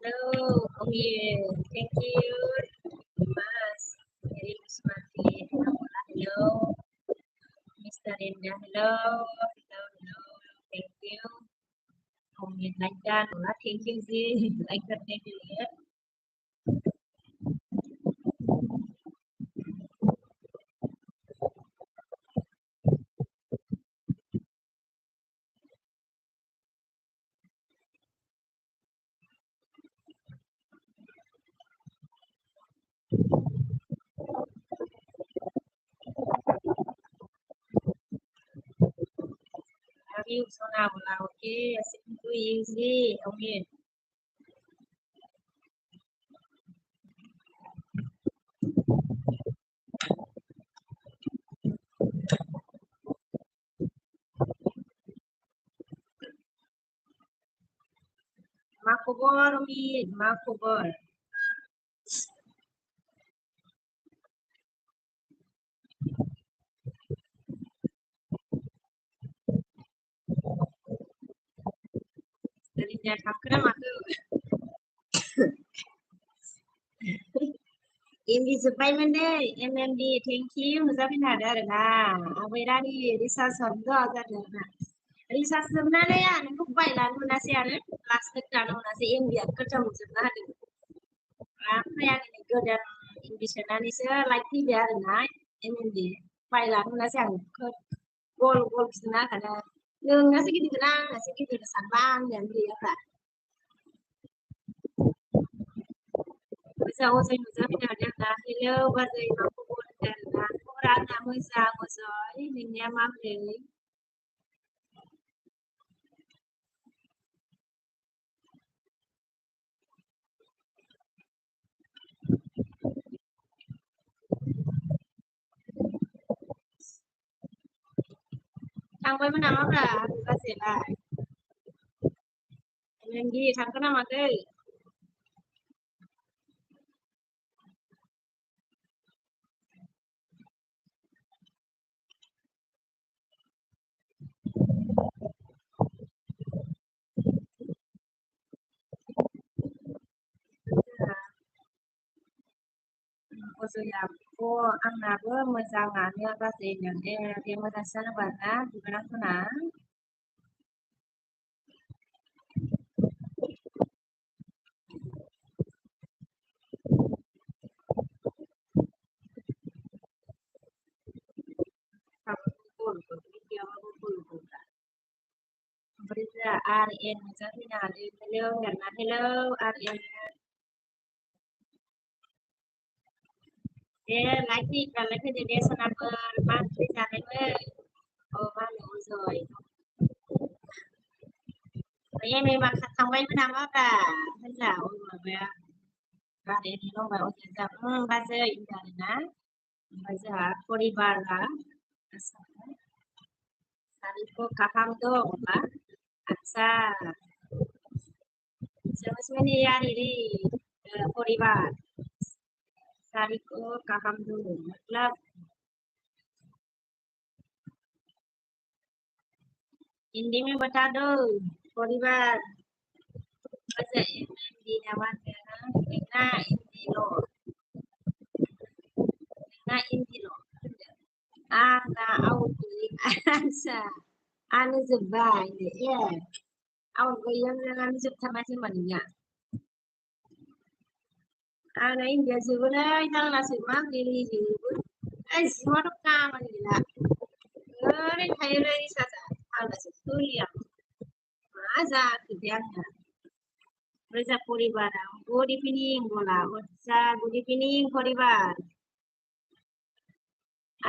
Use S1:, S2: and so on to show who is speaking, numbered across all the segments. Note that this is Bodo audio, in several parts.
S1: Hello, thank you, Mas. Very Smati. Hello, Mr. Renda. Hello, thank you. Like that, thank you, Z. Like that, thank you. Review so nào là ok, xin chú ý gì, Makobor, Makobor. Dari dia takra maka invisible mende MMD thank you Muzafin ada na awera ni research sabda ada na research sebenarnya ya nunggu bailan mana sih ada plastik dan mana sih yang biar kerja musim ada apa yang ini dan invisible ni sih likely biar na MMD bailan mana sih yang gol sana karena nung nasi gitu sambang dan dia apa Masa usai Muzafin ada na hello bazai aku boleh na orang nama saya ini nama beli Thằng với mình nằm ốc là ta sẽ lại nên gì thằng có nằm ở đây cô sẽ làm cô ăn là bữa mới ra ngàn nha ta sẽ nhận em mới ta sẽ là bạn á thì bạn có nã thằng cô video cô bây giờ RN sẽ thế nào đi hello nhận là hello RN like đi cần lấy cái gì để xem nào bạn đi ra đấy với ba lỗi rồi em mà thằng với mình nằm ốc là bây giờ mà về ba để thì không phải ô giờ ba giờ in ra bây giờ poribar lah Sariko paham tuh Pak Aksa sebenarnya ini poribar Sariko paham dulu मतलब हिंदी में बता दो परिवार बस हिंदी जवाब देना देखना हिंदी लो ana auto ansa anu sebai ya auto yang dengan sama si mania ana india sebenarnya yang nasi mak diri semua kaman gila ini kayak ini saja ada sesuatu masa kerjanya mereka poribar good evening bola good evening poribar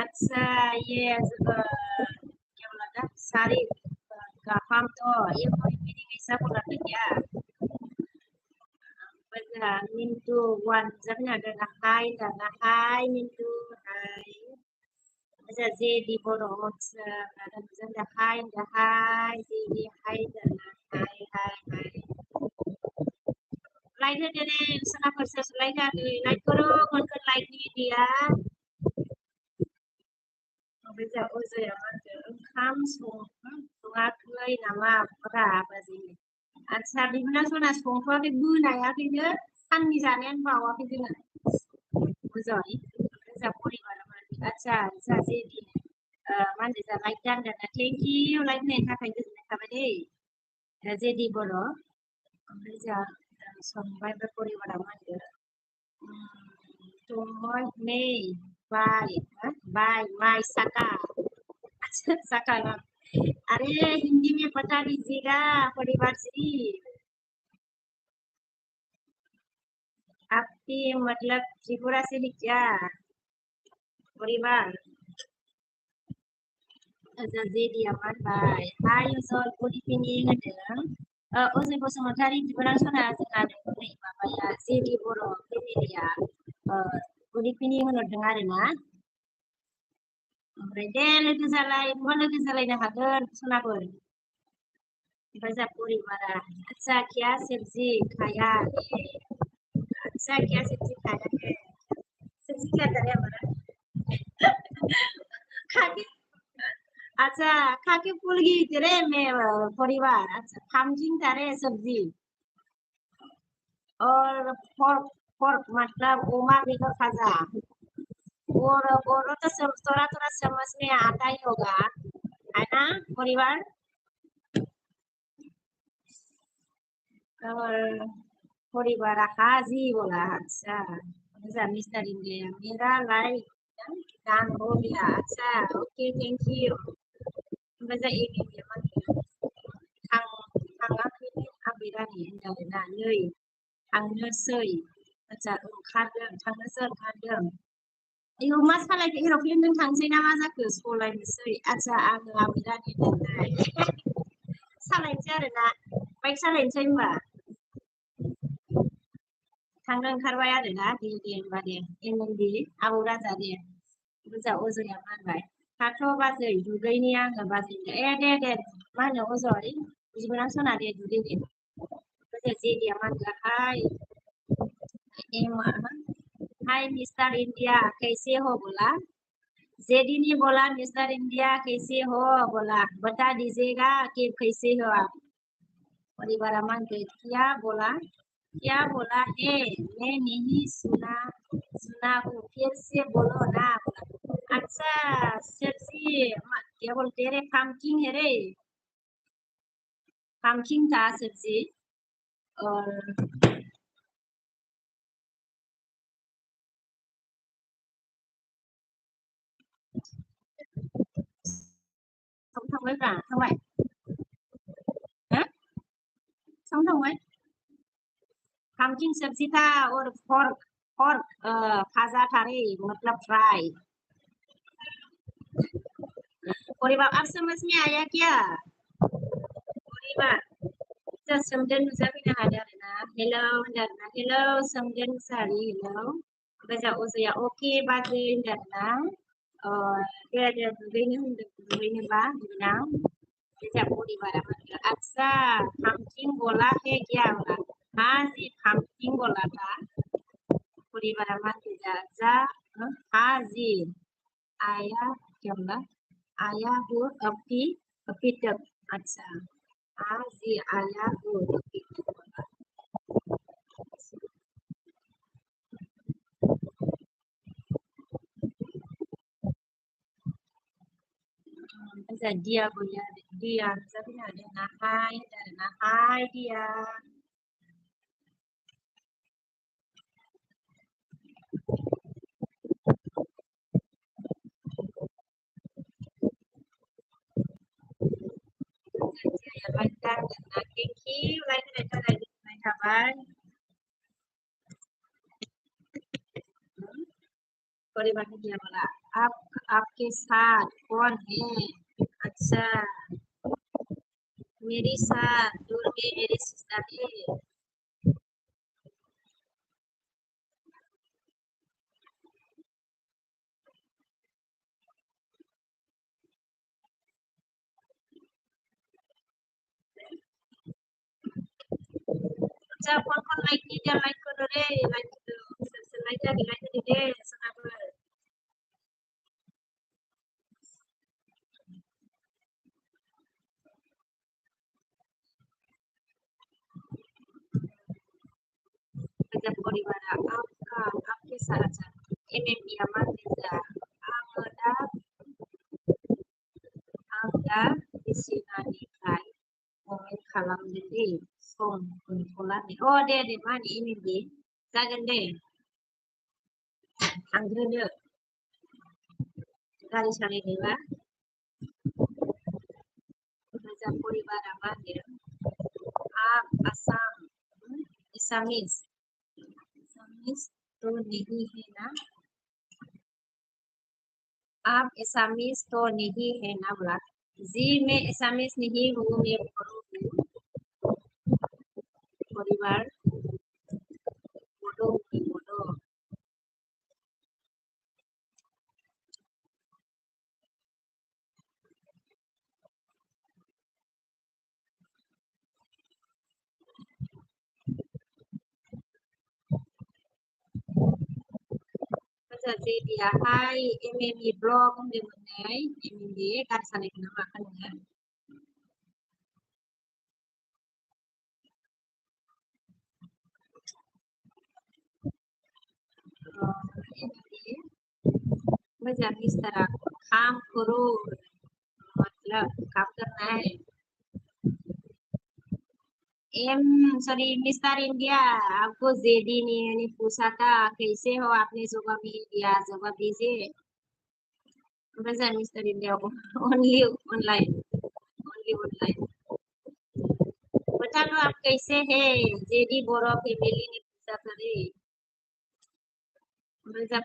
S1: अच्छा ये क्या बोला था सारी काम तो ये कोई meeting ऐसा बोला था क्या बजा mintu one जबना ada hai mintu hai बजा जे di boros ada bजा hai di hai dan hai like dene sana proses like karo kon like ni dia bây giờ ôi giời ơi khám xuống xuống ác lây nằm à có cả bà gì आदसा बिबोनां सना संथ'वाखै मोनायाखैनो साननि जानायानो बावाखै जोङो बुजाय जा परिबार आदसा जा जेदि मा होनो जा लाइक दानदाना थेंक इउ लाइक होनायनि थाखाय गोजोननाय थाबाय दै जेदि बर' ओमफ्राय जा संबाय बे परिबारा मा होनो नहीं बाय माय साका अच्छा साका ना अरे हिंदी में बता दीजिएगा परिवार श्री आपकी मतलब त्रिपुरा से ही क्या परिवार जेदि aman bye hi usual good इभिनिं होनदों अजय बसुमतारी बिबोनां सना जोंना नै माबाया जेदि बर' फेमिलिया गुड इभिनिं होनहरदों आरोना ओमफ्राय दे लोगो जालाय बहा लोगो जालायनो हागोन सनाफोर ओमफ्राय जा परिबारा आदसा क्या सब्जी खाया अच्छा क्या सब्जी खाया है सब्जी क्या करे हमारा खाके अच्छा खाके भूल गई तेरे मैं परिवार अच्छा खामजिंग तारे सब्जी और pork pork मतलब ओमा बेगर खाजा और तो सब थोड़ा थोड़ा समझ में आता ही होगा है ना परिवार और परिवार हाजी बोला अच्छा अच्छा मिस्टर इंडिया मेरा लाइक डन हो गया अच्छा ओके थैंक यू ओमफ्राय एक इंडिया मा थाङाखै आबैरानि होनदों आरोना नै थांनोसै आदसा ओंखारदों थांनोसो ओंखारदों आयौ मा सालायखो एर'प्लेनजों थांसै ना मा जाखो सलायनोसै आदसा आङो आबैरानि होननाय सालायनोसै आरोना बाइक सालायनोसै होनबा थांनो ओंखारबाय आरोना दे दे होनबा दे एमएलडि आबौ राजा दे बुरजा अजया मा होनबाय थाथ' बाजै दुगैनि आङो बाजै दे दे मा होनो अजय बिबोनां सना दे दुगै दे ओमफ्राय जेदिया मा होनगोन हाय मिस्टर इंडिया कैसे हो बोला जेडी ने बोला मिस्टर इंडिया कैसे हो बोला बता दीजिएगा कि कैसे हो आप परिवार मान के क्या बोला है मैं नहीं सुना हूँ फिर से बोलो ना अच्छा सब्जी क्या बोलते रे पम्पकिन है रे पम्पकिन था सब्जी और sống थांबाय ब्रा थांबाय हो sống थांबाय पम्पकिन सब्जी था और pork खाजा था रे मतलब फ्राई परिवार अब समझ में आया क्या परिवार जा सोमदोन नुजाफैनो हादों आरोना हेलौ होनदों आरोना हेलौ सोमदोन मुसाहारि हेलौ ओमफ्राय जा अजया अके बाजै होनदों आरोना दे दे दुगैनो होनदों दुगैनोबा बिनाव जा परिवारा होनदों आदसा पम्पकिन बोला है क्या बोला हाँ जी पम्पकिन बोला था परिवारा मा होनदों जा हाँ जी आया क्या बोला आया हूँ अभी तक अच्छा हाँ जी आया हूँ अभी तक बोला अच्छा दिया बोलिया दिया नुजाफैनो हादों ना हाय होनदों आरोना हाय दिया दिया लाइक दानदोंना थेंक इउ लाइक होनायनि थाखाय गोजोननाय थाबाय परिवार ने दिया बोला आपके साथ कौन है अच्छा मेरे साथ दूर में मेरी सिस्टर है अच्छा कौन कौन लाइक नहीं दिया लाइक करो रे लाइक सबसे लाइक दे सनाबो जब परिवार आपके साथ MMB amaneza आं दा बिसिनानिफ्राय कमेन्ट खालामदों दे सम दोनथ'नानै दे मा होनो MMB जागोन दे थांग्रोनो गारि सालायनोबा मोजां परिबारा मा होनो आसाम एसामिस तो नहीं है ना आप एसामिस तो नहीं है ना बोला जी मैं एसामिस नहीं हूँ मैं बोडो हूँ परिवार बोडो हूँ Bodo jadi dia hai MMB blog dia mengenai MMB kan sana kena makan ya MMB मतलब इस तरह काम करो मतलब काम करना है सॉरी मिस्टर इंडिया आपको जेडी ने पूछा था कैसे हो आपने जवाब नहीं दिया जवाब दीजिए मिस्टर इंडिया को ओनली ऑनलाइन बता दो आप कैसे हैं जेडी बोरो फैमिली ने पूछा था रे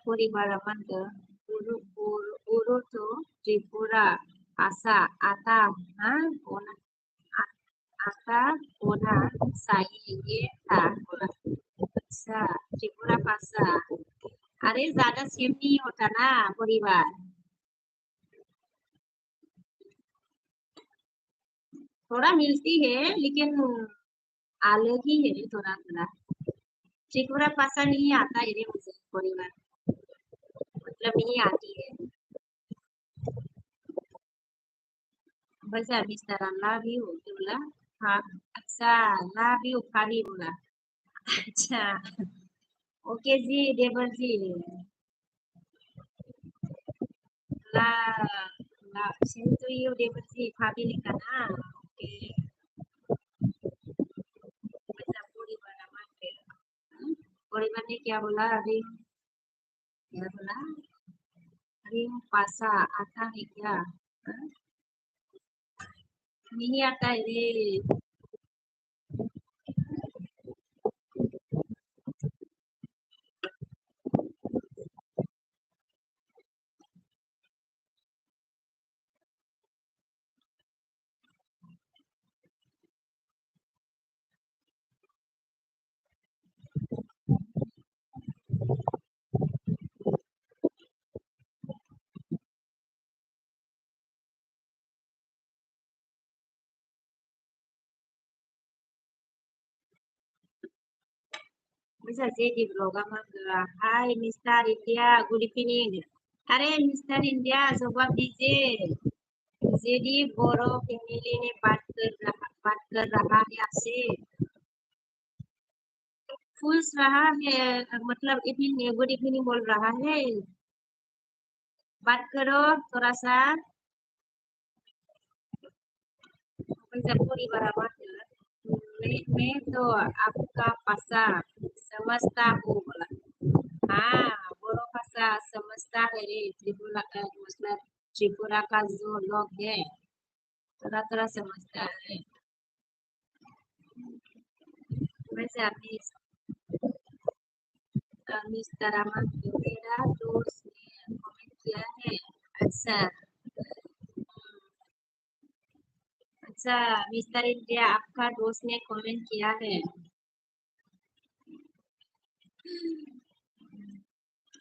S1: परिवार मंद उरु तो त्रिपुरा आशा आता हाँ आता ओना साई ये था अच्छा त्रिपुरा भाषा अरे ज्यादा सेम नहीं होता ना परिवार थोड़ा मिलती है लेकिन अलग ही है थोड़ा थोड़ा त्रिपुरा भाषा नहीं आता है रे मुझे परिवार मतलब नहीं आती है बस अभी इस तरह लव यू बोला हाँ अच्छा लव यू खाली बोला अच्छा ओके जी देवर जी ला ला सेम टू यू देवर जी भाभी लिखा ना ओके बच्चा परिवार ने क्या बोला अभी क्या बोला अरे पासा आता है क्या हाँ? नहीं आता है रे bisa jadi blogger mangga hai Mr. India good evening अरे मिस्टर इंडिया जवाब दीजिए जेडी बोरो फैमिली ने बात कर रहा है आपसे पूछ रहा है मतलब इवनिंग गुड इवनिंग बोल रहा है बात करो थोड़ा सा पूरी बराबर मैं तो आपका भाषा समझता हूँ बोला हाँ बोरो भाषा समझता है रे त्रिपुरा का मतलब त्रिपुरा का जो लोग है थोड़ा थोड़ा समझता है वैसे आपने मिस्टर अमन मेरा दोस्त ने कमेंट किया है अच्छा अच्छा मिस्टर इंडिया आपका दोस्त ने कमेंट किया है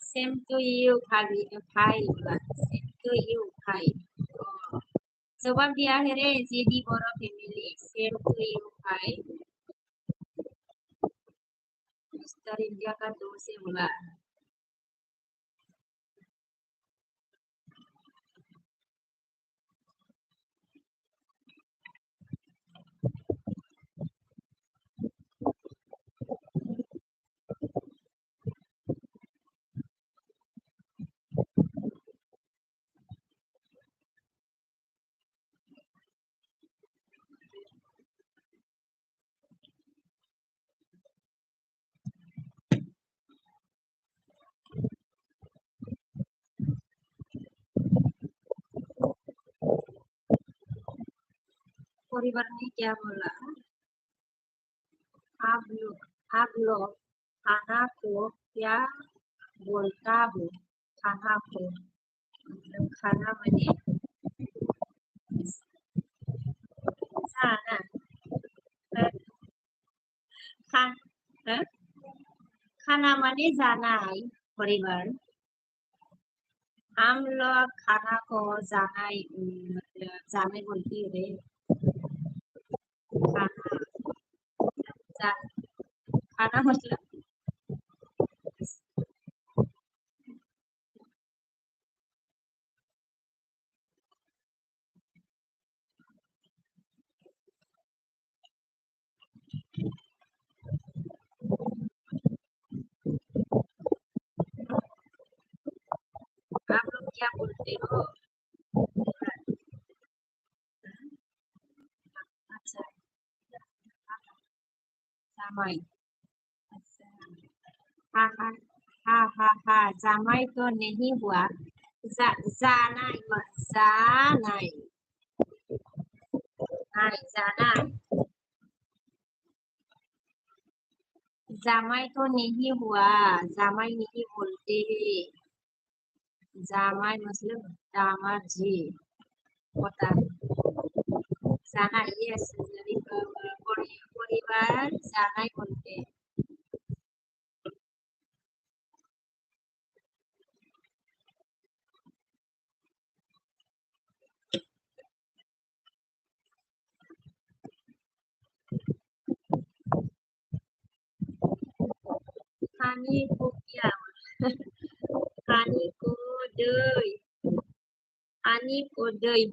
S1: सेम टू यू भाई भाई बोला सेम टू यू भाई जवाब दिया है रे JD Boro family same to you भाई मिस्टर इंडिया का दोस्त है बोला परिवार ने क्या बोला? आप लोग खाना को क्या बोलता हो? खाना को मतलब खाना माने खाना खा हाँ? खाना माने जाना है परिवार हम लोग खाना को जाना मतलब जाने बोलती है खाना जा, खाना मतलब आप लोग क्या बोलते हो अच्छा जामाई अच्छा हाँ हाँ हाँ हाँ हाँ जामाई तो नहीं हुआ जाना जाना हाँ जाना जामाई तो नहीं हुआ जामाई नहीं बोलते जामाई मतलब दामाद जी होता है जाना यस परिवार जानाई बोलते खाने को क्या खाने को दही खाने को दही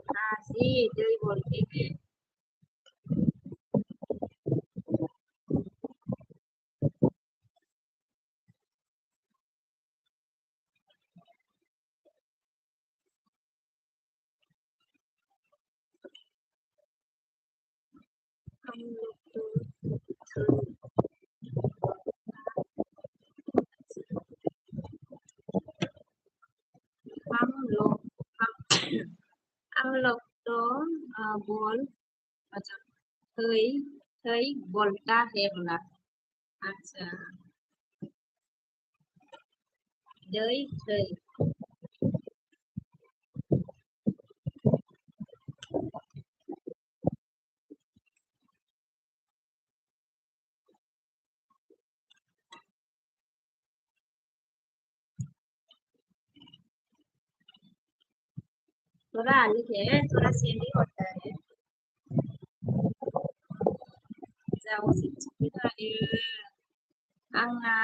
S1: हाँ जी दही बोलते हैं हम लोग तो हम लोग हम हम लोग तो बोल अच्छा थई थई बोलता है बोला अच्छा दही थई थोड़ा अलग है थोड़ा सेम ही होता है जाओ सिक्सटी आंना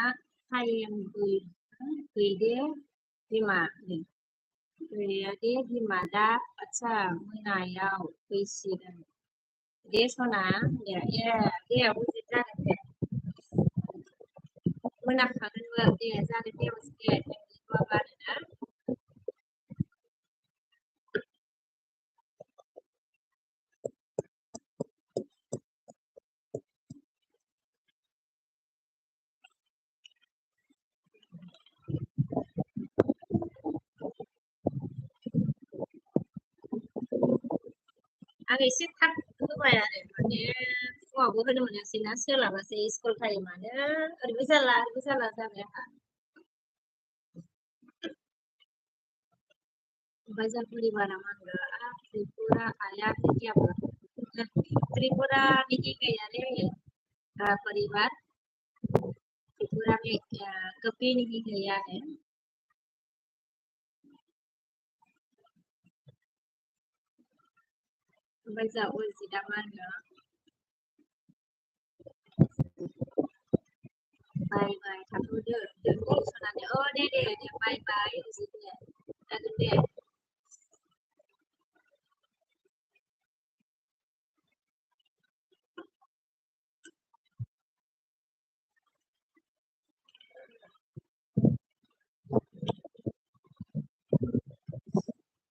S1: टाइम गैदे बिमा गैयादे बिमा दा आदसा मोनायाव फैसिगोन दे सना दे बुजि जागोन दे मोनाखागोनबो दे जागोन दे दे माबा आरोना आं एसे थाब होबाय आरो माने फुङावबो होनो मोनासैना सोलाबासै स्कुल टाइमानो ओरैबो जाला जाबाय आंहा ओमफ्राय जों परिबारा मांगा त्रिपुरा आया क्या बोला त्रिपुरा नहीं गया रे परिवार त्रिपुरा में कभी नहीं गया है ओमफ्राय जा अरजितआ मा होनो बाय बाय थाथ'दो दोनदो सनानै दे बाय बाय अरजित दे जागोन दे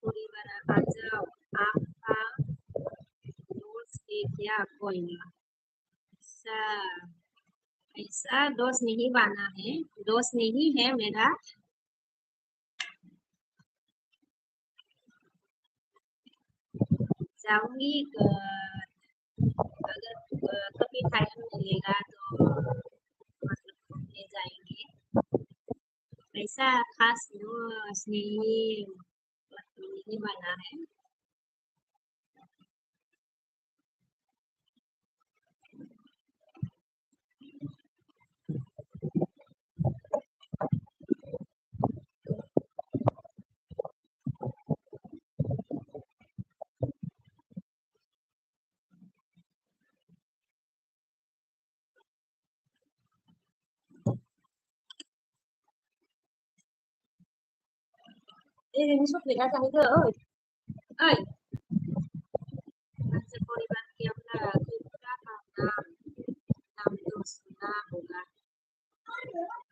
S1: परिबारा आजाव आप दोस्त के क्या कोई ऐसा ऐसा दोस्त नहीं बना है, दोस्त नहीं है मेरा। जाऊंगी अगर कभी टाइम मिलेगा तो मतलब घूमने जाएंगे। ऐसा खास दोस्त नहीं मतलब नहीं बना है। Ê, ini sup beda cah itu, ơi, masih poliban kiamna kita karena nam itu sunnah bukan?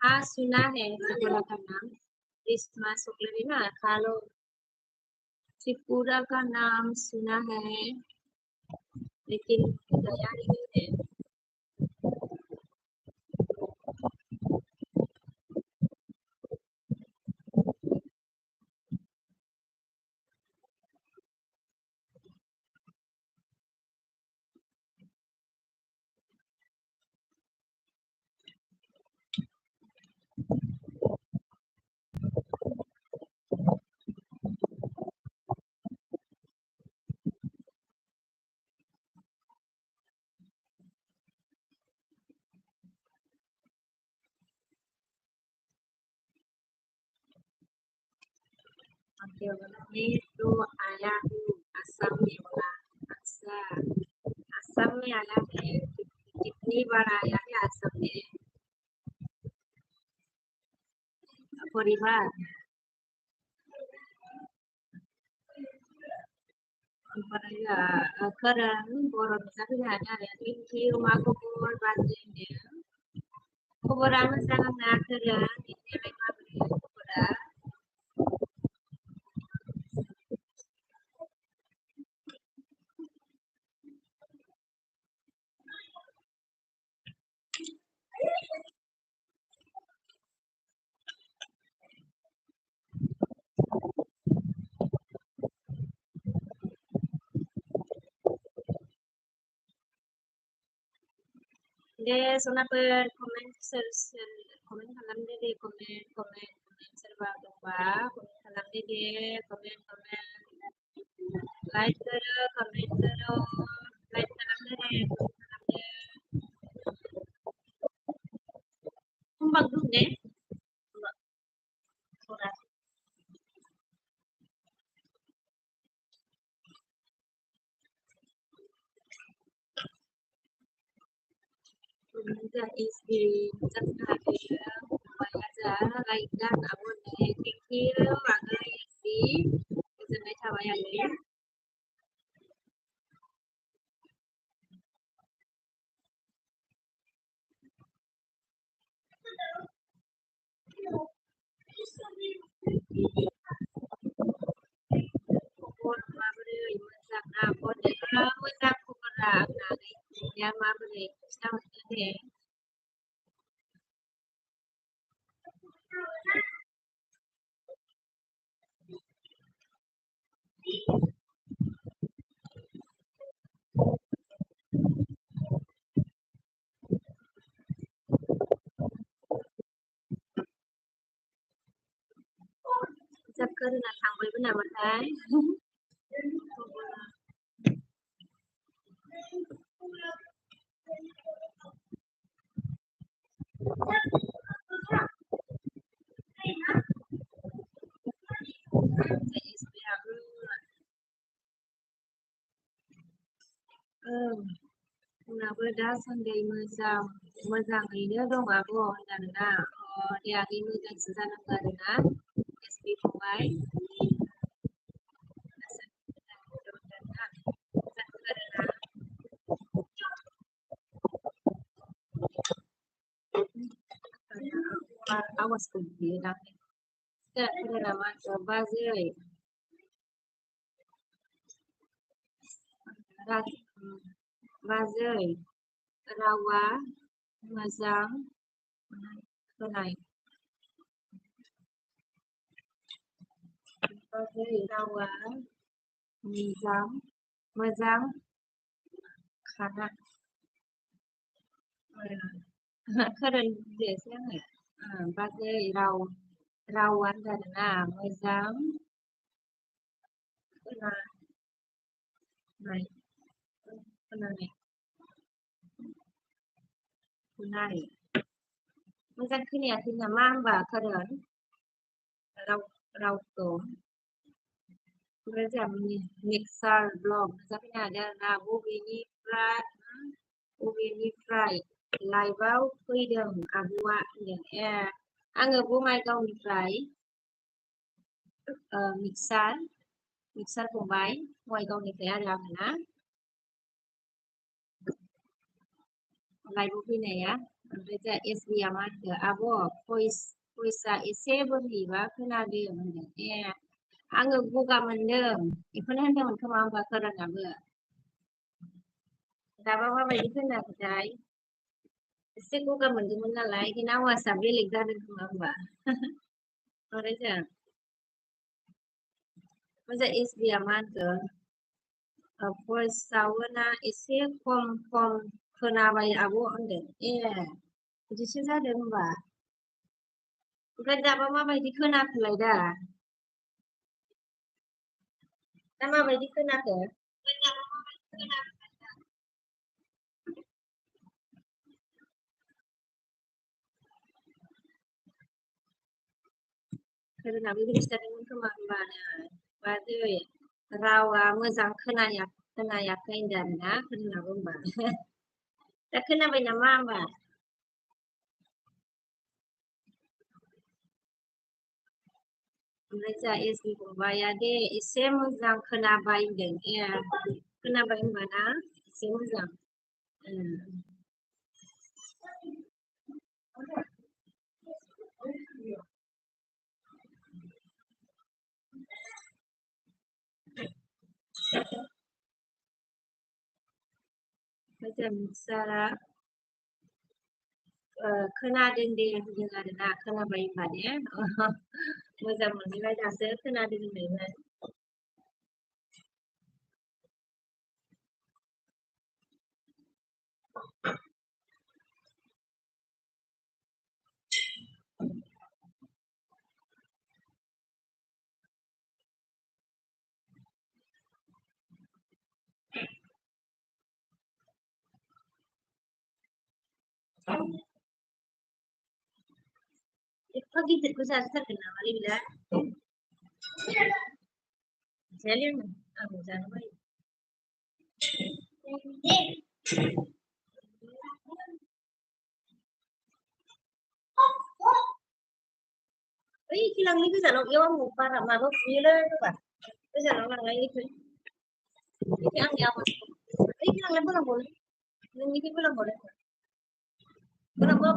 S1: हाँ सुना है त्रिपुरा का नाम। लिस्ट masuk lebih ना kalau त्रिपुरा का नाम सुना है लेकिन गया नहीं है। Oke, itu ayahku asamnya orang Aksa. Asamnya ayahnya कितनी बार आया है असम में परिवार Paraya sekarang बर' बिजाबो लानो आरो इखि अमाखौ बर' बाजैनो खबरा मोजां आंना आखोरा नोंनियालाय माबोरै खबरा? दे सनाफोर कमेन्ट खालामदो दे कमेन्ट सोरबा दंबा कमेन्ट खालामदो दे कमेन्ट लाइक करो कमेन्ट करो लाइक खालामदो दे कमेन्ट खालामदो होमबा दं दे होमबा खरा Udah isi जानो हायो माया जा लाइक गानाबो ने थेंक इउ आगै isi गोजोननाय थाबाय आगै खबर माबोरै मोजां ना मोजां खबरा आंना नोंनिया माबोरै खिथाहरदो दे जाखो होना थांबायबो नामाथाय इसियाबो आंनाबो दासान्दि मोजाङैनो दं आब' होनदोंना दे आगै मोजांसो जानांगौ आरोना एसबि फंबाय आवाजखौ बियो दां नामा बाजै बाजै रावा मोजां खोनाय बागै रावा मोजां खाना खोनादियासै आङो बागै रावा होनदों आरोना मोजां खोनानाय खोनानाय मोजां खोनायाखै नामा होनबा खोरोन रावखौ ओमफ्राय जोंहा मिक्सार ब्लग नुजाफैनो हादों आरोना बबेनिफ्राय लाइभआव फैदों आब'आ होनदों आङो बङाइगावनिफ्राय मिक्सार फंबाय बङाइगावनिफ्राय आरो आङो ना लाइभआव फैनाया ओमफ्राय जोंहा एसबिआ मा होनदों आब' भइसआ एसे बोरैबा खोनादों होनदों आङो गगा मोनदों बेखौनो होनदोंमोन खोमा होनबा खोरोनाबो दाबा माबायदि खोनाखोथाय एसे गगा मोनदोंमोन नालाय बेखायनो आवाजआ बेलेग जादों खोमा होनबा ओमफ्राय जोंहा एसबिआ मा होनदों भइसआवना एसे खम खोनाबाय आब' होनदों बिदिसो जादों होनबा ओमफ्राय दाबा माबायदि खोनाखोलाय दा माबायदि खोनाखो खोरोनाबो बिदिसो जादोंमोन खोमा होनबानो बाजै रावा मोजां खोनायाखै होनदों आरोना खोरोनाबो होनबा दा खोनाबाय नामा होनबा ओमफ्राय जोंहा एसबि फंबाया दे एसे मोजां खोनाबाय होनदों खोनाबाय होनबाना एसे मोजां जोंहा मिक्सारा खोनादों दे होनदों आरोना खोनाबाय होनबा दे मोजां मोनबाय दासो खोनादों होननायमोन एफा गिदिरखौ जाजोबथारगोन नामालै बिलाय जायालै आं जानो बायो ओइ लांनो गोजानाव बेयाव आं बारा माबा बुयोलै होनबा गोजानाव लांनायनिख्रुइ आंनि आवाजखौ ओइ लांलाय बोलांबावलै नोंनिखै बोलांबावलाय बोलांबाव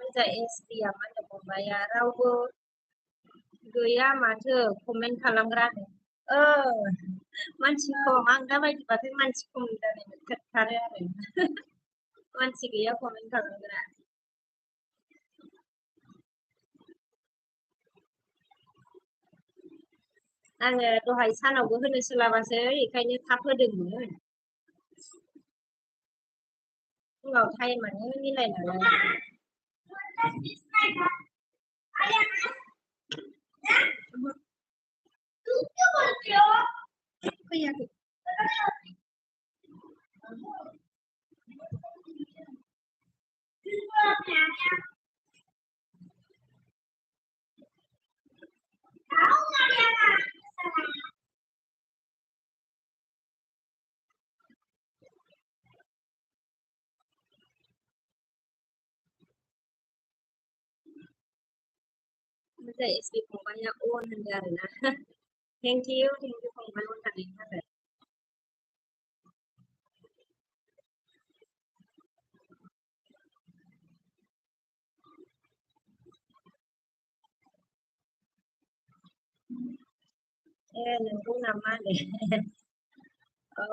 S1: जोंहा एसबिआ मा होनो फंबाया रावबो गैया माथो कमेन्ट खालामग्रानो मानसि खम आं दाबायदिबाथाय मानसि खम जानाय मोनथारो आरो मानसि गैया कमेन्ट खालामग्रा आङो दहाय सानावबो होनो सोलाबासै बेखायनो थाब होदोंमोन फुङाव टाइमानो मिलाय नालाय फैयाखै जोंहा एसबि फंबाया अन होनदों आरोना थेंक इउ फंबाय अन थानायनि थाखाय नोंगौ नामा दे औ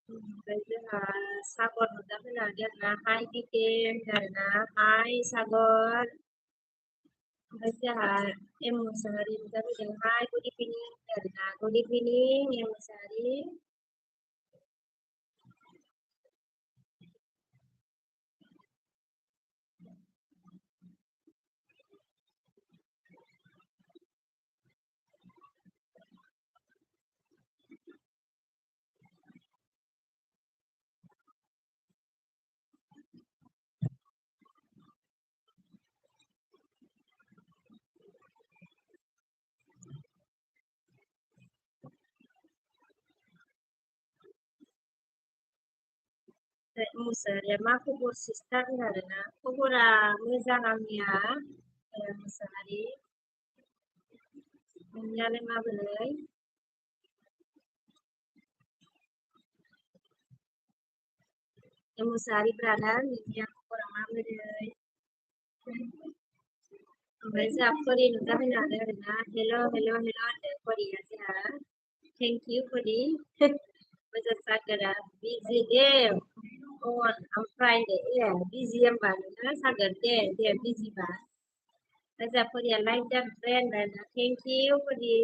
S1: ओमफ्राय जोंहा सागर नुजाफैनो हादों आरोना हाय दिदे आरोना हाय सागर ओमफ्राय जोंहा एम मुसाहारि नुजाफैदों हाय गुड इभिनिं आरोना गुड इभिनिं एम मुसाहारि मुसाहारिया मा खबर सिस्टार आरोना खबरा मोजां आंनिया मुसाहारि नोंनियालाय माबोरै मुसाहारि ब्रादार नोंनिया खबरा माबोरै ओमफ्राय जोंहा फरि नुजाफैनो हादों आरोना हेल' हेल' हेल' होनदों फरिया जोंहा थेंक इउ फरि मोजां सागोरा बिजि दे on Friday बिजि होमबा नोङो सागोर दे बिजिबा जोंहा फरिया लाइक दा फ्रेन्ड आरोना थेंक इउ फरि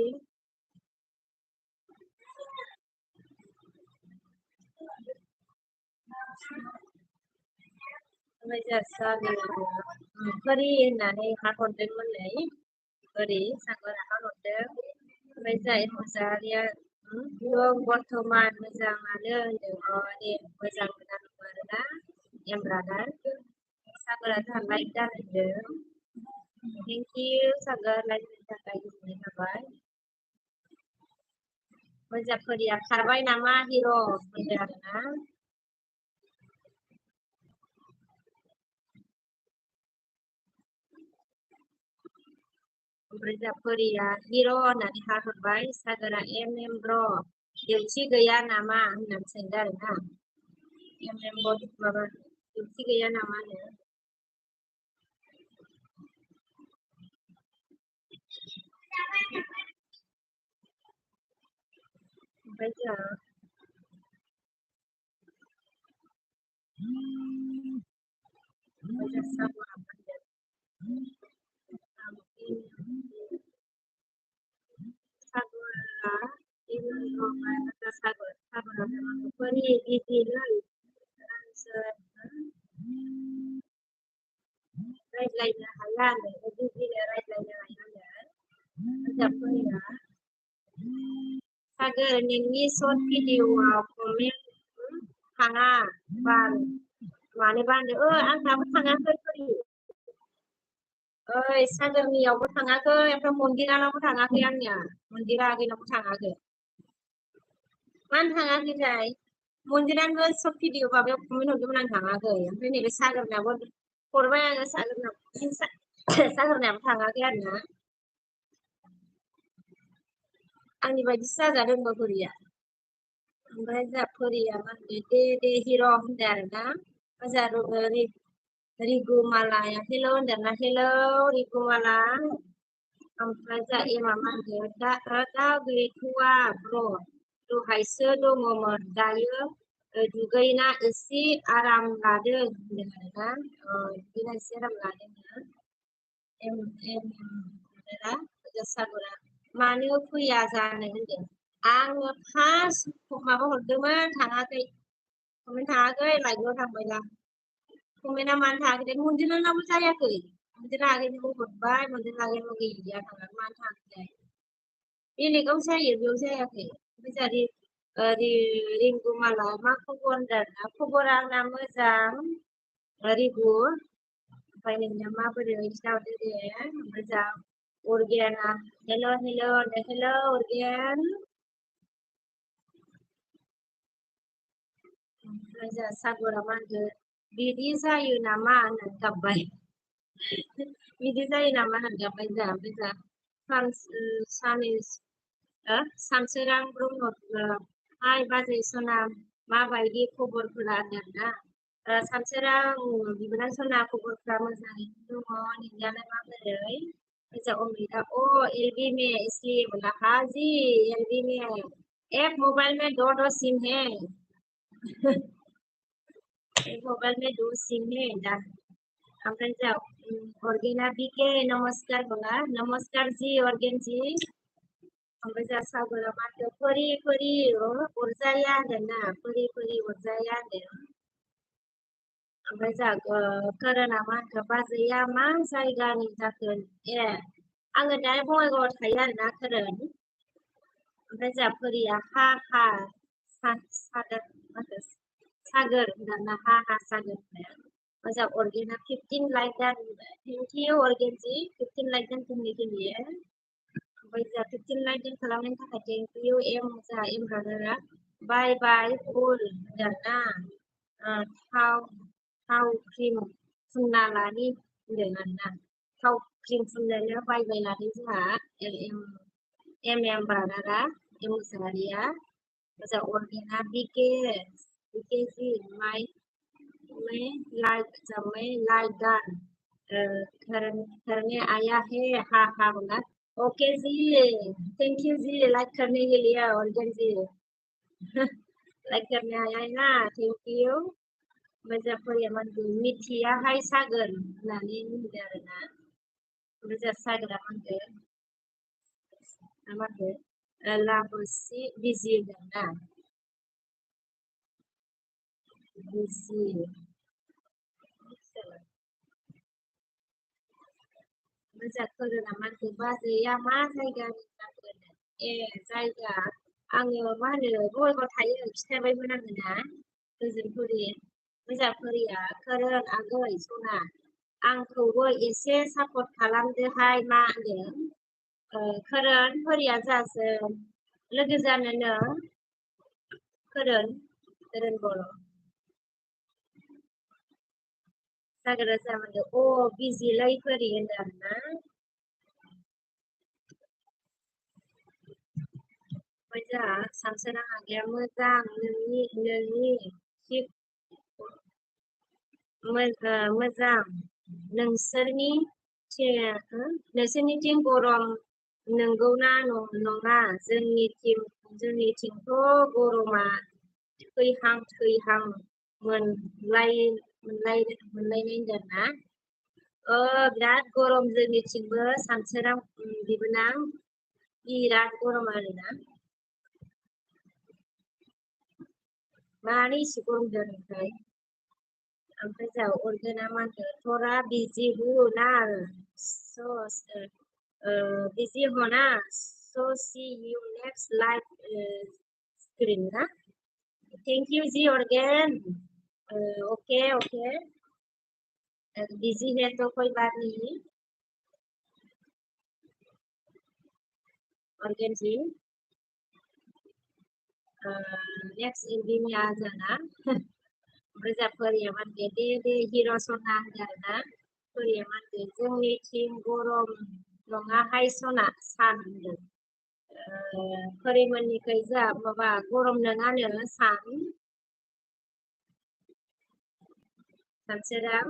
S1: ओमफ्राय जोंहा सागोरा फरि होननानै हाहरदोंमोनलै ओरै सागोरा हाहरदों ओमफ्राय जाय मुसाहारिया दं बर्थमान मोजाङानो होनदों दे मोजां जानांगौ आरोना एम ब्रादार सागोरा जोंहा लाइक जाहैदों थेंक इउ सागोर लाइक होनो थाखाय गोजोननाय थाबाय मोजां फरिया खारबाय नामा हिर' होनदों आरोना ओमफ्राय जोंहा फरिया हिर' होननानै हाहरबाय सागोरा एम ब्र' देउथि गैया नामा होननानै सोंदों आरोना माबा देउथि गैया नामा होनो ओमफ्राय जोंहा सागरा सागरा सागरा फरि बिजिलै रायज्लायनो हाया होनदों बिजिनो रायज्लायनो हाया होनदों फरिया सागोर नोंनि सर्ट भिडिअ'आव कमेन्ट थाङा बाल मानोबा होनदों आंनाबो थाङाखै फरि ओइ सागोरनियावबो थाङाखै ओमफ्राय मन्दिरानावबो थाङाखै आंनिया मन्दिरा आगैनावबो थाङाखै मानो थाङाखैथाय मन्दिरानोबो सब भिडिअ माबायाव कमेन्ट हरदोंमोन आं थाङाखै ओमफ्राय नैबे सागोरनाबो हरबाय आङो सागोरनाबो थाङाखै आरोना आंनि बायदिसो जाजादों होनबा फरिया ओमफ्राय जोंहा फरिया मा होनो दे हिर' होनदों आरोना जोंहा रिगुमालाया हेल' होनदोंना हेल' रिगुमाला ओमफ्राय जोंहा एमा मा होनदों दा गैथ'वा ब्र' दहायसो दङमोन दायो दुगैना एसे आराम लादों होनदों आरोना दुगैना एसे आराम लादों सागरा मानो फैया जानो होनदों आङो फार्स्ट माबा हरदोंमोन थाङाखै कमेन्ट थाङाखै लाइकल' थांबाय दा कमेन्टआ मानो थाङाखै मन्दिरानाबो जायाखै मन्दिरा आगैनोबो हरबाय मन्दिरा आगैनाबो गैया थाङाखै मानो थाङाखै बेलेगाव जायो बेयाव जायाखै ओमफ्राय जोंहा रिंगुमाला मा खबर होनदों खबरा आंना मोजां रिगु ओमफ्राय नोंनिया माबोरै खिन्थाहरदो दे ओमफ्राय Urgen, hello, hello, hello, Urgen. Raja Sagura Mande. Bidi saya nama anak gabai. Bidi saya nama anak gabai dah. Bisa. Sanis. Samserang Bruno. Hai, Bazai Sonam. Ma baidi kubur pula ada. Samserang Bibran Sona kubur pula mazai. Dungo ni jalan mana deh. Bisa umrida. Oh, LV में इसलिए बोला हाँ जी LV में एक मोबाइल में दो सिम है एक मोबाइल में दो सिम है दा अपन जाओ ऑर्गेना भी के नमस्कार बोला नमस्कार जी ऑर्गेन जी ओमफ्राय जा सागरा माथो फरि फरि अरजाया होनदोंना फरि फरि अरजाया होनदों ओमफ्राय जा कोरोना मा होनखो बाजैया मा जायगानि जाखो ए आङो दा बङाइगावआव थायो आरोना कोरोन ओमफ्राय जा फरिया हा हा सागर माथो सागर होनदोंना हा हा सागर मजा ऑर्गेना 15 लाइक डन थैंक यू ऑर्गेन जी 15 लाइक डन करने के लिए ओमफ्राय जा 15 लाइक डन खालामनायनि थाखाय थैंक यू एम ब्रादारा बाय बाय फुल होनदोंना थाव थाव क्रिम फुनना लानि होनदों आरोना थाव क्रिम फुननोनो बायबाय लादों जोंहा एम ब्रादारा एम मुसाहारिया मजा ऑर्गेना बीके जी मैं लाइक डन करने आया है हाँ हाँ बोला ओके जी थैंक यू जी लाइक करने के लिए ऑर्गन जी लाइक करने आया है ना थैंक यू मजा फरिया मानगो मिथिया हाय सागोर होननानै होनदों आरोना मजा सागोरा मानगो लाबोसि बिजि होनदोंना बिजि मजा कोरोना मानगो बाजैया मा जायगानि जागोन ए जायगा आङो मा होनो बङाइगावआव थायो खिथाबायमोन आङो ना गोजोनपुरि मोजाफोरिया कोरोन आगै सना आंखौबो एसे सापर्ट खालामदोहाय मा होनदों कोरोन फोरिया जासो लोगो जानोनो कोरोन बर' जागोन जामारदो अ बिजिलै फोरि होनदों आरोना ओमफ्राय जोंहा सानसोना आगैया मोजां नोंनि थिग मोजां नोंसोरनिथिं गरम नंगौना नङा जोंनिथिंथ' गरमा थैहां मोनलायनाय होनदोंना बिराद गरम जोंनिथिंबो सानसोरां बिबोनां बिराद गरम आरोना मानो इसे गरम जादों ओमफ्राय जा अर्गेना मा होनदों थरा बिजि ना बिजि होना so see you next live screen ना thank you जी ऑर्गेन ओके ओके बिजी है तो कोई बात नहीं ऑर्गेन जी नेक्स्ट एलबी में आ जाना ओमफ्राय फोरिया मानगो दे हिर' सना होनदों आरोना फोरिया मानगो जोंनिथिं गरम नङाहाय सना सान होनदों फोरिमोननिखै जोंहा माबा गरम नङानो सानसोरां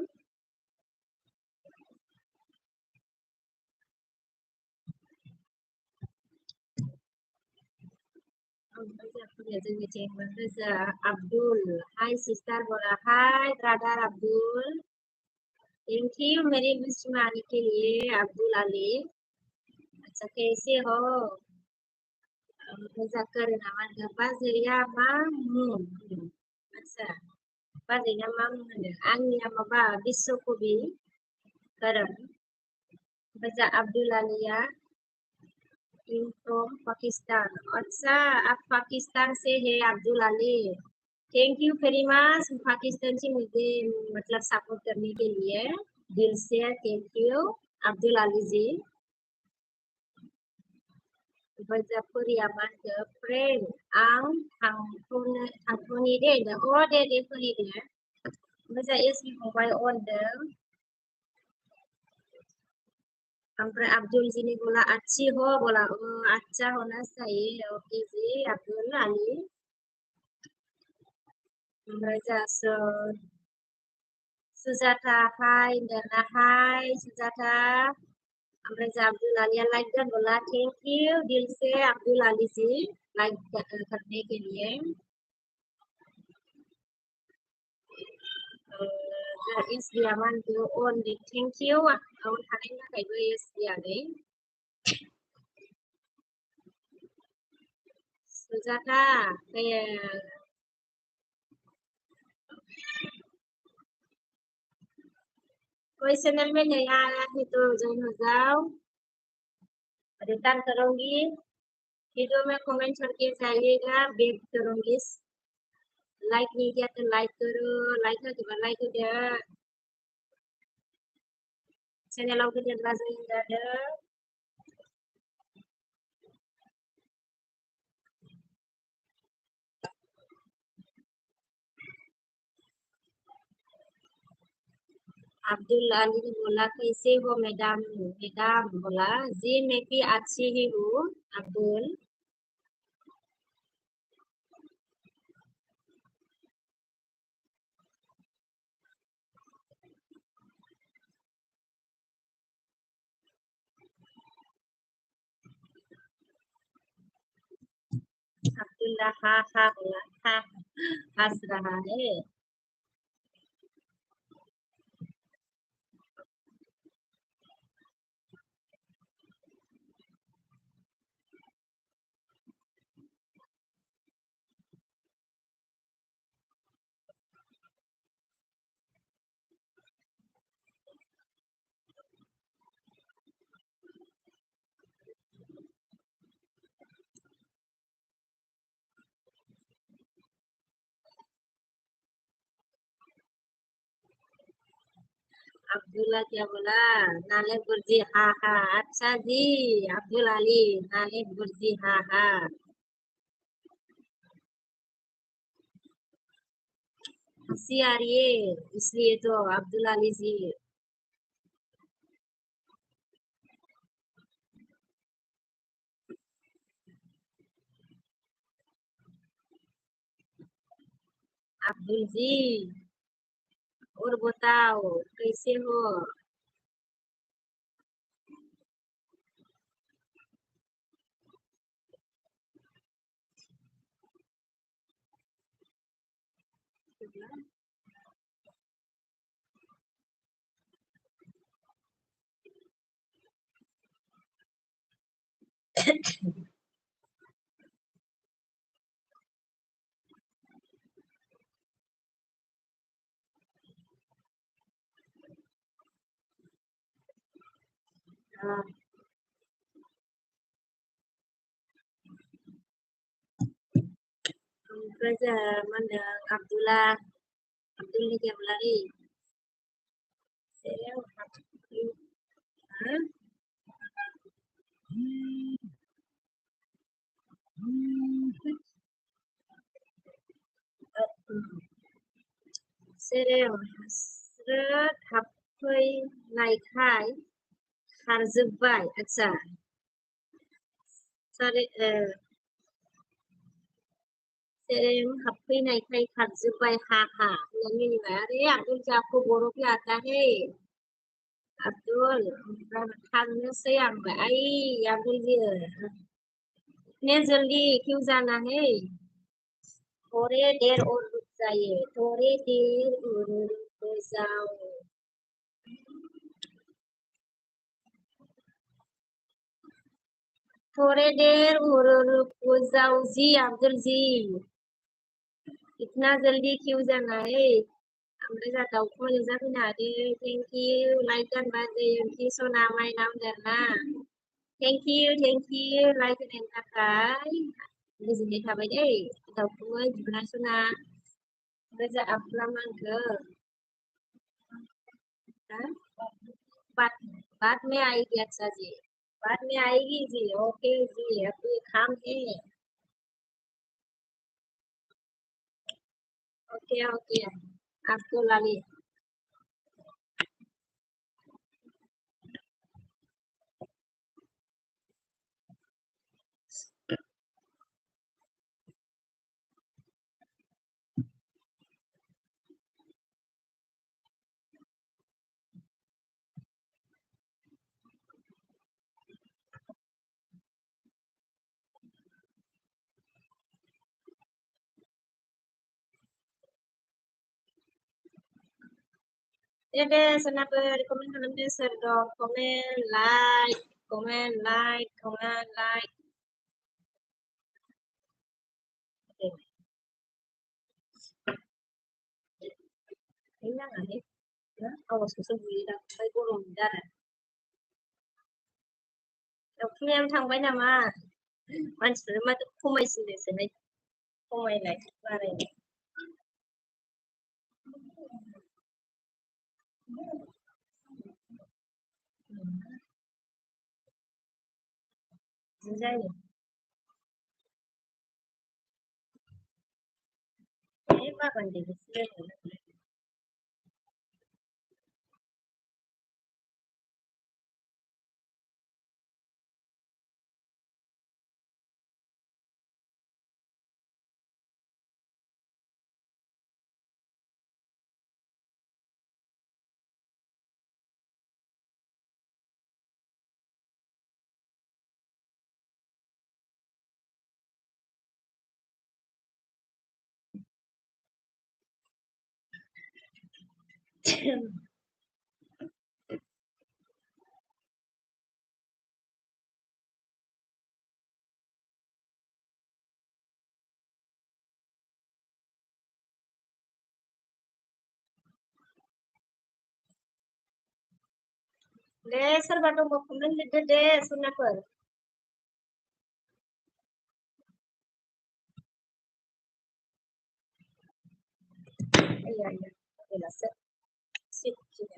S1: Abdul. Hi sister बोला Hi brother Abdul. Thank you मेरी विश में आने के लिए अब्दुल अली अच्छा कैसे हो मुजाकर नामा बाजैया मा मुं अच्छा बाजैया मा मुं होनो आंनिया माबा बिश्वकबि करण ओमफ्राय अब्दुल आलिया फ्रॉम पाकिस्तान अच्छा आप पाकिस्तान से है Abdul Ali thank you very much Pakistan से मुझे मतलब सपोर्ट करने के लिए दिल से thank you Abdul Ali ji Berzapuria mangga friend ang thangthuni deh dah oh deh puri deh baca is fंबाय order ओमफ्राय अब्दुल जी बोला अच्छी हो बोला अच्छा होना चाहिए ओके जी अब्दुल अली ओमफ्राय जा सुजाता हाय दाना हाय सुजाता ओमफ्राय जा अब्दुल अली लाइक कर बोला थैंक यू दिल से अब्दुल अली जी लाइक करने के लिए is dia mantu on di thank you on hanin kai bo is dia deh Sujata kayak कोई चैनल में नहीं आया है तो ज्वाइन हो जाओ रिटर्न करूंगी वीडियो में कमेंट करके जाइएगा बैक करूंगी लाइक नहीं किया तो लाइक करो लाइक कर लाइक कर चैनल को जल्दी ज्वाइन कर अब्दुल अली ने बोला कैसे हो मैडम मैडम बोला जी मैं भी अच्छी ही हूँ अब्दुल अब्दुल्ला हा हा बोला हा हंस रहा है अब्दुल्ला क्या बोला नाले गुरजी हा हा अच्छा जी अब्दुल अली नाले गुरजी हा हा हंसी आ रही है इसलिए तो अब्दुल अली जी अब्दुल जी और बताओ कैसे हो हाँ, bây giờ mình Abdullah Abdul क्या बोला रे हाँ? Serem Hasrat फैनायखाय खारजोब्बाय आच्छा सेरेम हाबफैनायखाय खारजोब्बाय हा हा होननानै मिनिबाय अरे अब्दुल जाको बर' भी आता है अब्दुल ओमफ्राय थांनोसै आं आई अब्दुल जी इतने जल्दी क्यों जाना है थोड़े देर और रुक जाइए थोड़े देर और रुक जाओ थोड़े देर और रुक जाओ जी अब्दुल जी इतना जल्दी क्यों जाना है ओमफ्राय जा दाउखौ नुजाफैनो हादों थेंक इउ लाइक गानबा जयन्ति सना माइनाव देरना थेंक इउ लाइक होनायनि थाखाय गोजोननाय थाबाय दै दाउखौबो बिबोनां सना ओमफ्राय जा आब्दुल्ला मानखो बाद बाद में आएगी अच्छा जी बाद में आएगी जी। ओके जी, अभी काम है। ओके ओके, आपको ला ली। Ya deh, kenapa komen film dia dong? Komen like, komen like. Oke, ini nggak nih? Ya, awas kesulitan. Saya belum jalan. Tapi em thằng bây nào mà, anh xử mà tôi không ai xử này, không ai này, ba này. Dây này, thế ba còn để cái ले सर बाटो को komen deh, सुनना पर. Iya iya, oke lah, sip, sip, sip.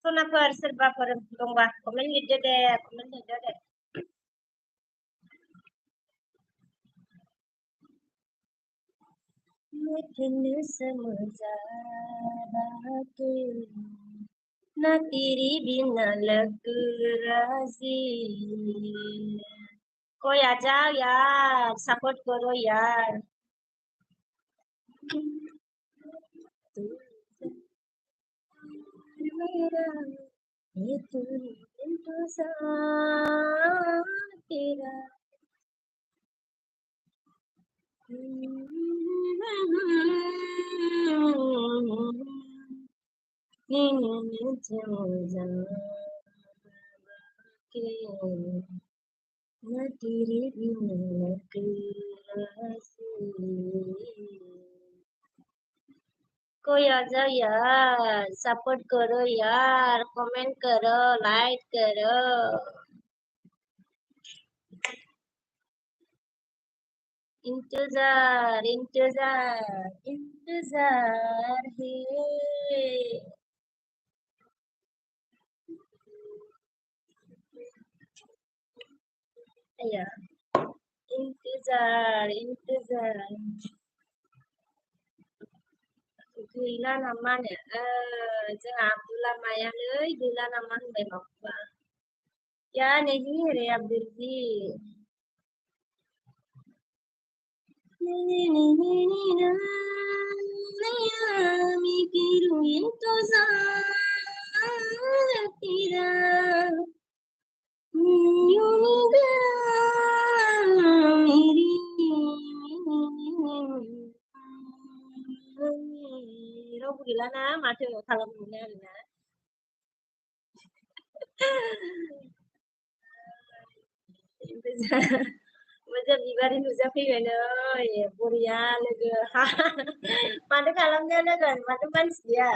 S1: सनाफोर सोरबाफोर दंबा कमेन्ट लिरदो दे कमेन्ट लिरदो दे मैं समझा बातें ना तेरी बिना लग राजी कोई आ जाओ यार सपोर्ट करो यार मेरा ये तू इंतजार तेरा मैं तेरे बिना कोई आ जाओ यार सपोर्ट करो यार कमेंट करो लाइक करो इंतजार इंतजार इंतजार है या इंतजार इंतजार गैला नामानो जोंहा अब्दुल्ला मायालै गैला नामा होनबाय माखौबा या नहीं रे अब्दुल जी मैं करूं इंतजार तेरा यूं निगाह मेरी रावबो गैलाना माथो खालामनो आरोना मोजां बिबारि नुजाफैबाय नै बरिया लोगो माथो खालामनो लोगो माथो मानसि गैया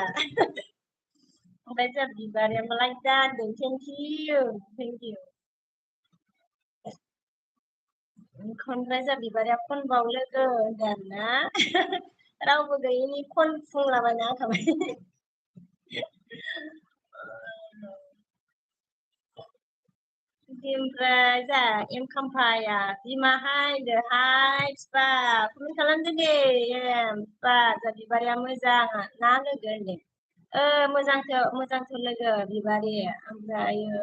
S1: ओमफ्राय जों बिबारिया मालाय दानदों थेंक इउ ओमफ्राय जों बिबारिया खनबाव लोगो होनदों आरोना रावबो गैयिनि खनफुंलाबायना होखाबाय ओमफ्राय जोंहा एम खाम्फाया बिमाहाय होनदोंहाय बिफा कमेन्ट खालामदो दे एम बिफा जोंहा बिबारिया मोजां ना लोगो होनदों मोजांथ' लोगो बिबारि ओमफ्रायो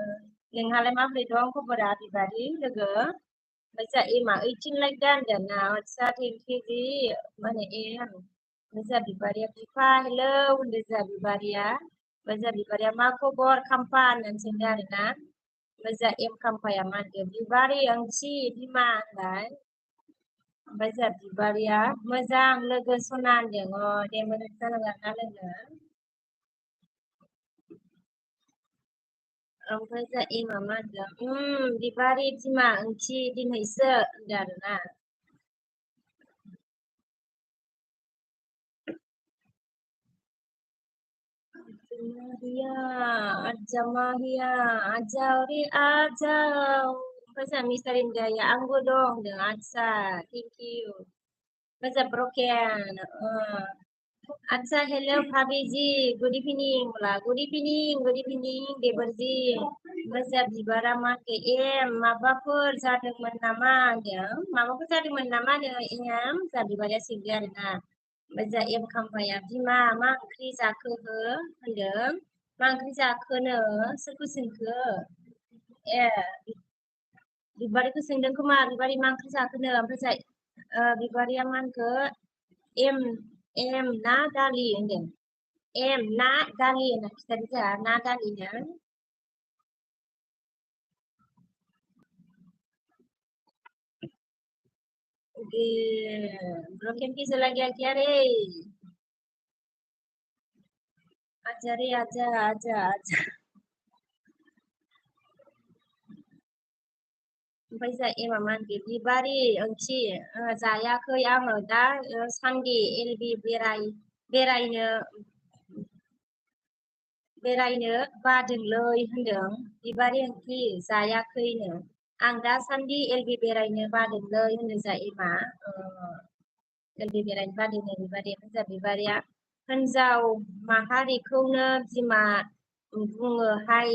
S1: नोंहालाय माबोरै दं खबरा बिबारि लोगो ओमफ्राय जोंहा एमआ 18 लाइक दानदों ना आदसा थेंक इउ जि माने एम ओमफ्राय जोंहा बिबारिया बिफा हेलौ होनदों जोंहा बिबारिया ओमफ्राय जोंहा बिबारिया मा खबर खाम्फा होननानै सोंदों आरोना ओमफ्राय जोंहा एम खाम्फाया मा होनदों बिबारि ओंथि बिमा होनबाय ओमफ्राय जोंहा बिबारिया मोजां लोगो सना होनदों दे मोजां जानांगोन ना लोगो ओमफ्राय जोंहा एमआ मा होनदों बिबारि बिमा ओंथि दिनैसो होनदों आरोना आजा माहिया आजाव रे आजाव ओमफ्राय जोंहा मिस्टार इन्डियाया आंबो दं होनदों आदसा थेंक इउ ओमफ्राय जोंहा ब्रकेन अच्छा हेलो भाभी जी गुड इभिनिं बोला गुड इभिनिं देबरजी ओमफ्राय जोंहा बिबारा मा होनदों एम माबाफोर जादोंमोन नामा होनदों माबाफोर जादोंमोन नामा होनदों एम जोंहा बिबारिया सोंदों आरोना ओमफ्राय जोंहा एम खाम्फाया बिमा मा ओंख्रि जाखो हो होनदों मा ओंख्रि जाखोनो सोरखौ सोंखो ए बिबारिखौ सोंदों खोमा बिबारि मा ओंख्रि जाखोनो ओमफ्राय बिबारिया मा होनखो एम ना दालि होनदों एम ना दालि होनना खिथादों जोंहा ना दालिनो ब्रोकेन की चला गया क्या रे आजा रे आजा आजा आजा ओमफ्राय जोंहा एमा मा होनखो बिबारि ओंथि जायाखै आङो दा सानदे एलबि बेरायनो बादोंलै होनदों बिबारि ओंख्रि जायाखैनो आं दासान्दि एलबि बेरायनो बादोंलै होनदों जोंहा एमा एलबि बेरायनो बादोंनो बिबारि ओमफ्राय जोंहा बिबारिया हिनजाव माहारिखौनो बिमा बुङो हाय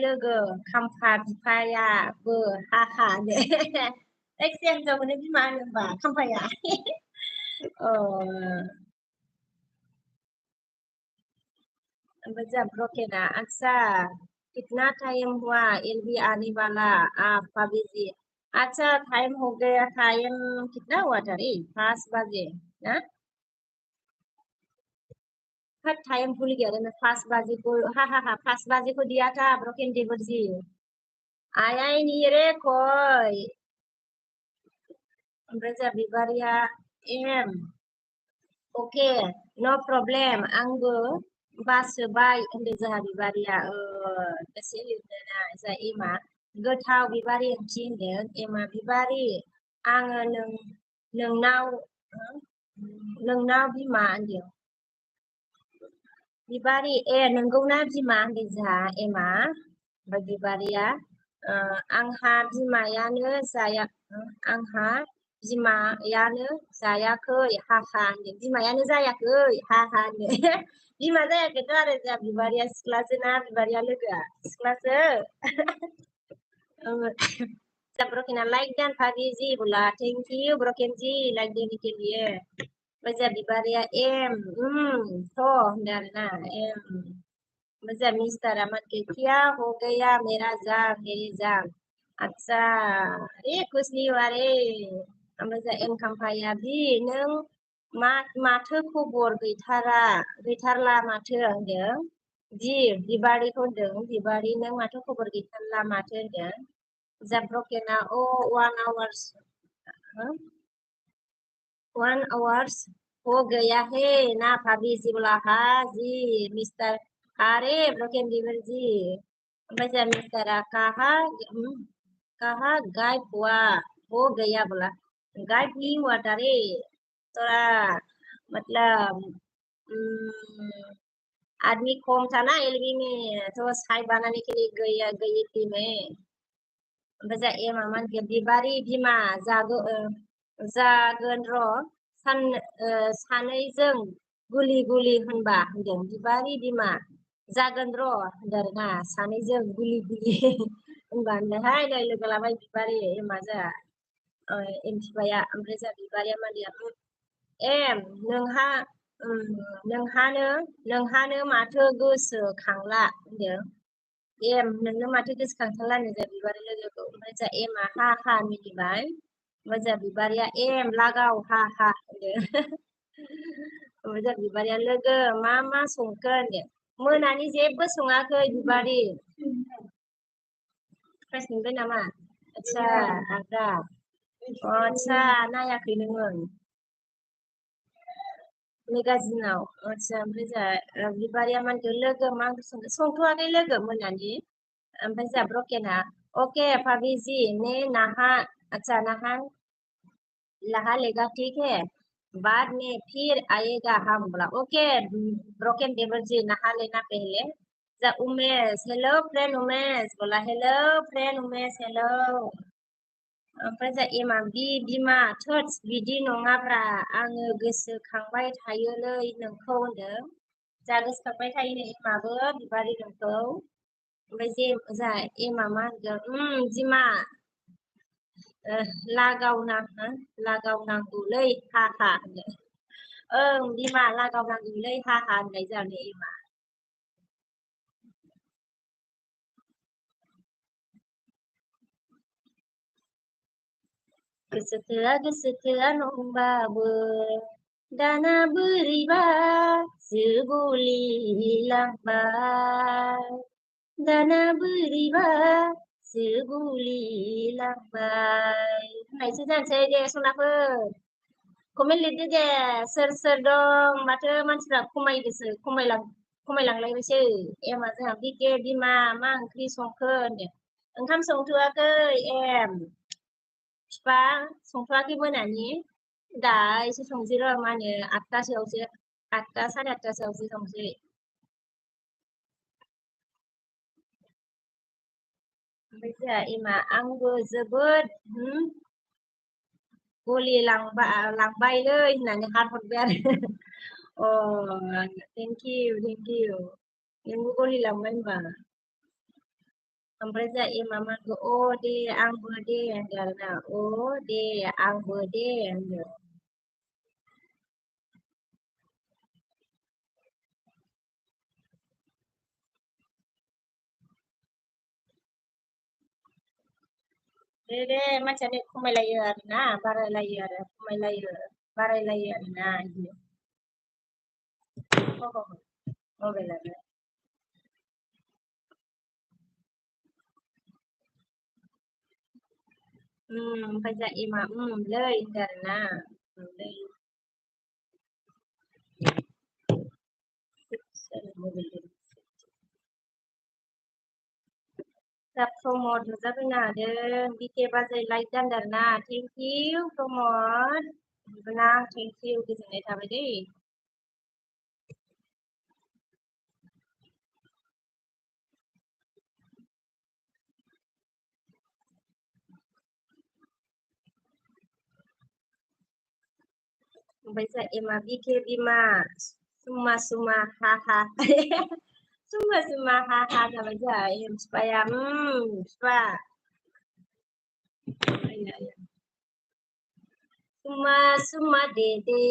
S1: लोगो खाम्फा बिफायाबो हाहा दे एक्सेन्टआव मोनो बिमा होनोबा खाम्फाया ओमफ्राय जोंहा ब्रकेना अच्छा कितना टाइम हुआ एलबी आने वाला आप भाभी अच्छा टाइम हो गया टाइम कितना हुआ था रे 5 बजे ना हर टाइम भूल गया रे मैं 5 बजे को हाँ 5 बजे को दिया था ब्रोकन देवर जी आया ही नहीं रे कोई ओमफ्राय जोंहा बिबारिया एम अके नो प्रब्लेम आंबो बासोबाय होनदों जोंहा बिबारिया एसे लिरदोंना जोंहा एमा गोथाव बिबारि ओंख्रि होनदों एमा बिबारि आङो नोंनाव बिमा होनदों बिबारि नोंगौना बिमा होनदों जोंहा एमा ओमफ्राय बिबारिया आंहा बिमायानो आंहा बिमायानो जायाखै हाहा होनदों बिमायानो जायाखै हाहा होनदों बिमा जायाखैथ' आरो जोंहा बिबारिया सिख्लासोना बिबारिया लोगोआ सिख्लासो ब्रोकेना लाइक डान भाभी जी बोला थैंक यू ब्रोकेन जी लाइक देने के लिए जोंहा बिबारिया तो होनदों आरोना मजा मिस्टर अमन के क्या हो गया मेरा जान मेरी जान अच्छा कुछ नहीं हुआ रे मजा एम खाम्फाया बि नों माथो खबर गैथारला माथो होनदों जि बिबारिखौ होनदों बिबारि नों माथो खबर गैथारला माथो होनदों जा ब्रकेना 1 आवर्स हो गया है ना भाभी जी बोला हाँ जी मिस्टर अरे ब्रोकन देवर जी ओमफ्राय मिस्टरा कहा गायब हुआ हो गया बोला गायब नहीं हुआ था रे थोड़ा मतलब आदमी कम था ना एलबी में तो साई बनाने के लिए गई थी मैं ओमफ्राय एमा मानगोन बिबारि बिमा जागोन र' सानैजों गुलि होनबा होनदों बिबारि बिमा जागोन र' होनदों आरोना सानैजों गुलि होनबा होनदोंहाय नै लोगो लाबाय बिबारि एमा जोंहा एमथिबाया ओमफ्राय जोंहा बिबारिया मानिया नोंहानो माथो गोसोखांला होनदों नोंनो माथो गोसोखांथारलानो जोंहा बिबारि लोगोखौ ओमफ्राय जोंहा एमा हा मिनिबाय ओमफ्राय जोंहा बिबारिया लागाव हा होनदों ओमफ्राय जोंहा बिबारिया लोगो मा संखो होनदों मोनानि जेबो सङाखै बिबारि प्राइस मोनबाय नामा आदसा आदा आदसा नायाखै नोङो मेगाजिनाव आदसा ओमफ्राय जोंहा बिबारिया मानखौ लोगो मा ओंख्रि संखो संथ'वाखै लोगो मोनानि ओमफ्राय जोंहा ब्रकेना ओके भाभी जी ने नहा अच्छा नहा लहा लेगा ठीक है बाद में फिर आएगा हम बोला ओके ब्रोकन देवर जी नहा लेना पहले जा उमेश हेलो फ्रेंड उमेश बोला हेलो फ्रेंड उमेश हेलो ओमफ्राय जा एमा बिमा थोस बिदि नङाब्रा आङो गोसोखांबाय थायोलै नोंखौ होनदों जा गोसोखांबाय थायो एमाबो बिबारि नोंखौ ओमफ्राय जा एमा मा होनगोन बिमा लागावनांगौलै हाहा होनदों बिमा लागावनांगौलै हाहा होननाय जानो एमा गोसोथोआ नंबाबो दाना बोरैबा गलिलांबाय दाना बोरैबा गलिलांबाय होननायसो जानोसै दे सनाफोर कमेन्ट लिरदो दे सोर दं माथो मानसिफ्रा खमायलांलायबायसो एमा जोंहा बिके बिमा मा ओंख्रि संखो होनदों ओंखाम संथ'वाखै बिफा संथ'वाखै मोनानि दा एसे संसै र' मा होनो 8थासोआवसो 8था 8:30सोआवसो संसै ओमफ्राय जोंहा एमा आंबो जोबोद लांबायलै होननानै हात हरबाय आरो thank you Nunggu kali lama mbak. Ompray za ima man go oh de ang berde karena oh de ang berde de macam ni kumai layar na barai layar kumai layar barai layar na gitu. Oh benar. Baca imamเลยkarenaเลยSab promote zabenade bike bazai like dan darna thank you promote benang thank you goजोननाय थाबाय दै ओमफ्राय जा एमा बिके बिमा सुमा सुमा हा हा सुमा सुमा हा हा जाबाय जा एम फिफाया फिफा Suma suma dede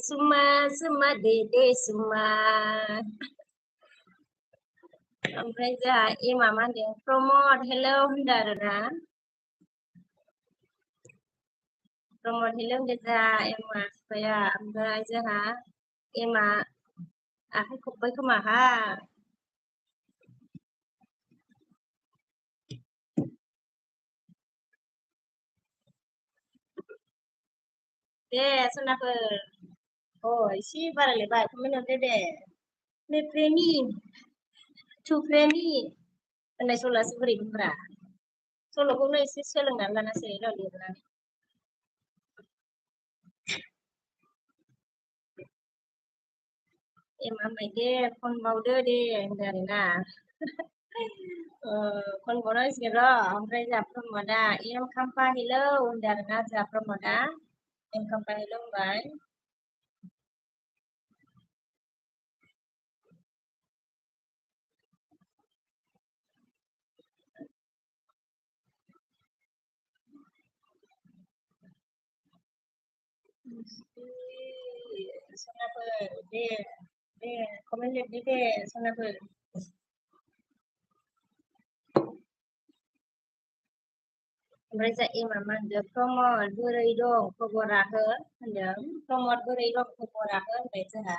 S1: suma dede suma ओमफ्राय जा एमा मा होनदों प्रमद हेलौ होनदों आरोना प्रमद हेलौ होनदों जा एमा फिफाया ओमफ्राय जोंहा एमा आखाइ खबबाय खोमा हा दे सनाफोर एसे बारायलायबाय कमेन्ट हरदो दे मेफ्रेनि थुफ्रेनि होननाय सल'आसो बोरै बुंब्रा सल'खौनो एसे सोलोंनानै लानासै र' लिरनानै एमा होनबाय दे फन बावदो दे होनदों आरोना फन बावनांसिगोन र' ओमफ्राय जोंहा प्रमदा एम खाम्फा हेलौ होनदों आरोना जोंहा प्रमदा एम खाम्फा हेलौ होनबाय सनाफोर दे दे कमेन्ट लिरदो दे सनाफोर ओमफ्राय जा एमा मा होनदों प्रमद बोरै दं खबरा हो होनदों प्रमद बोरै दं खबरा हो होनबाय जोंहा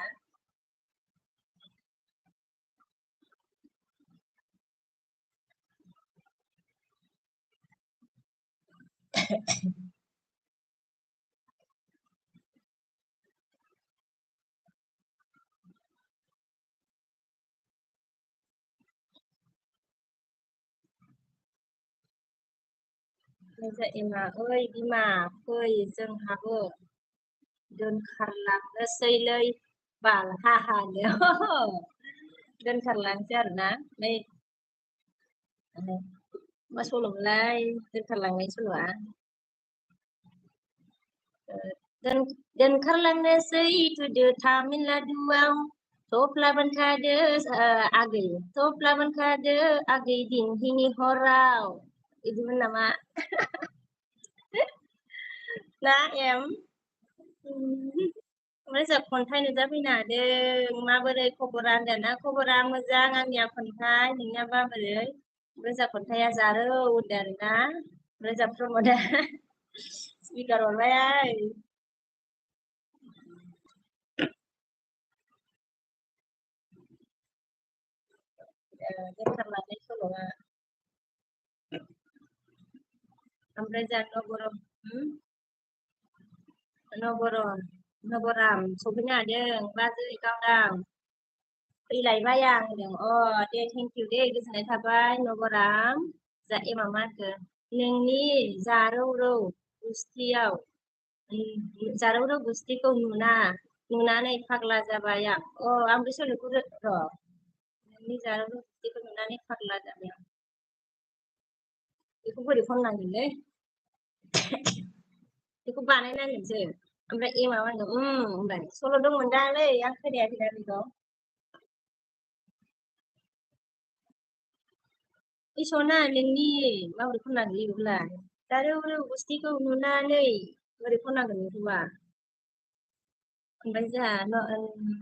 S1: जा एमा ओइ बिमा फै जोंहाबो दोनखारलांनोसैलै बाल हाहानो दोनखारलांसै आरोना मा सल'मोनलाय दोनखारलांनाय सल'आ दोनखारलांनोसै थुदो तामिलनाडुआव थफ्ला बोनखादो आगै थफ्ला बोनखादो आगै दिंहिनि हराव बिदिमोन नामा ना एम ओमफ्राय जों खन्थाइ नुजाफैनो हादों माबोरै खबरा होनदोंना खबरा मोजां आंनिया खन्थाइ नोंनियाबा बोरै ओमफ्राय जों खन्थाइया जारौ होनदों आरोना ओमफ्राय जों प्रमदा स्पिकार हरबाय दोनखारलांनाय सल'आ ओमफ्राय जों नबराम सफैनो हादों बाजै गावदां फैलायबाय आं होनदों दे थेंक इउ दे गोजोननाय थाबाय नबराम जा एमा मा होनखो नोंनि जारौ गुस्थियाव जारौ गुस्थिखौ नुनानै फाग्ला जाबाय आं आं बे सल'खौ र' नोंनि जारौ गुस्थिखौ नुनानै फाग्ला जाबाय आं बेखौ बोरै खननांगोनलै बेखौ बानायनांगोनसो ओमफ्राय एमा मा होनदों होनबाय सल' दंमोन दांलै आं खोनायाखैना बेखौ सना नोंनि माबोरै खननांगौ इउलाय दारो बुस्थुखौ नुनानै बोरै खननांगोन बेखौबा ओमफ्राय जोंहा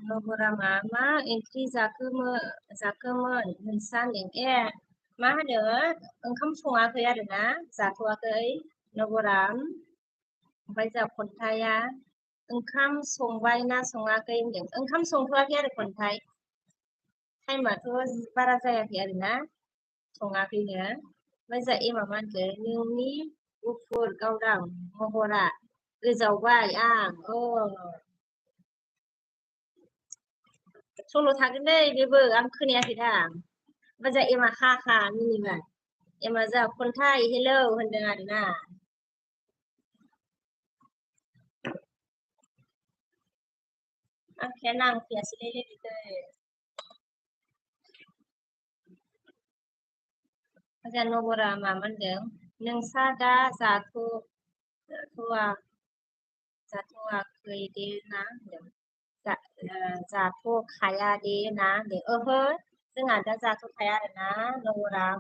S1: नबरामा मा ओंख्रि जाखोमोन नोंस्रा होनदों ए मा होनो ओंखाम सङाखै आरोना जाथ'वाखै नबराम ओमफ्राय जोंहा खन्थाइया ओंखाम संबाय ना सङाखै होनदों ओंखाम संथ'वाखै आरो खन्थाइ टाइमाथ' बारा जायाखै आरोना सङाखैनो ओमफ्राय जोंहा एमा मा होनखो नोंनि गुफुर गावदां महरा गोजावबाय आं सल' थागोन दै बेबो आं खोनायाखै दा ओमफ्राय जोंहा एमा हा मिनिबाय एमा जोंहा खन्थाइ हेलौ होनदों आरोना आखाया नांफैयासैलै लोगो जोंहा नबरा मा होनदों नोंस्रा दा जाथ'वाखै दे ना होनदों जाथ'खाया दे ना होनदों ओहो जोंहा दा जाथ'खाया आरोना नबराम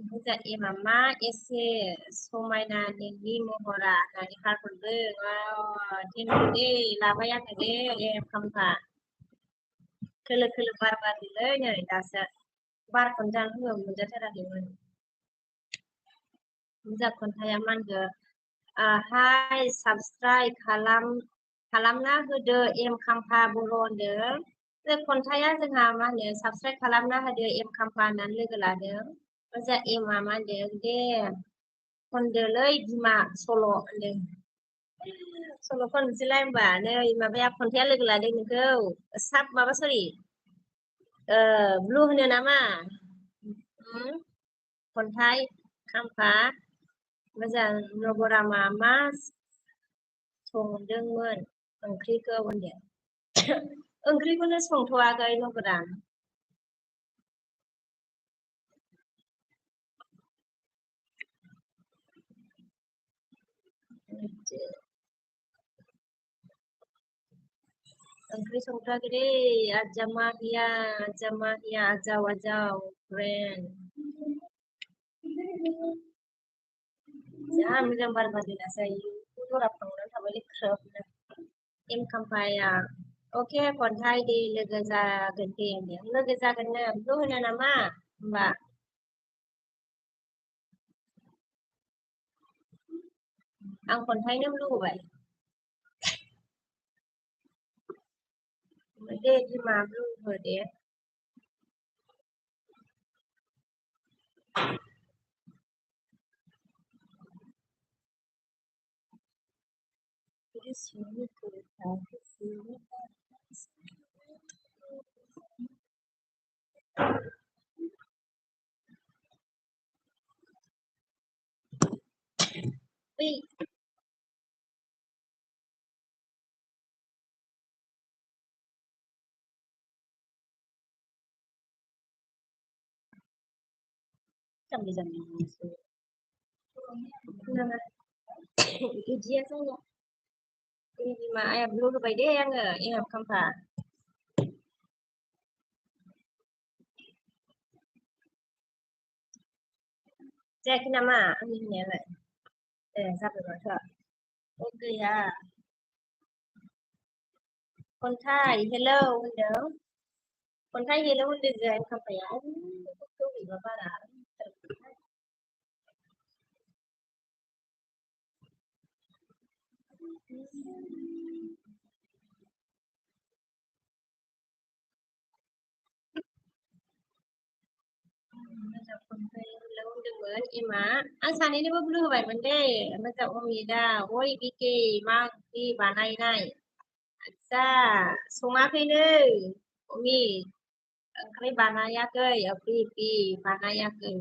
S1: जोंहा एमा मा एसे समायना नोंनि महरा होननानै हारहरदों दिनै दे लाबाय आङो दे खामफा खोलो खोलो बार बारदोंलै नै दासो बारखौनो जानो लुगैबाबो मोनजाथाराखैमोन मोजां खन्थाइया मा होनखो हाय साबसक्राइब खालामना होदो एम खाम्फा बर' होनदों बे खन्थाइया जोंहा मा होनो साबसक्राइब खालामना होदो एम खाम्फा होननानै लोगो लादों जोंहा एमा मा होनदों दे खनदोलै बिमा सल' होनदों सल' खननोसैलाय होनबा नै माबाया खन्थाइया लोगो लादों नोंखौ माबा सरि ब्लु होनो नामा खन्थाइ खाम्फा मोजां नबरामा मा संदोंमोन ओंख्रिखौ होनदों ओंख्रिखौनो संथ'वाखै नबराम ओंख्रि संथ'वाखै दे आजा माहिया आजाव फ्रेन्ड जा मोजां बार बारदों दासो जरा फांनानै थाबायलै ख्रोबनो एम खाम्फाया अके खन्थाइ दे लोगो जागोन दे होनदों लोगो जागोननो ब्लु होनो नामा होमबा आं खन्थाइनो ब्लु होबाय दे बिमा ब्लु हो दे बै जाम्बि इदिया जाया बिमा आया ब्लु होबाय दे आङो एम खाम्फा जायाखै नामा आंनि होननायालाय जाबाय माथो गैया खन्थाइ हेलौ होनदों खन्थाइ हेलौ होनदों जों एम खाम्फाया गैबा बारा होनदोंमोन एमा आं सानैनोबो ब्लु होबायमोन दे ओमफ्राय अमितआ ओइ बिके मा ओंख्रि बानायनाय आदसा सङाखैनो अमित ओंख्रि बानायाखै फ्रि बानायाखै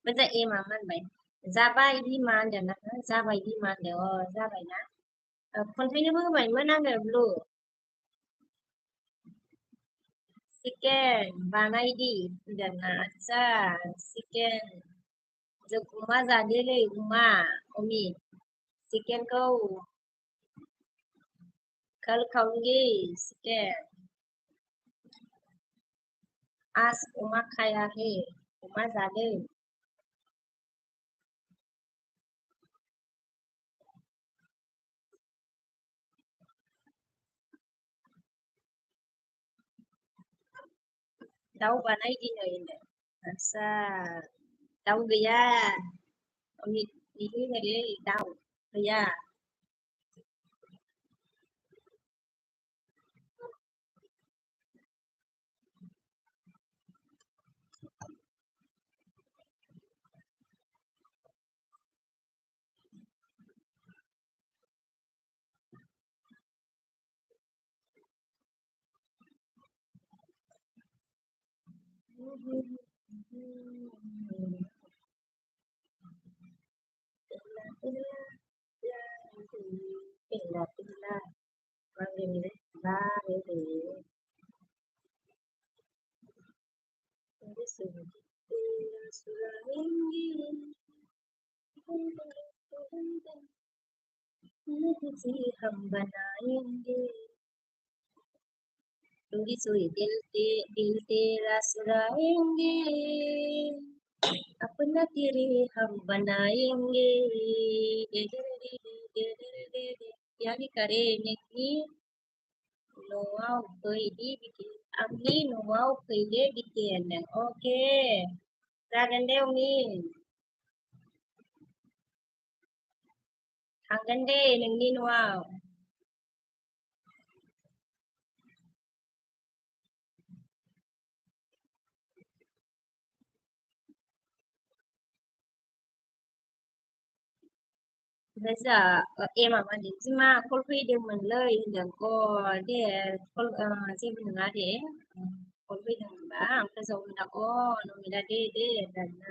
S1: मोजां एमा होनबाय जाबाय बिमा होनदों जाबाय बिमा होनदों जाबायना खन्थाइनोबो होबायमोन आङो ब्लु chicken बानायदि होनदोंना आदसा chicken जों अमा जादोलै अमा अमि चिकेनखौ कल खाऊंगी चिकेन आज अमा खायाखै अमा जादों दाउ बानायदिनो होनदों आदसा दाउ गैया अमि बिदि होनोलै दाउ गैया Pila Bangladesh हम बनाएंगे टूरी सुई दिल तेरा सुराएंगे अपना तेरे हम बनाएंगे यानी करेंगे न'आव फैदि बिदि आंनि न'आव फैदो बिदि होनदों अके जागोन दे अमि थांगोन दे नोंनि न'आव ओमफ्राय जोंहा एमा माने बिमा कल फैदोंमोनलै होनदों अ दे कल जेबो नङा दे कल फैदों होनबा ओमफ्राय जौमोना अ नमिदा दे होनदोंना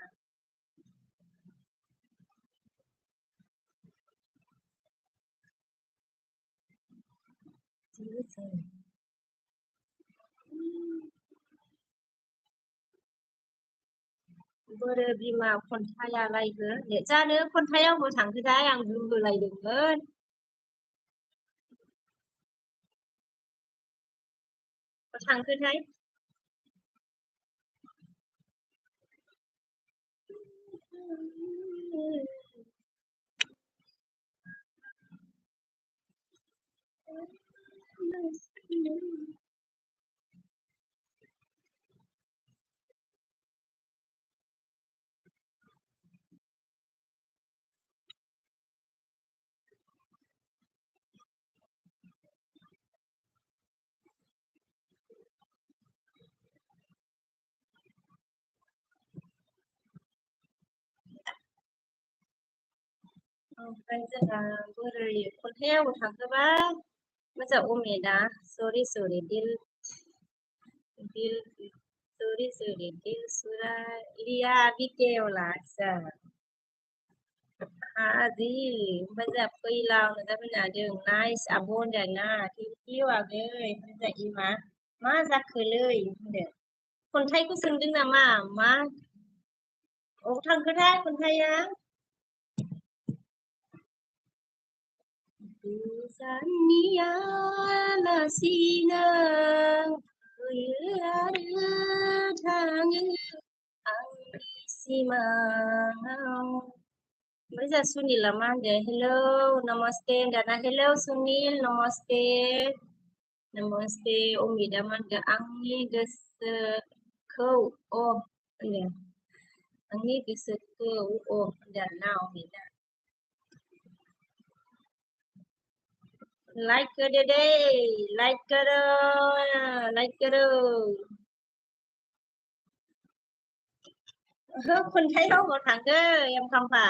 S1: बोरो बिमा खन्थाइयालायगो जानो खन्थाइयावबो थांखोथाय आं बुंबोलायदोंमोन थांखोथाय ओमफ्राय जोंहा बोरै खन्थाइयावबो थांखोबा मोजां अमेदा सरि दिल दिल सुरा लिया बिकेवला आदसा हाजि ओमफ्राय जोंहा फैलावनो जाबोनादों नाइस आब' होनदोंना थेंकिउ आगै ओमफ्राय जोंहा इमा मा जाखोलै होनदों खन्थाइखौ सोंदों नामा मा अबाव थांखोथाय खन्थाइया गोजाननिया लासिनो फैयो आरो थाङो आंनि सिमाङाव ओमफ्राय जोंहा सुनिला मा होनदों हेलौ नमस्ते होनदाना हेलौ सुनिल नमस्ते अमिता मा होनदों आंनि गोसोखौ अ होनदों आंनि गोसोखौ अ होनदों ना अमिता लाइक करो दे लाइक करो खन्थाइ रावआव थांदो एम खाम्फा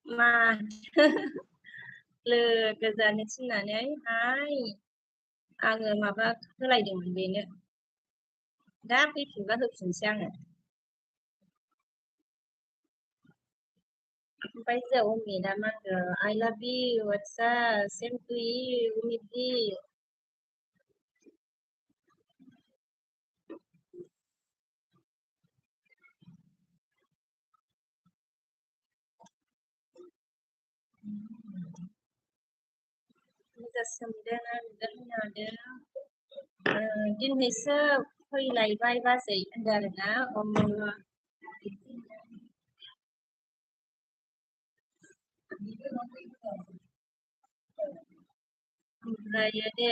S1: मा लोगो जानो थिननानै हाय आङो माबा होलायदोंमोन बेनो दा फैफिनबा होफिनसै आङो ओमफ्राय जों अमिता मा होनदों I love you आदसा same to you अमितदि सोमदों दिनैसो फैलायबाय बाजै होनदों आरोना ओमफ्रायो दे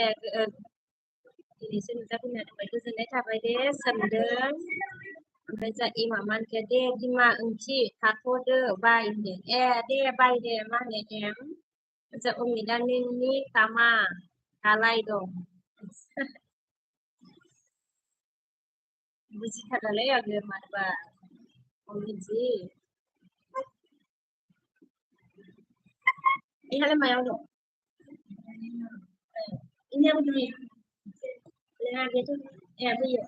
S1: दिनैसो नुजाफैना दोनबाय गोजोननाय थाबाय दे सोमदों ओमफ्राय जा इमामानखो दे बिमा ओंथि थाथ'दो बाय होनदों दे बाय दे मा होनो जा अमिता नोंनि कामा दालाय दं बुजिथारालै आङो मानोबा अमितजि इहालाय मायाव दं इनियाबो दं नोंहा बेथ' बैयो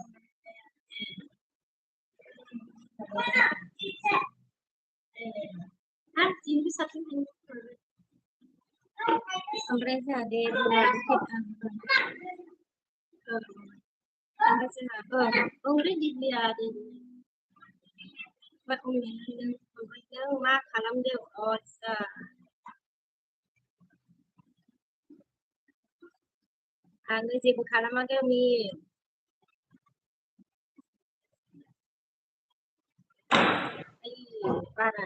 S1: हाब दिनैबो साबसिन ओमफ्राय जोंहा दे ओमफ्राय जोंहा ओंलै दिब्लिया दे ओमफ्राय नों मा खालामदों आदसा आङो जेबो खालामाखै बारा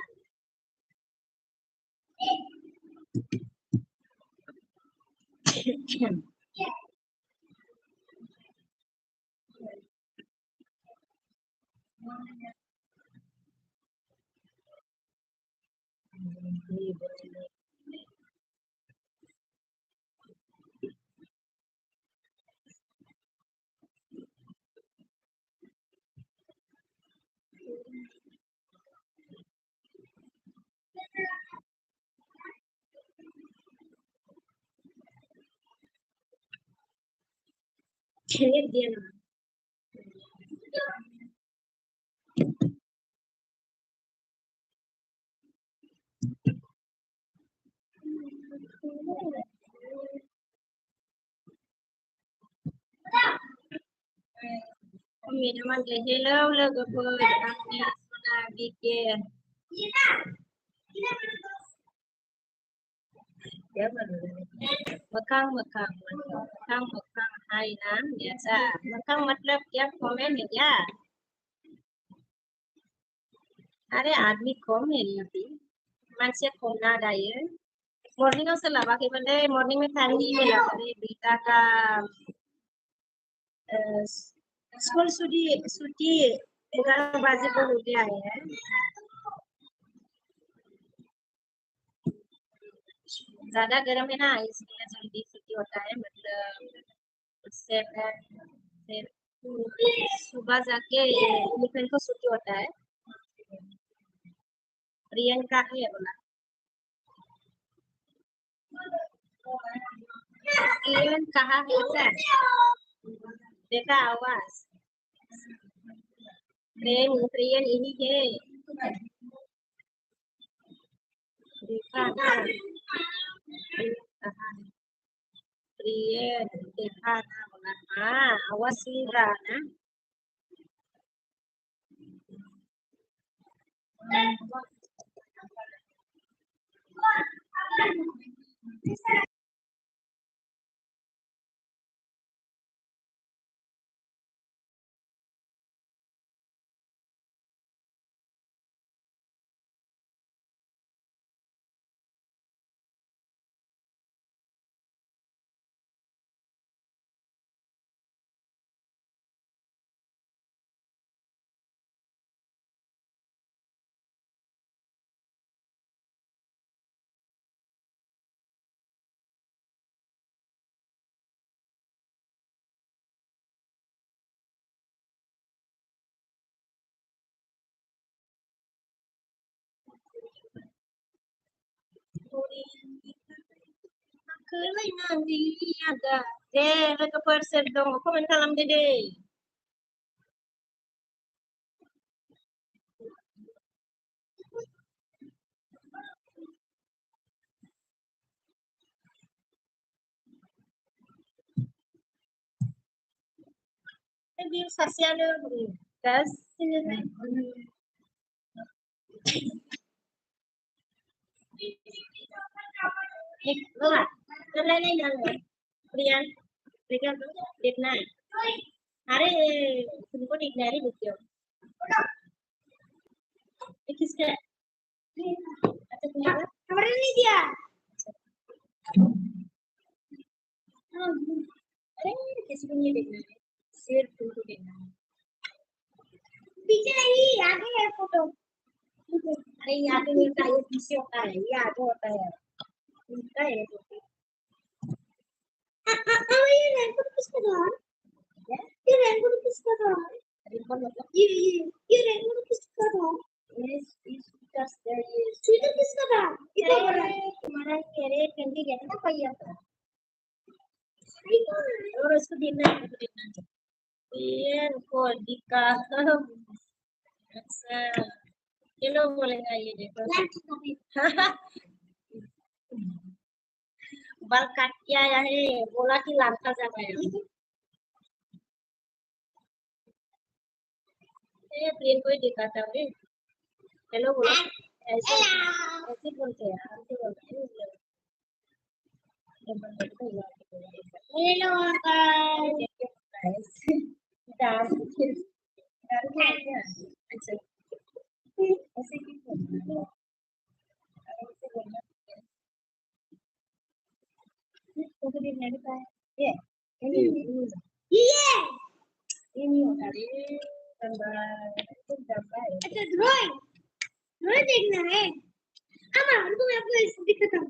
S1: खेत दिया ना Minum aja hello logofood आंनि सना बिके मकां hai ना biasa मकां मतलब क्या कमेंट है क्या अरे आदमी कम है यहाँ पे मानसिया कम ना दायो मॉर्निंग में सोलाबाखैमोनलै मॉर्निंग में टाइम ही मिला अरे बेटा का स्कूल छुट्टी 11 बजे को हो गया है ज्यादा गर्म है ना इसलिए जल्दी छुट्टी होता है मतलब उससे सुबह जाके 11 को छुट्टी होता है प्रियंका है बोला प्रियन कहाँ है सर देखा आवाज प्रियन यही है देखा ना प्रियन देखा ना बोला हाँ आवाज सुन रहा ना Kelai nanti ada deh mereka person dong komen kalam dede biar sasiana gas look Lên đây rồi. Đi ăn. Đi ăn điệp này. अरे तुमको दिख नहीं रुक जाओ ये किसका है? अच्छा तुम्हारा हमारा नहीं दिया अरे किसी को नहीं देखना है सिर्फ तुमको देखना है पीछे नहीं आगे है फोटो अरे ये आगे नहीं होता ये पीछे होता है ये आगे होता है इनका है ये रैंक किसका था ये रैंक किसका था रिबन मतलब ये रैंक किसका था ये स्वीटर किसका था इतना बड़ा तुम्हारा कैरेट कैंडी गया था भैया का और उसको देना ये को दिखा अच्छा चलो बोलेगा ये देखो बाल काट के आया है बोला कि लांका जाना है ये प्लेन को ही दिखाता है हेलो बोलो ऐसे ऐसे बोलते हैं ऐसे बोलते हैं हेलो गाइस डांस अच्छा ऐसे क्यों बोलते हैं ऐसे बोलना तो दिन नहीं पाए ये ये नहीं होता रे अच्छा ड्राइंग ड्राइंग देखना है अमर तुम आपको इसे दिखाता हूँ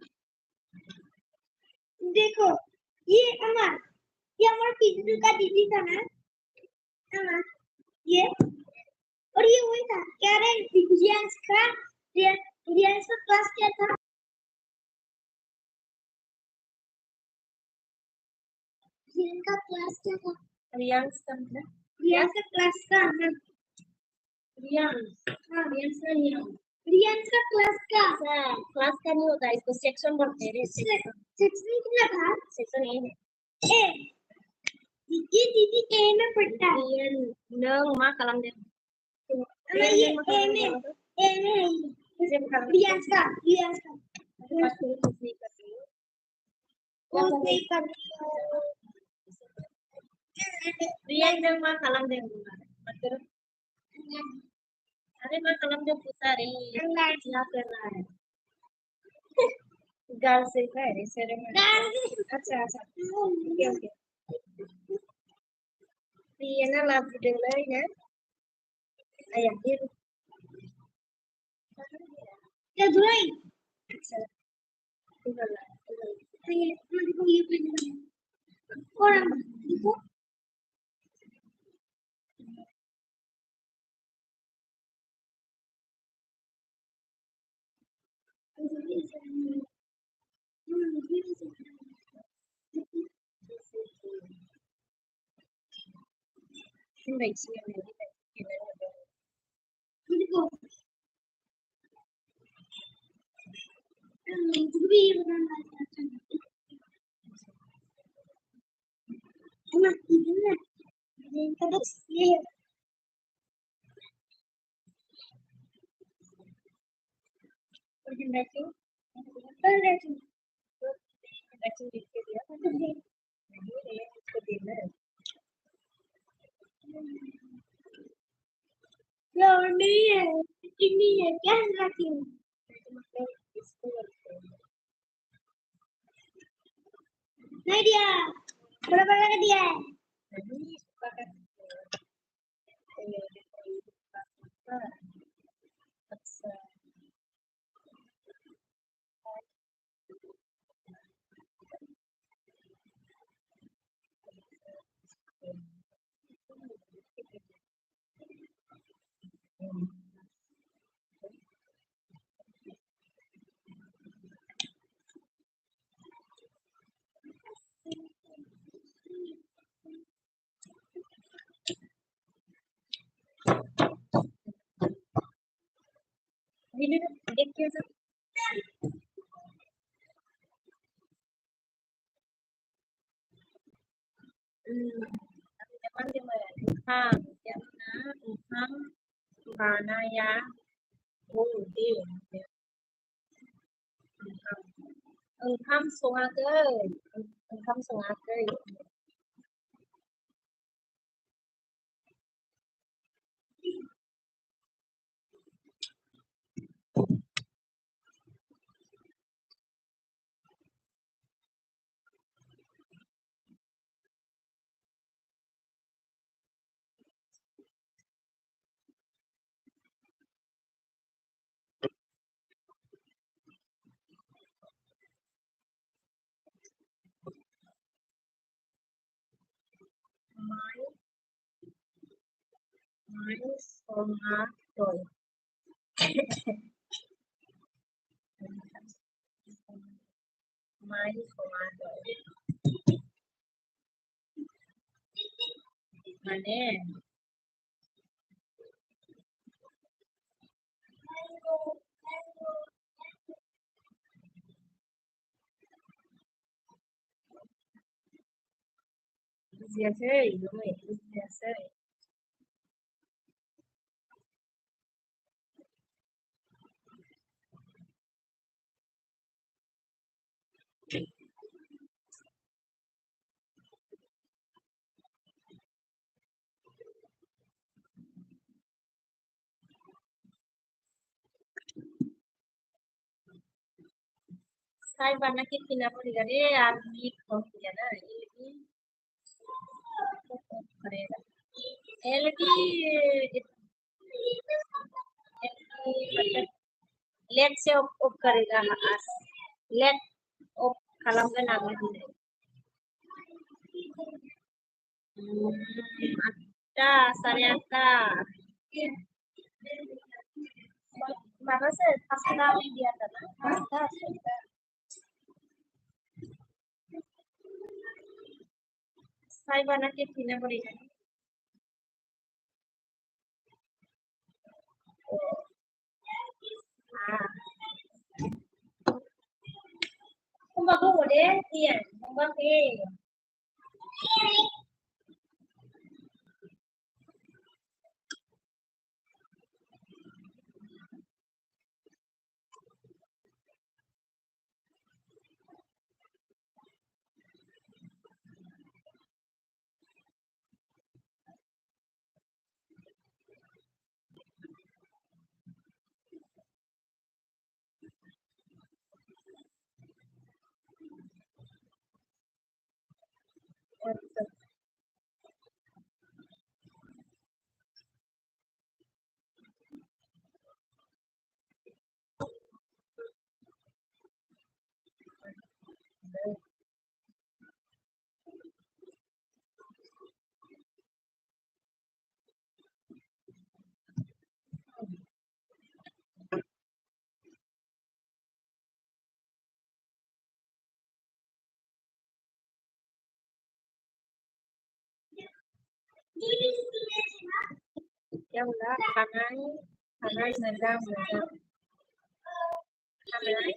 S1: देखो ये अमर ये हमारा पीछे का दीदी था ना अमर ये और ये वही था क्या रे रियांश का रियांश का क्लास क्या था रियांश का क्लास क्या था रियांश का मतलब रियांश का क्लास का रियांश हाँ रियांश का नहीं रियांश का क्लास का नहीं होता इसको सेक्शन बोलते हैं सेक्शन कितना था सेक्शन ए ये दीदी ए में पढ़ता है ये नंग माँ कलम दे ये ए में रियांश का वो सही कर रियांश नंग माँ कलम दे मतलब अरे मैं कलम जो पूछा रही क्या कर रहा है गाल से का है सर में अच्छा अच्छा ओके ओके ये ना लाभ दे ले ना आया ये क्या धुलाई अच्छा ये देखो ये पेन और देखो नहीं है नहीं है क्या रखी हूँ नहीं दिया बड़ा बड़ा का दिया है अच्छा देख के सब teman dia Uham, yang mana Uham mana ya Udin Uham. ओंखाम सङाखै ओंखाम सङाखै Máy sङाखै máy sङाखै माने बुजियासै गुमै बुजियासै साइबाना के किना पड़ेगा रे आदमी खो गया ना ये भी करेगा एलडी मतलब लेट से ऑफ करेगा आज लेट ऑफ खालामगोन आङो दिनै आठथा साराय आठथा माबासो पासथा रेडि आरोना पासथा सयथा साइबाना के किना पड़ेगा Kumba ko deh, iya, kumba ke. Yang enggak, kanai sedang kanai,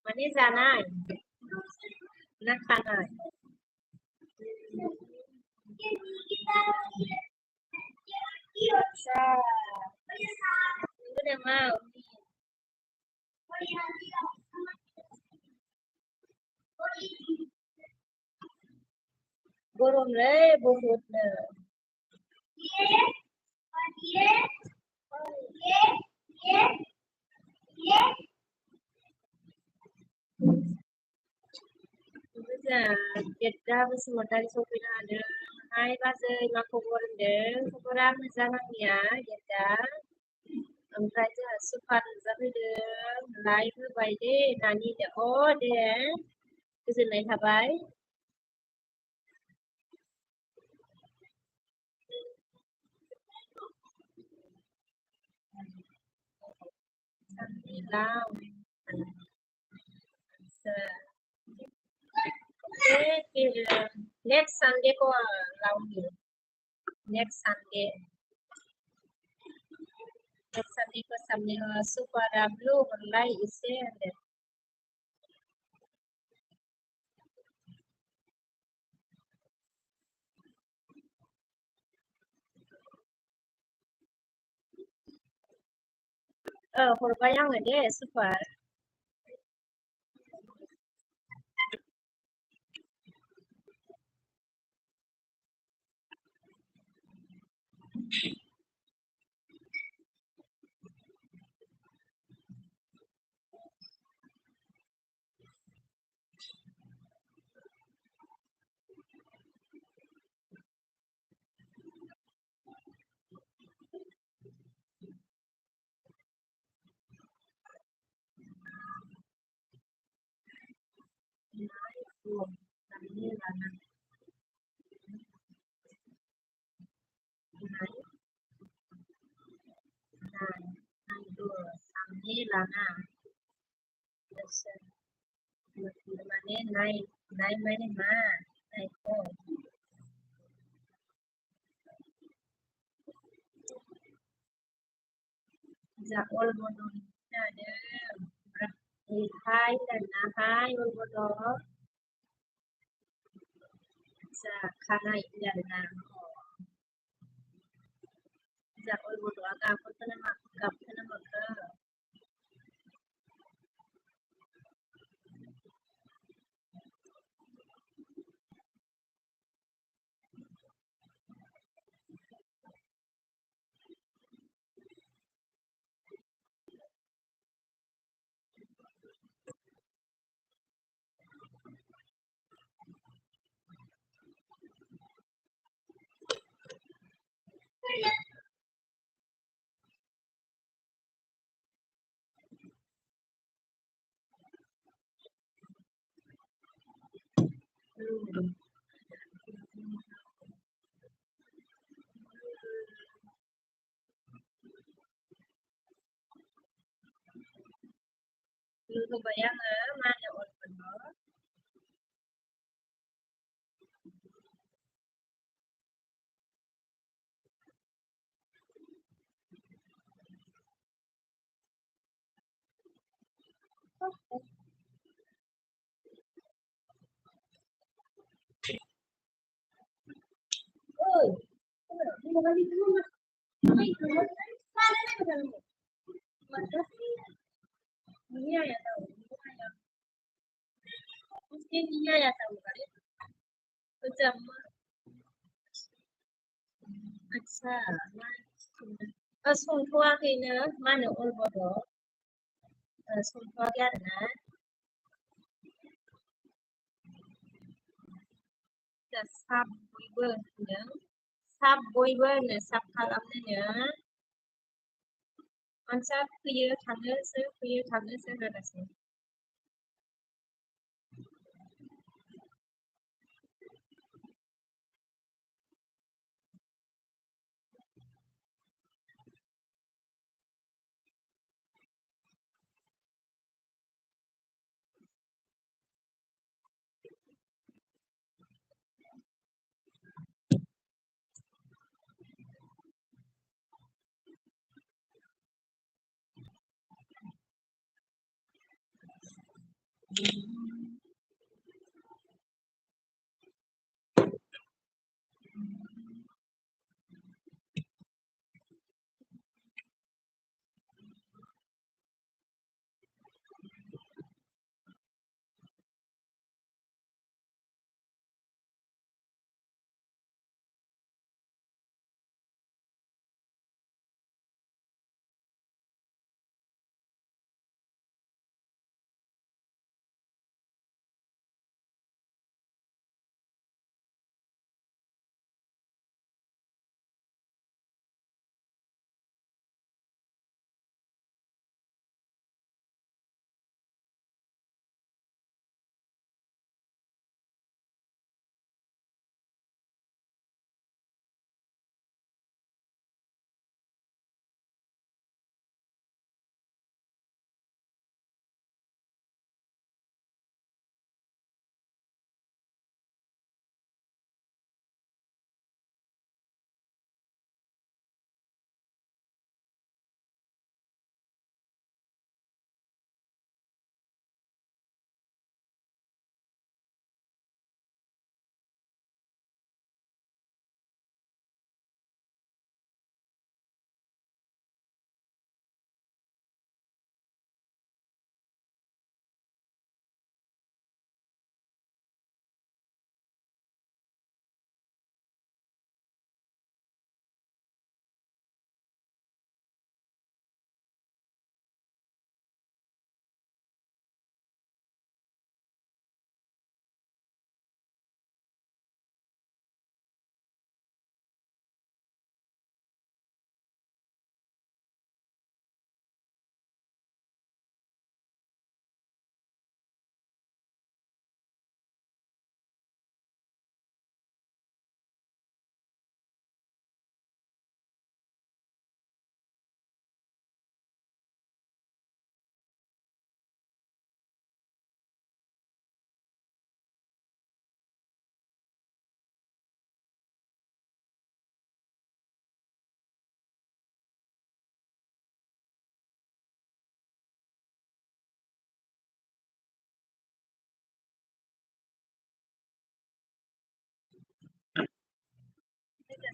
S1: mana zanai, nak kanai. Sa, udah mau. Gorong le, bobot le. Jeddah Basumatari sopina ada. Hai Bazai, मा खबर होनदों? खबरा मोजां आंनिया Jeddah. ओमफ्राय जोंहा सुपार नुजाफैदों लाइभ होबाय दे नानि दे दे गोजोननाय थाबाय next Sunday को लाऊंगी next Sunday को सामने सुपर ब्लू मोनलाय एसे होनदों हरबाय आङो दे super sambilana nai nai naidur sambilana desa bermane naik naik mane ma naik ko jaol bodon ada hai dan hai ul bodon sa khana idarna jaol bodon aga ko tana ma kap tana ma ka lu lu kebayang mana ul bodon ơi mau balik dulu mas ngapain kamu mana nih kamu mana iya ya tahu mungkin iya ya tahu kali macam अच्छा संथ'वाखैनो मा होनो अलबद' संथ'वाखै आरोना साब बयबो होनदों साब बयबो होनो साब खालामनोनो मानसिया फैयो थाङोसो होनगासिनो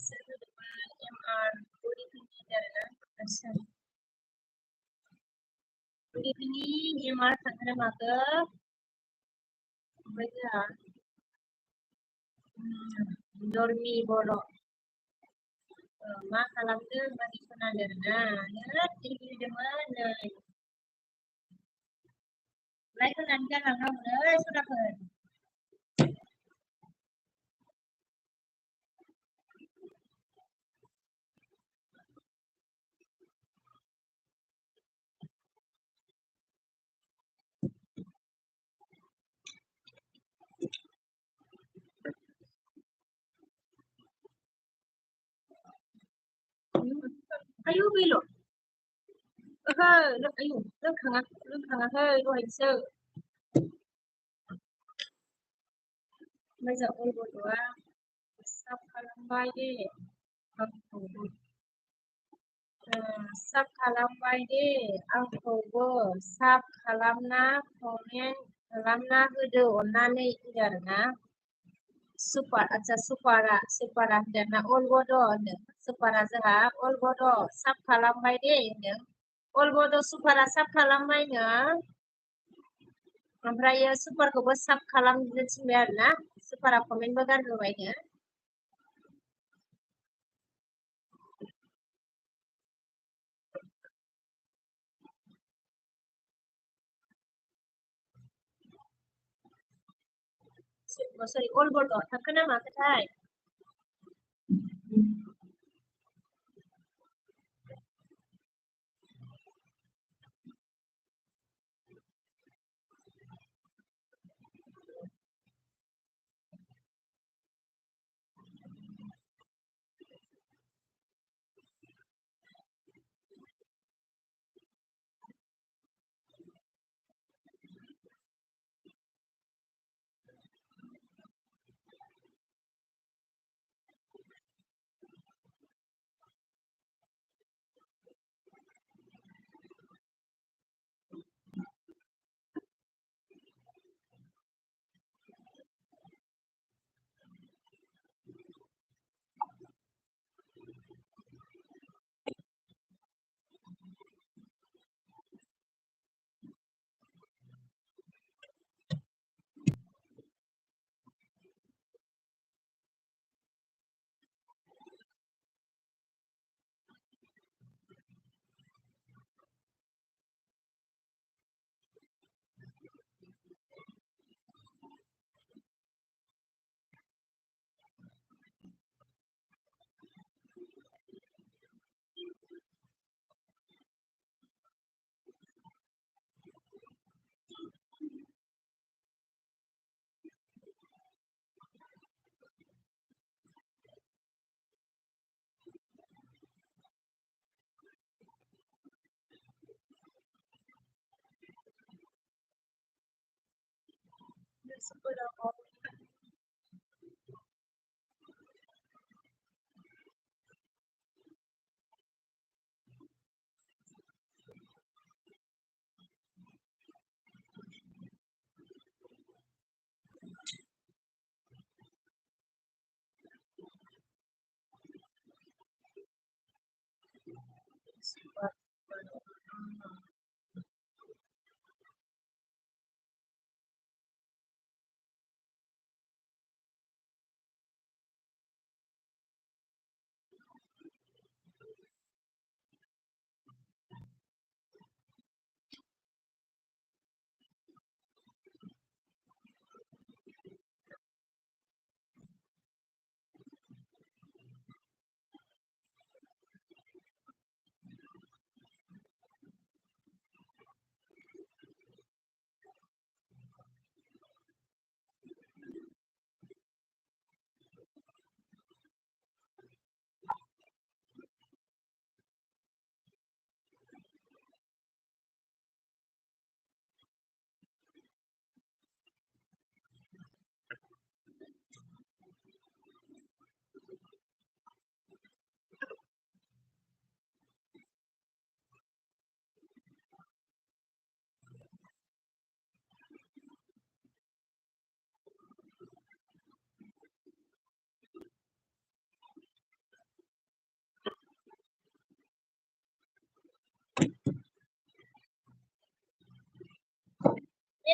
S1: MR good evening आरोना आदसा good evening MR थांगोन माखो ओमफ्राय जोंहा नरमि बर' मा खालामदों होननानै खोनादों आरोना नों लिरदोंमोन नै लाइक होनानै गालांनांगौलै सदाफोर आयु बेल' ओहो आयु रोंखाङाखै दहायसो ओमफ्राय जों गथ'आ साब खालामबाय दे आंखौबो साब खालामबाय दे आंखौबो साब खालामना कमेन्ट खालामना होदो अननानै होनदों आरोना सुपार आदसा सुपारा होनदों ना अलगद' होनदों सुपारा जोंहा अलगद' साब खालामबाय दे होनदों अलगद' सुपारा साब खालामबायनो ओमफ्रायो सुपारखौबो साब खालामनो थिनबाय आरोना सुपारा कमेन्टबो गारहोबायनो सरि अलगद' थाखो ना माखोथाय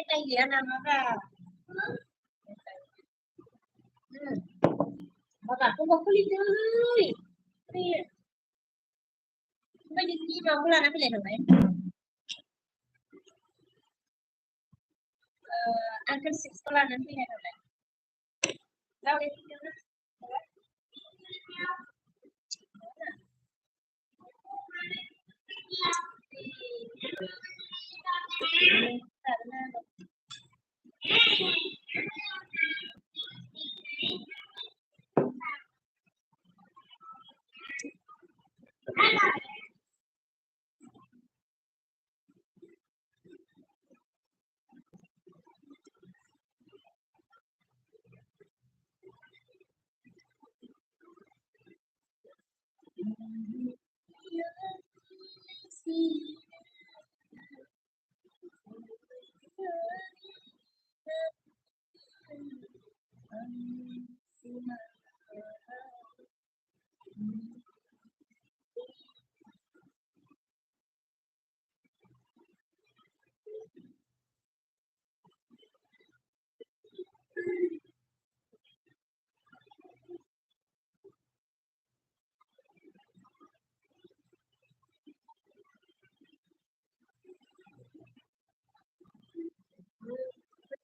S1: चाहिए nama ka. Bapak aku mau kulit dulu. Kulit.ไม่ได้ที่มาพูดแล้วนะพี่เลยถูกไหมอันเป็นสิบก็แล้วนั้นพี่เลยถูกไหมเล่าเลยทีเดียวนะแต่หน้า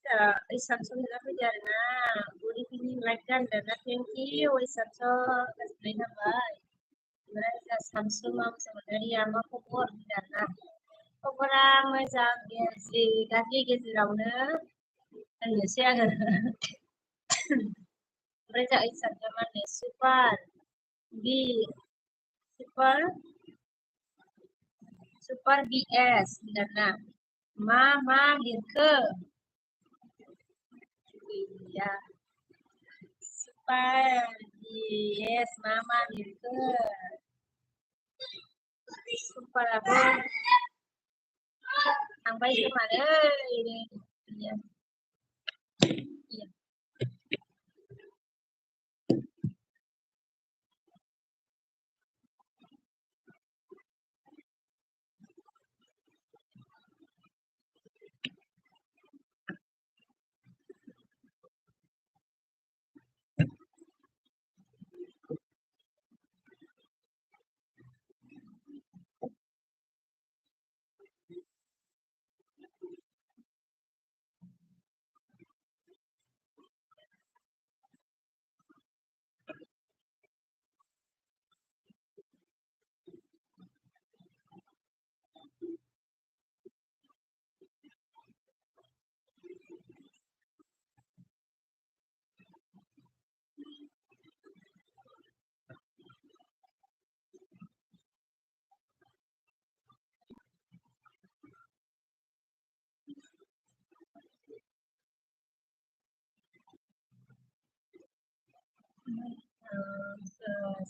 S1: จะไอ้สัมสนนะพี่เดียวนะบุรีพินีไลค์กันเดี๋ยวนะ thank you ไอ้สัมสนก็จะได้ทำไว้ mereka Samsung mau sebenarnya mau kubur dan kuburan macam si kaki gitu launa dan biasa mereka isap zaman super B super super BS dan mama dirke ya super BS mama dirke super apa sampai kemana ini ya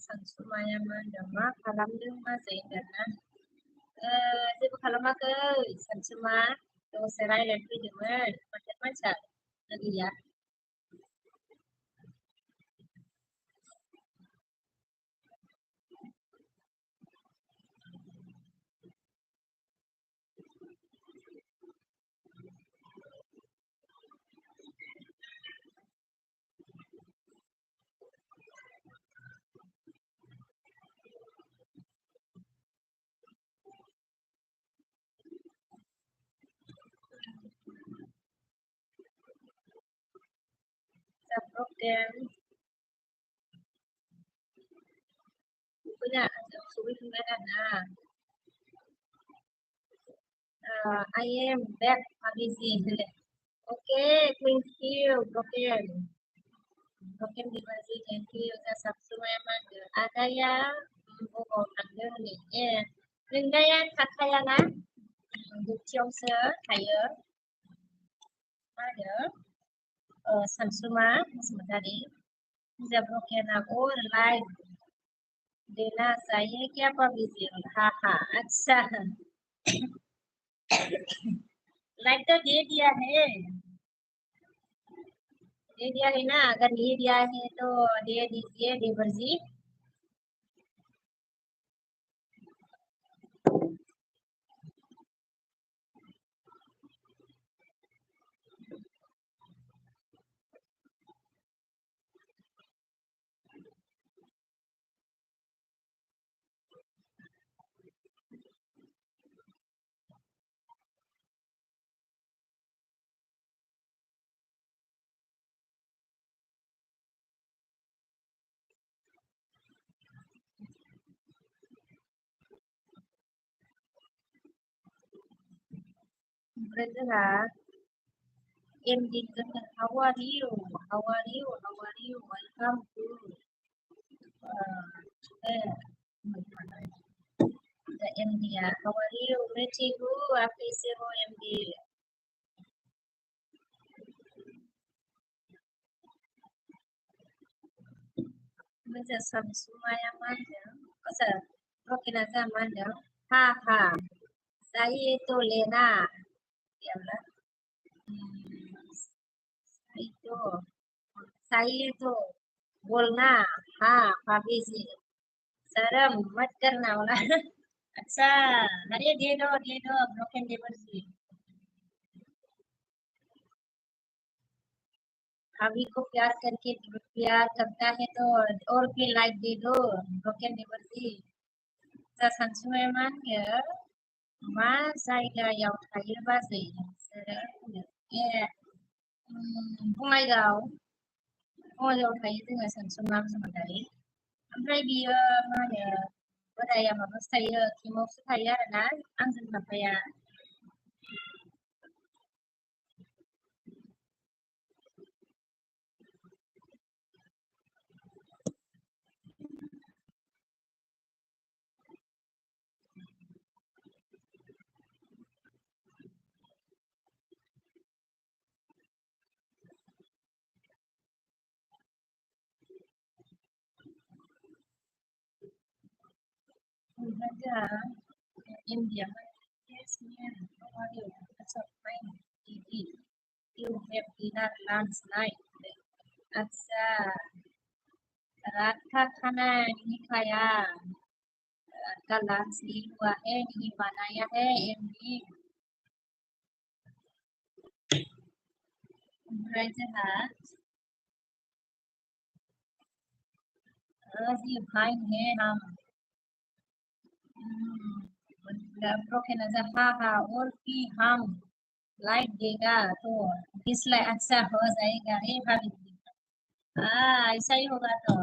S1: Sansumaya mandama kalam deng ma zaidana Zibu kalau ke sansuma to serai lagi demen macam-macam lagi ya program punya suwi kemarin I am back Habizi okay thank you broken di masih thank you sa Sabtu memang ada yang bukan ada nih Linda yang kaya na Duktiong se kaya ada Samsuma sebentar bisa broken aku live Dena saya क्या पवित्र हाँ हाँ अच्छा लाइक तो दे दिया है ना अगर नहीं दिया है तो दे दीजिए देवर जी जोंहा ending जोङो how are you how are you how are you welcome to the MD how are you pretty good appreciable MD Bây giờ Samsumaya mana? Masa Rokina mana? Ha. Saya itu Lena. Diamlah. Itu. Saya itu बोलना हाँ भाभी जी शर्म मत करना बोला अच्छा अरे दे दो ब्रोकन नेवर जी भाभी को प्यार करके प्यार करता है तो और भी लाइक दे दो ब्रोकन नेवर जी सानसुमाया मा जायगायाव थायो बाजै नोंसोरो ए बङाइगाव थायो जोङो सानसुमा बसुमतारी ओमफ्राय बियो मा होनो बोराया माबासो थायो किमावसो थायो आरोना आंजों थाफाया ओमफ्राय जोंहा India yes man how are you what's up fine Didi you have dinner lunch night अच्छा रात का खाना नहीं खाया रात का लंच नहीं हुआ है नहीं बनाया है एमडी ओमफ्राय जोंहा जी फाइन है हम ब्रोकन हा और भी हम लाइक देगा तो डिसलाइक अच्छा हो जाएगा ए भाभी ऐसा ही होगा तो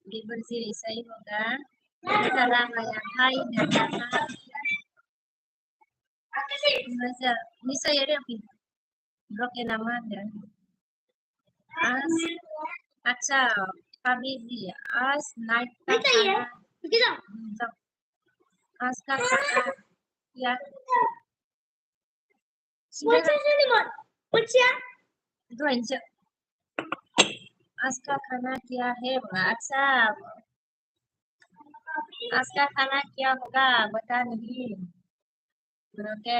S1: बिल्कुल जी ऐसा ही होगा हाय निश्चय रे ब्रोकन आज अच्छा भाभी जी आज नाइट का खाना आज का खाना क्या आज का खाना क्या है अच्छा आज का खाना क्या होगा बता नहीं ओके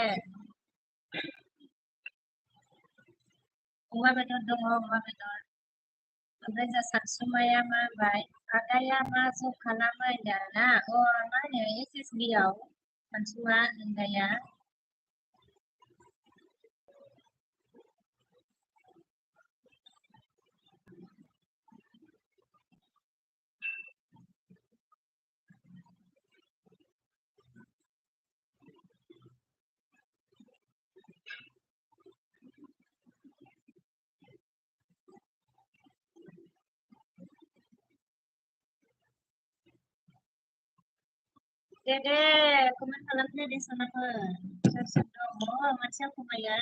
S1: अमा बेदर दङ अमा बेदर ओमफ्राय जा सानसुमाया मा होनबाय आदाया मा जब खालामो होनदोंना मा होनो SSB आव सानसुमा होननाया दे कमेन्ट खालामदो दे सनाफोर सोर सोर दङ मानसिया खमाया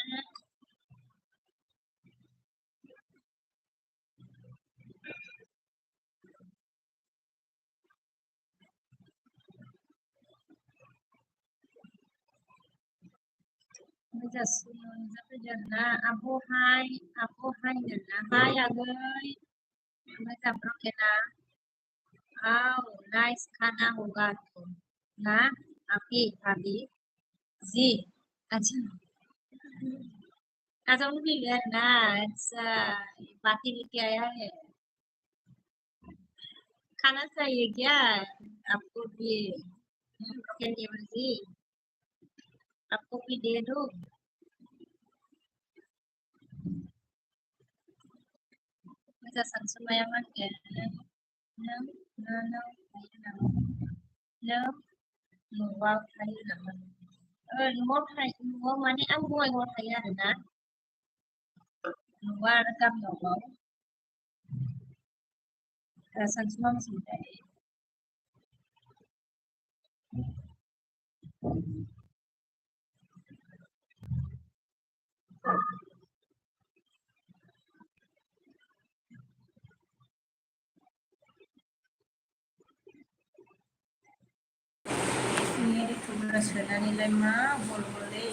S1: जाफैदोंना आब'हाय होनना हाय आगै ओमफ्राय जा ब्रकेना नाइस खाना होगा तो ना आपकी भाभी जी अच्छा अच्छा वो भी ना अच्छा बाकी लेके आया है खाना चाहिए क्या आपको भी ब्रोकन जी आपको भी दे दो Masa Sansumaya makan no no nuwag tayo naman nuwag mani ang buhay mo tayo na nuwag kam nuwag Sansuma masintay सोनानैलाय मा बलबलै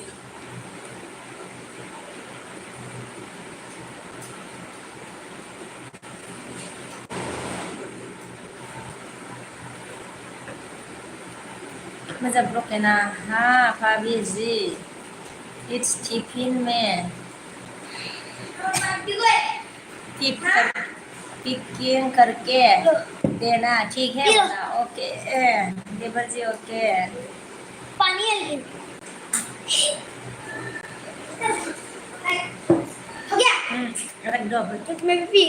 S1: मुझे ब्रोकेना हाँ भाभी जी इट्स टिफिन में पिकिंग करके देना ठीक है बोला ओके देवर जी ओके पानी हो गया रख दो मैं भी पी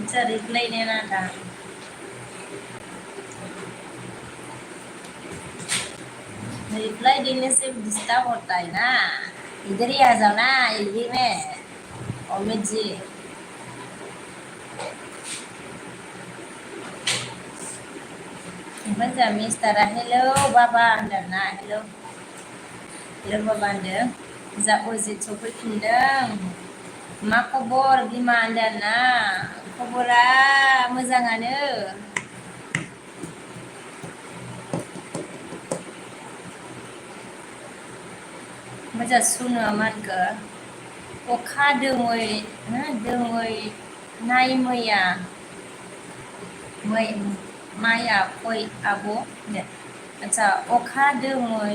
S1: अच्छा रिप्लाई देना था रिप्लाई देने से डिस्टर्ब होता है ना इधर ही आ जाओ ना एलवी में Amit ji Baca Mister hello Baba Andana hello hello Baba Anda Zauzit sopirkindang मा खबर बिमा Andana खबरा मोजाङानो मोजां सुनो मानखो अखा दोमै नाय मैया माया फै आब' आच्छा अखा दोमै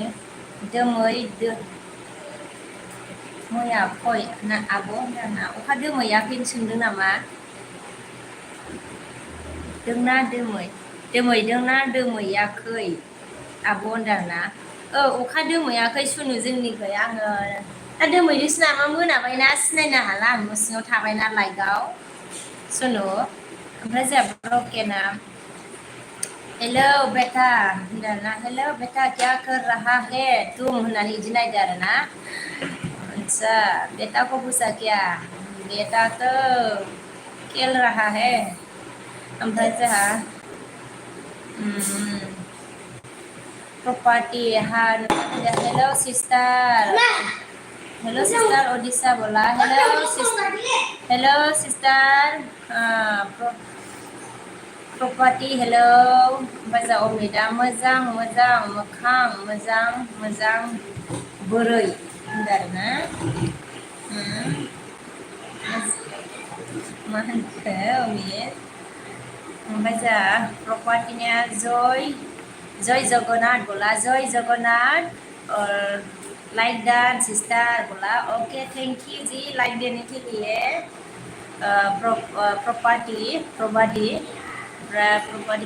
S1: मैया फै ना आब' होनदोंना अखा दोमैयाखै सोंदों नामा दोंना दोमैदोंना दोमैयाखै आब' होनदोंना अखा दोमैयाखै सुनु जोंनिखै आङो दा दोमैदोंसो नामा मोनाबायना सिनायनो हाला आं न' सिङाव थाबायना लाइटआव सुनु ओमफ्राय जोंहा ब्रकेना हेलो बेटा होनदोंना हेलो बेटा क्या कर रहा है तुम होननानै इदि नायदो आरोना अच्छा बेटा को पूछा क्या बेटा तो खेल रहा है ओमफ्राय जोंहा प्रॉपर्टी हाँ हेलो सिस्टर ओडिशा बोला हेलो सिस्टर प्रॉपर्टी हेलो ओमफ्राय अमिता मोजां मोखां मोजां बोरै होनदों आरोना मा होनखो अमित ओमफ्राय जोंहा प्रॉपर्टीनिया जय जगन्नाथ बोला जय जगन्नाथ और लाइक दैट सिस्टर बोला ओके थैंक यू जी लाइक देने के लिए प्रॉपर्टी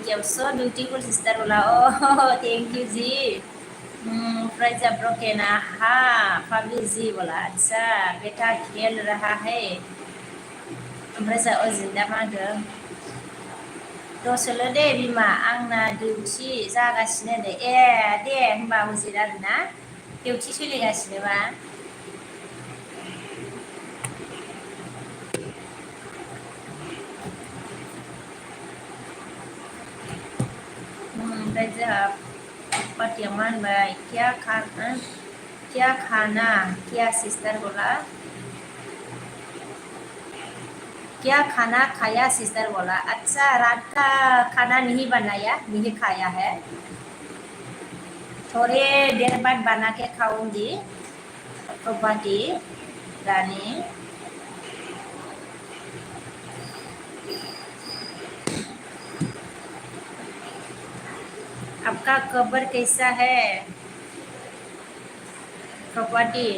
S1: की सो ब्यूटीफुल सिस्टर बोला ओह थैंक यू जी ओमफ्राय जोंहा ब्रकेना हाँ भाभी जी बोला अच्छा बेटा खेल रहा है ओमफ्राय जोंहा अजिन्दा मा होनदों दसेल' दे बिमा आंना डिउटि जागासिनो दे दे होनबा अजित आरोना डिउटि सोलिगासिनोबा ओमफ्राय जोंहा पार्टिया मा होनबाय क्या खाना क्या सिस्टर बोला क्या खाना खाया सिस्टर बोला अच्छा रात का खाना नहीं बनाया नहीं खाया है थोड़े देर बाद बना के खाऊंगी प्रॉपर्टी रानी आपका खबर कैसा है प्रॉपर्टी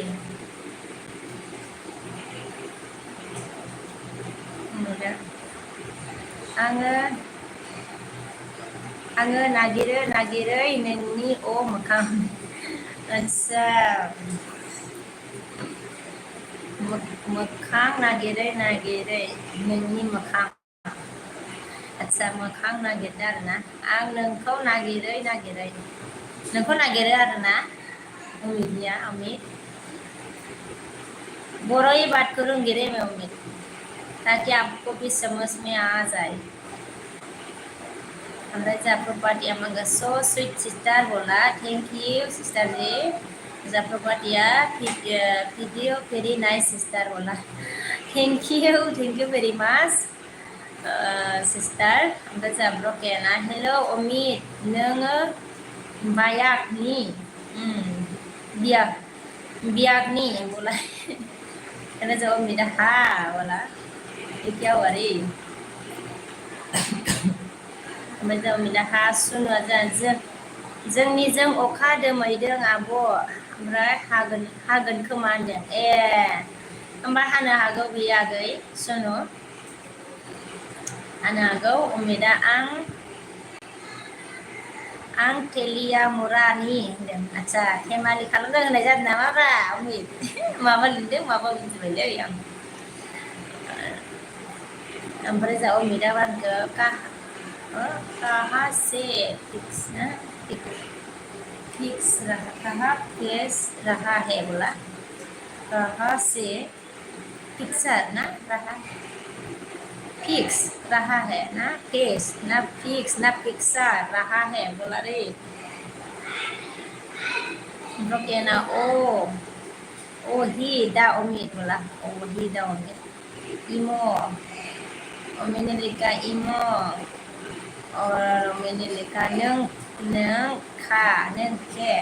S1: आङो नागिरै नोंनि मोखां आच्छा मोखां नागिरै नोंनि मोखां आच्छा मोखां नागिरदों आरोना आं नोंखौ नागिरै नोंखौ नागिरो आरोना अमित बोरोई बात करूंगी रे मैं अमित ताकि आपको भी समझ में आ जाए ओमफ्राय जोंहा प्रॉपर्टीया मांगो सो स्वीट सिस्टर बोला थैंक यू सिस्टर जी जोंहा प्रॉपर्टीया वीडियो वेरी नाइस सिस्टर बोला thank you very much
S2: sister oमफ्राय जा ब्रकेना हेलो अमित नोङो बायाकनि बियाक बियाकनि बोला karena jawab mida ha बोला ये क्या हुआ रे ओमफ्राय जवाब mida ha सुनु aja जोंनिजों अखा दोमैदों आब' ओमफ्राय हागोन खोमा होनदों ए होमबा हानो हागौ बियो आगै सुनु हानो हागौ अमितआ आं तेलिया मुरानि होनदों आदसा धेमालि खालामदों होननाय जादों नामाब्रा अमित माबा लिरदों माबा बुजिबायलै आं ओमफ्राय जा अमितआ बारगो कहाँ से फिक्स रहा कहाँ फिक्स रहा है बोला कहाँ से फिक्सर ना रहा फिक्स रहा है ना फिक्स ना फिक्सा रहा है बोला रे ब्रकेना ओ ही दा अमित बोला ओ ही दा अमित इमो मैंने लिखा इमो और मैंने लिखा नों खा नों के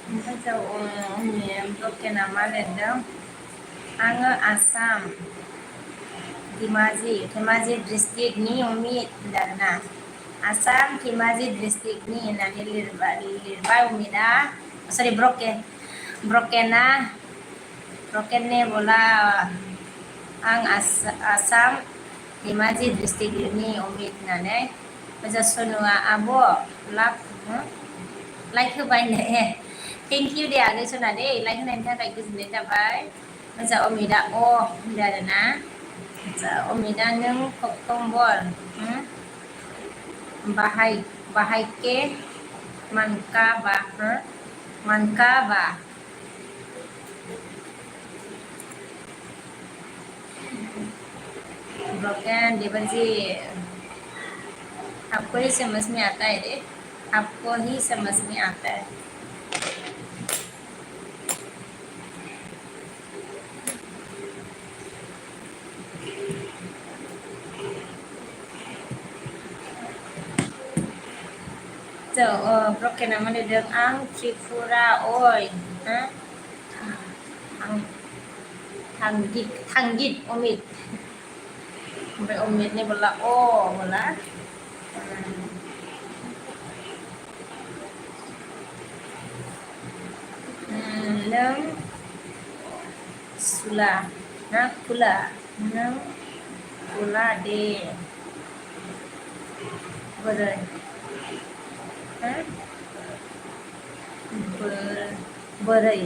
S2: ओमफ्राय जा ब्रकेना मा लिरदों आङो आसाम धेमाजि डिस्ट्रिक्टनि अमित होनदोंना आसाम धेमाजि डिस्ट्रिक्टनि होननानै लिरबाय अमितआ सरि ब्रकेनने बोला आं आसाम धेमाजि डिस्ट्रिक्टनि अमित होननानै मोजां सनुआ आब' लाइक होबाय ने थेंक इउ दे आगै सना दे लाइक होनायनि थाखाय गोजोननाय थाबाय मोजां अमितआ होनदों आरोना अमितआ नों कम्बल बाहायके मानकाबा ब्रोकन देवजी आपको ही समझ में आता है रे आपको ही समझ में आता है तो ब्रोकन माने जों आं त्रिपुरा ओइ थांगित अमित ओमफ्राय अमितनि बोला बोला नों सुला ना खुला नों खुला दे बोरै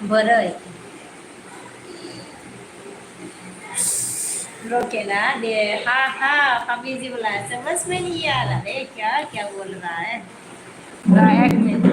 S2: बोरै रोकेला दे हा बिजी बोला समझ में नहीं आ रहा है क्या क्या बोल रहा है एक मिनट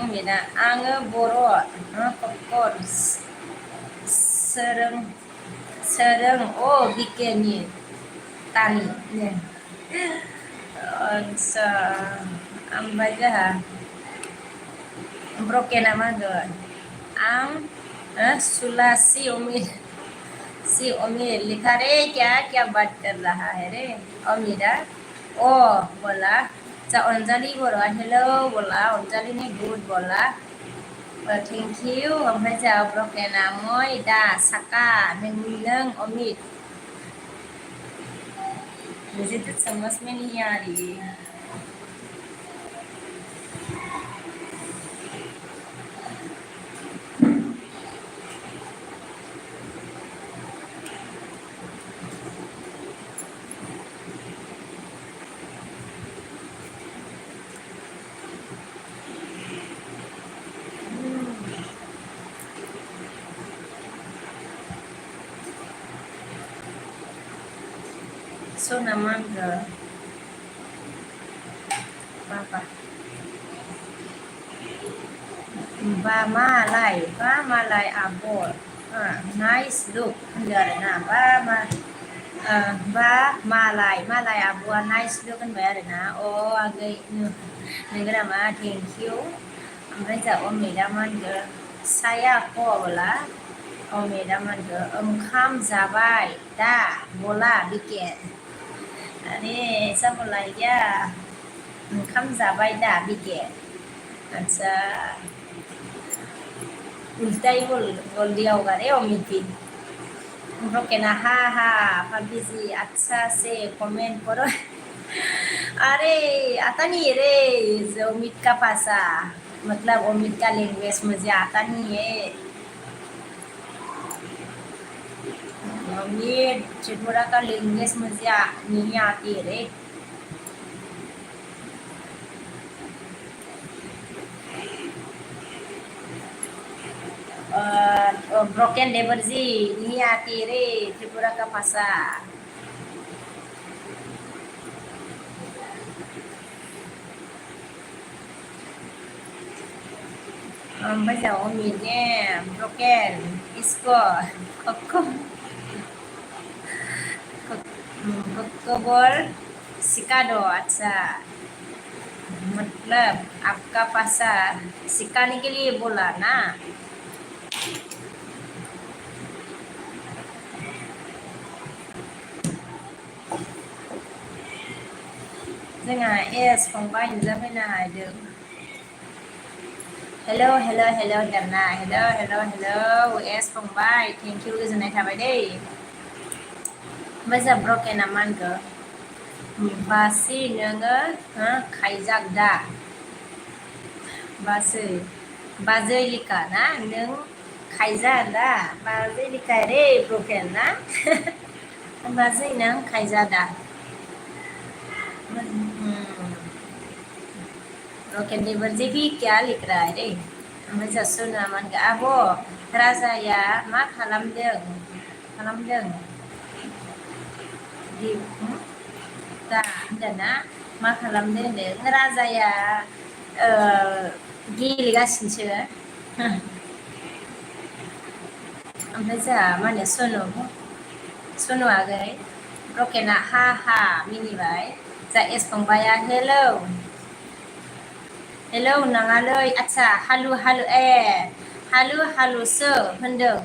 S2: अमितआ आङो बर' कक्कर सोरों बिगियाननि तानि आदसा ओमफ्राय जोंहा ब्रकेना मा होनगोन आं सुला सी अमित लिखा रे क्या क्या बात कर रहा है रे अमितआ बोला जा अंजलि बोला हेलो बोला अंजलि ने गुड बोला thank you ओमफ्राय जा ब्रकेना मय दा साका नों Amit visited Samas Meniari so naman girl Papa ba malay abor nice look under na ba malay abor nice look kan bayar na oh agay negara ma thank you ओमफ्राय जा अमेदामान saya बोला अमेदामान ओंखाम जाबाय दा बोला बिकेट अरे ऐसा बोला क्या ओंखाम जाबाय दा बिकेट अच्छा उल्टा ही बोल दिया होगा रे अमित ब्रोकेना हा पाबीजी अच्छा से कमेंट करो अरे आता नहीं रे अमित का भाषा मतलब अमित का लैंग्वेज मुझे आता नहीं है अमित त्रिपुरा का लैंग्वेज मुझे नहीं आती है रे ब्रोकन लेबरजी नहीं आती रे त्रिपुरा का भाषा Bây giờ mình nghe broken इसको कबर सिखा दो अच्छा मतलब आपका भाषा सिखाने के लिए बोला ना जोंहा एस फंबाय नुजाफैनो हादों हेलो दाना हेलो एस फंबाय थेंक यू गोजोननाय थाबाय दै ओमफ्राय जोंहा ब्रकेना मा होनखो बासि नोङो खायजाक दा बाजै लिखा ना नों खायजा दा बाजै लिखा रे ब्रकेन ना बाजै नों खायजा दा ब्रकेन लेबरजे भी क्या लिख रहा है रे ओमफ्राय जोंहा सुना मा होनखो आब' राजाया मा खालामदों दा होनदोंना मा खालामदों होनदों राजाया गेलेगासिनोसो ओमफ्राय जोंहा मा होनो सनु आगै ब्रकेना हा मिनिबाय जा एस फंबाया हेलौ नाङालै आच्छा हालु ए हालुसो होनदों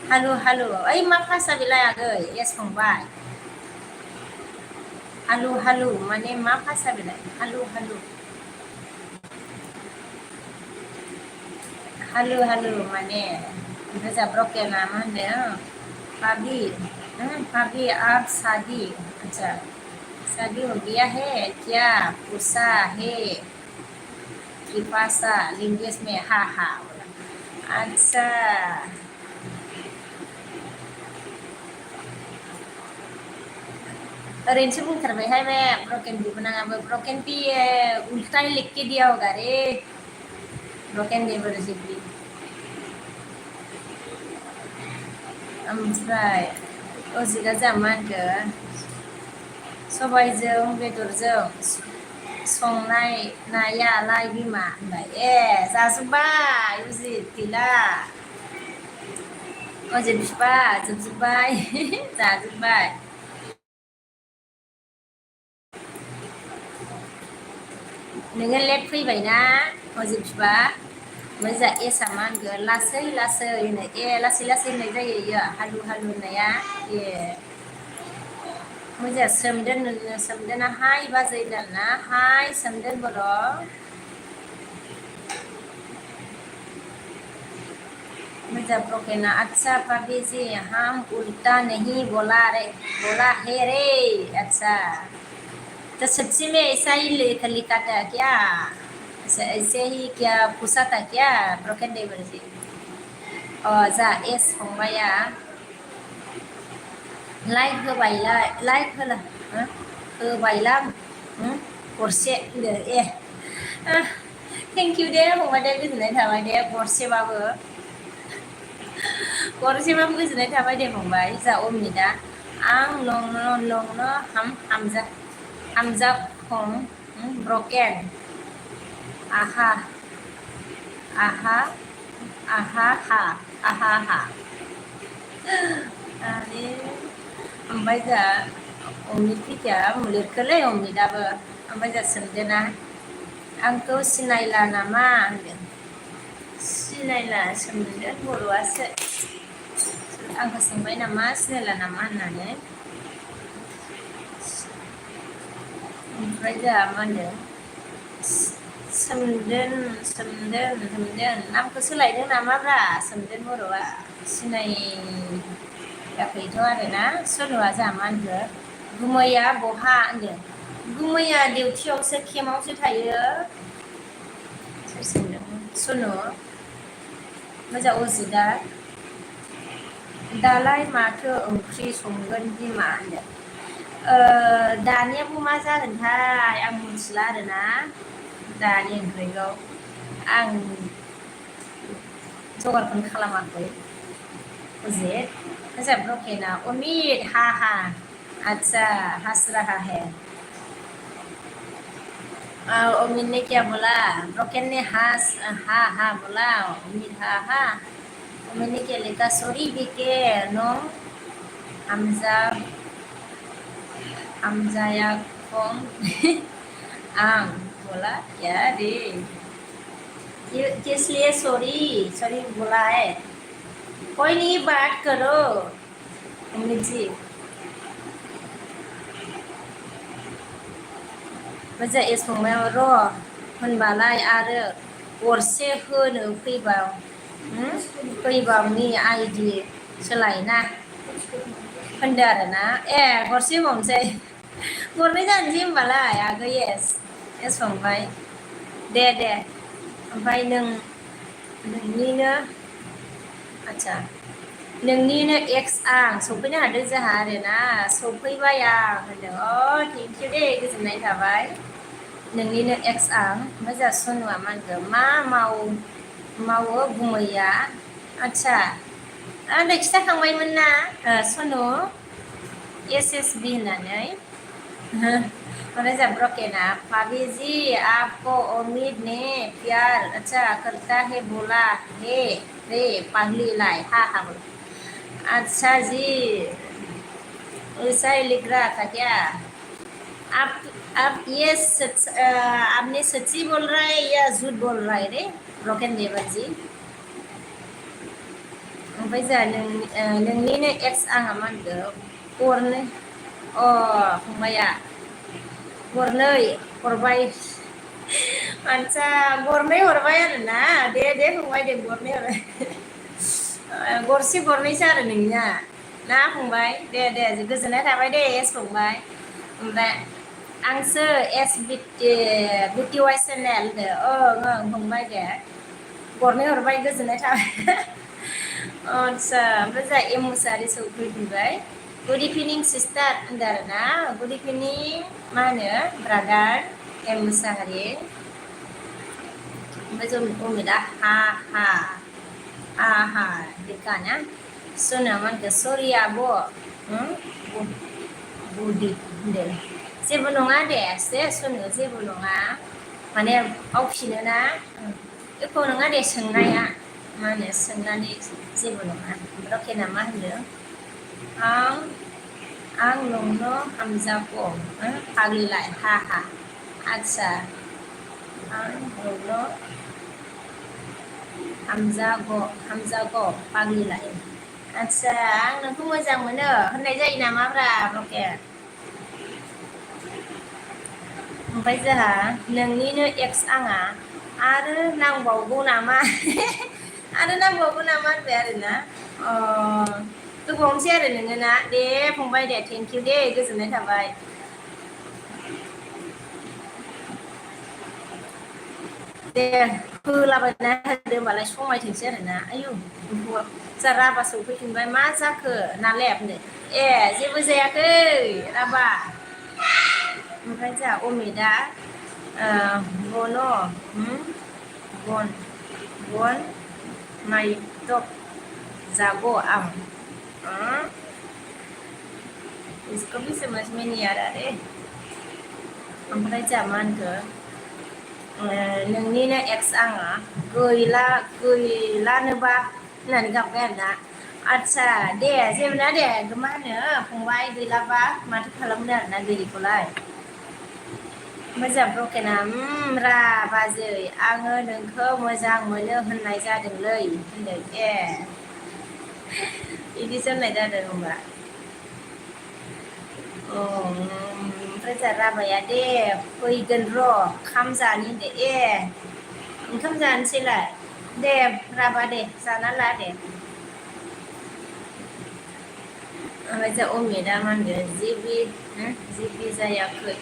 S2: हालु ओइ मा भाषा बेलाय आगै एस फंबाय हालु माने मा भाषा बेलाय हालु माने ओमफ्राय जा ब्रकेना मा होनदों भाभी आप शादी अच्छा शादी हो गया है क्या पूछा है त्रिभाषा लैंग्वेज में हा अच्छा ओरैनोसो बुंथारबायहाय बे ब्रकेन बिबोनाङाबो ब्रकेन भी उल्टा ही लिख के दिया होगा रे ब्रकेन लेबरजी ओमफ्राय अजितआ जोंहा मा होनखो सबायजों बेदरजों संनाय नायालाय बिमा होनबाय ए जाजोब्बाय अजित गैला अजित बिफा जोबजोब्बाय जाजोब्बाय नोङो लेट फैबायना अजित बिफा ओमफ्राय जा एसआ मा होनगोन लासै होनो लासै होननाय जायो इयो हालु होननाया ए ओमफ्राय जा सोमदोना हाय बाजै दाना हाय सोमदोन बर' मुझे ब्रोकन अच्छा भाभी जी हम उल्टा नहीं बोला है रे अच्छा तो सच्ची में ऐसा ही लिखा था क्या ऐसे ही क्या पूछा था क्या ब्रोकन देवर जी जा एस फंबाया लाइक होबायला गरसे ए थेंक इउ दे फंबाय दे गोजोननाय थाबाय दे गरसेबाबो गोजोननाय थाबाय दे फंबाय जा अमिता आं लंनो हामजा खम ब्रकेन आहा आहा हा आरे ओमफ्राय जा अमित फैथिया लिरखोलै अमिताबो ओमफ्राय जा सोंदोना आंखौ सिनायला नामा होनदों सिनायला सोंदों बर'आसो आंखौ सोंबाय नामा सिनायला नामा होननानै ओमफ्राय जा मा होनदों सोमदोन नामखौ सोलायदों नामाब्रा सोमदोन बर'आ सिनायाखैथ' आरोना सनुआ जा मा होनखो गुमैया बहा होनदों गुमैया डिउटियावसो केम्पआवसो थायो सोर सोंदों सनु मोजां अजिदा दालाय माथो ओंख्रि संगोन बिमा होनदों दानियाबो मा जागोनथाय आं मिथिला आरोना दानि ओंख्रिखौ आं जगारखौनो खालामाखै अजित अच्छा ब्रोकेना अमित हा अच्छा हंस रहा है अमित ने क्या बोला ब्रोकेन ने हा बोला अमित हा अमित ने क्या लिखा सॉरी बीके नो हमजाया कम आं बोला क्या रे किस लिए सॉरी बोला है कोई नहीं बात करो अमित जी मोजां एस फंबायाव र' होनबालाय आरो गरसे होनो फैबावनि आइडि सोलायना होनदो आरोना गरसे होबावनोसै गरनै जानोसै होनबालाय आगै एस फंबाय दे ओमफ्राय नोंनिनो आच्छा नोंनिनो एक्स आं सफैनो हादों जोंहा आरोना सफैबाय आं होनदों थेंक इउ दे गोजोननाय थाबाय नोंनिनो एक्स आं ओमफ्राय जोंहा सनुआ मा होनखो मा मावो गुमैया आच्छा आंनो खिथाखांबायमोन ना सनु एसएसबी होननानै ओमफ्राय जोंहा ब्रोकेना भाभी जी आपको अमित ने प्यार अच्छा करता है बोला है रे पागली लाई हा बोला अच्छा जी ऐसा ही लिख रहा था क्या आप ये आपने सच्ची बोल रहा है या झूठ बोल रहा है रे ब्रोकेन देवर जी ओमफ्राय जोंहा नोंनिनो एक्स आंहा मा होनखो गरनै फंबाया गरनै हरबाय आच्छा गरनै हरबाय आरोना दे फंबाय दे गरनै हरबाय गरनैसो आरो नोंनिया ना फंबाय दे गोजोननाय थाबाय दे एस फंबाय ओमफ्राय आंसो एस बिटि वाइ चेनेल ओं फंबाय दे गरनै हरबाय गोजोननाय थाबाय आच्छा ओमफ्राय जोंहा एम मुसाहारि सौफैफिनबाय गुड इभिनिं सिस्टार होनदों आरोना गुड इभिनिं मा होनो ब्रादार एम मुसाहारि ओमफ्राय जों अमितआ हा देखा सोना मा होनखो सरि आब' बुदि होनदों जेबो नङा दे सोनो जेबो नङा माने मावफिनो ना एख' नङा दे सोंनाया मा होनो सोंनानै जेबो नङा ब्रोकेना मा होनदों आं नोंनो हामजाखौ फाग्लिलाय हा आच्छा आं नोंनो हामजागौ फाग्लिलाय आच्छा आं नोंखौ मोजां मोनो होननाय जायो नामाब्रा ब्रोकेन ओमफ्राय जोंहा नोंनिनो एक्स आंहा आरो नांबावगौ नामा आरो नांबावगौ नामा होनबाय आरोना गोबावनोसै आरो नोङो ना दे फंबाय दे थेंकिउ दे गोजोननाय थाबाय दे होलाबायना होदो होमबालाय समायथोंसै आरोना आयु जा राभा सौफैफिनबाय मा जाखो नालाय बुंदो ए जेबो जायाखै राभा ओमफ्राय जोंहा अमितआ बन बन बन नायटक जागो आं इसको भी समझ में नहीं आ रहा रे ओमफ्राय जोंहा मा होनखो नोंनिनो एक्स आङा गैलानोबा होननानै गाबबाय आरोना आदसा दे जेबो ना दे मा होनो फंबाय गैलाबा माथो खालामनो आरोना गैयिखौलाय ओमफ्राय जोंहा ब्रकेना रा बाजै आङो नोंखौ मोजां मोनो होननाय जादोंलै होनदों ए बिदिसो होननाय जादों होनबा ओमफ्राय जोंहा राभाया दे फैगोन र' ओंखाम जानि होनदो ए ओंखाम जानोसैलाय दे राभा दे जाना ला दे ओमफ्राय जोंहा अमितआ मा होनगोन जिबि जायाखै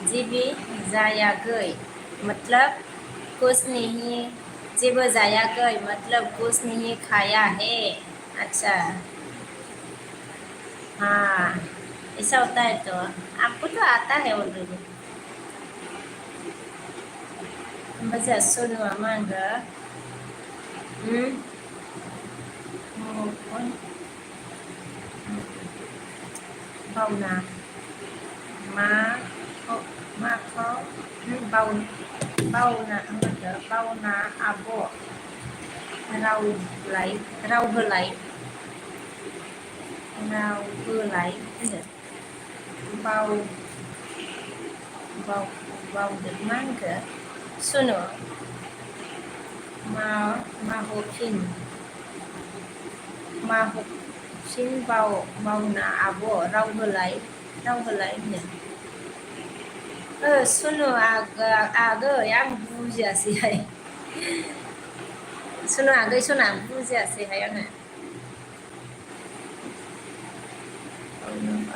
S2: जिबि जायाखै मतलब कुछ नहीं जेबो जायाखै मतलब कुछ नहीं खाया है अच्छा हाँ ऐसा होता है तो आपको तो आता है ऑलरेडी ओमफ्राय जोंहा सोनुआ मा होनगोन बावना माखौ बावना आब' राव होलाय होनदो बावदो मा होनखो सुनु माहफिन बावना आब' राव होलाय होनदो सुनु आगै आं बुजियासैहाय सुनु आगै सना बुजियासैहाय आङो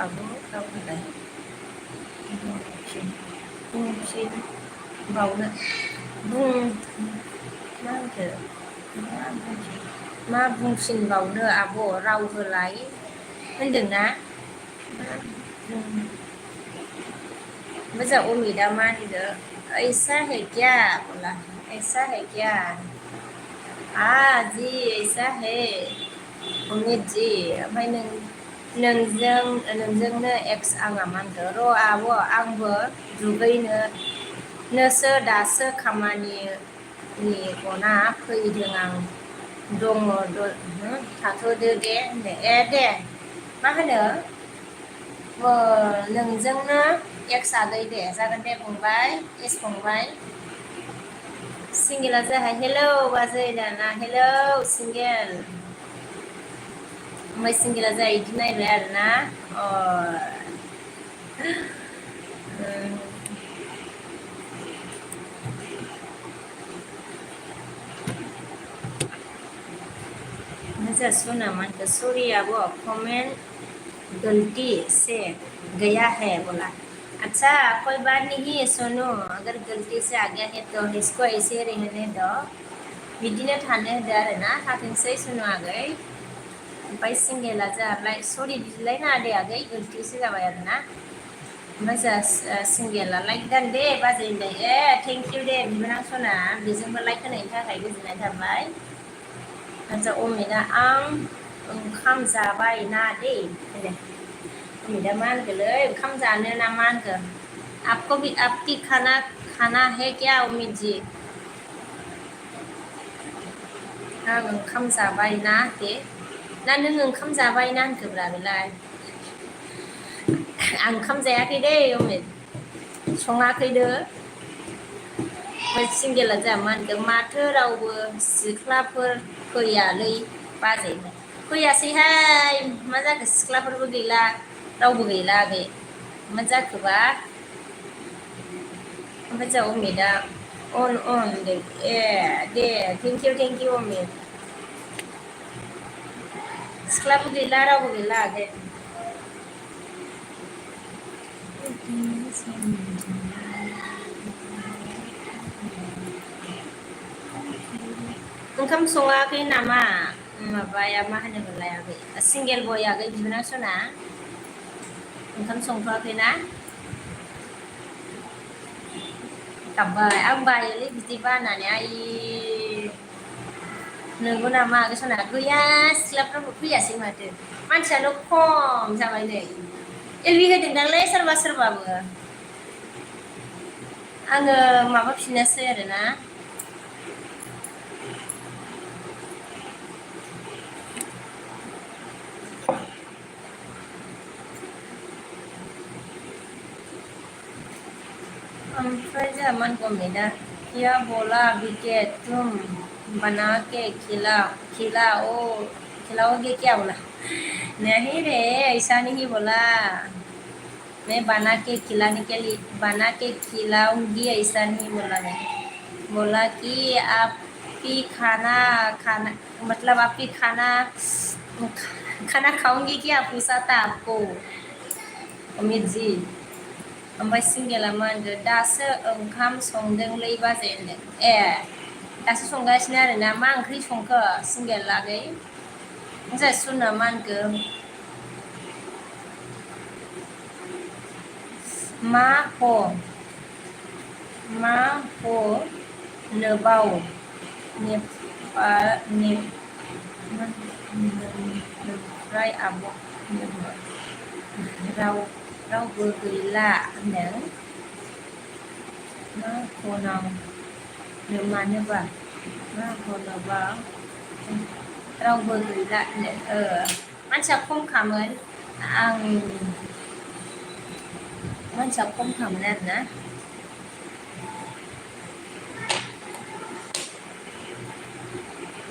S2: आब' राव होलाय बुंफिन बावनो मा बुंफिनबावनो आब' राव होलाय होनदोंना ओमफ्राय जोंहा अमितआ मा होनदो ऐसा है क्या बोला ऐसा है क्या हाँ जी ऐसा है अमित जी ओमफ्राय नोंजोंनो एक्स आंहा मा होनदो र' आब' आंबो दुगैनोसो दासो खामानिनि गना फैदों आं दङ थाथ'दो दे होनदो ए दे मा होनो नोंजोंनो एक्स आगै दे जागोन दे फंबाय एस फंबाय सिंगेला जाहाय हेलौ बाजै दाना हेलौ सिंगेल ओमफ्राय सिंगेला जाहा बिदि नायबाय आरोना जोंहा सुना मा होनखो सरि आब' कमेन्ट गलती से गया है बोला अच्छा कोई बात नहीं सोनू अगर गलती से आ गया है तो इसको ऐसे रहने दो बिदिनो थानो होदो आरोना थाथोंसै सोनू आगै ओमफ्राय सिंगेला जाहालाय सरि बिलायनाङा दे आगै गलथिसो जाबाय आरोना ओमफ्राय जोंहा सिंगेला लाइक दान दे बाजै होनदों ए थेंकिउ दे बिबोनां सना बेजोंबो लाइक होनायनि थाखाय गोजोननाय थाबाय जोंहा अमितआ आं ओंखाम जाबाय ना दे होनदों अमितआ मा होनखोलै ओंखाम जानो ना मा होनखो आपको भी आपकी खाना है क्या अमित जी आं ओंखाम जाबाय ना दे ना नों ओंखाम जाबाय ना होनखोब्रा बेलाय आं ओंखाम जायाखै दे अमित सङाखैनो ओमफ्राय सिंगेला जोंहा मा होनखो माथो रावबो सिख्लाफोर फैयालै बाजै फैयासैहाय मा जाखो सिख्लाफोरबो गैला रावबो गैला आगै मा जाखोबा ओमफ्राय जोंहा अमितआ on deh deh thank you Omid सिख्लाबो गैला रावबो गैला दे ओंखाम सङाखै नामा माबाया मा होनोमोनलाय आगै सिंगेल बय आगै बिनानाव सना ओंखाम संथ'वाखैना गाबबाय आं बायोलै बिदि बानानै आइ नंगौ नामा आगै सना गैया सिख्लाफ्राबो फैयासै माथो मानसियानो खम जाबाय नै एलबि होदोंदांलै सोरबा सोरबाबो आङो माबाफिननोसै आरोना ओमफ्राय जोंहा मान गमेदा क्या बोला विकेट तुम बना के खिलाओगे क्या बोला नहीं रे ऐसा नहीं बोला मैं बना के खिलाने के लिए बना के खिलाऊंगी ऐसा नहीं बोला मैं बोला कि आपकी खाना खाना मतलब आपकी खाना खाना खाऊंगी क्या पूछा था आपको अमित जी ओमफ्राय सिंगेला मा होनदों दासो ओंखाम संदोंलै बाजै होनदों ए दासो संगासिनो आरोना मा ओंख्रि संखो सिंगेल लागै ओमफ्राय सुना मा होनखो मा हो नोबाव ओमफ्राय आब' रावबो गैला होनदों मा खनाव मानोबा मा खनोबा रावबो गैला होनदों मानसिया खमखामोन मानसिया खमखामोन आरोना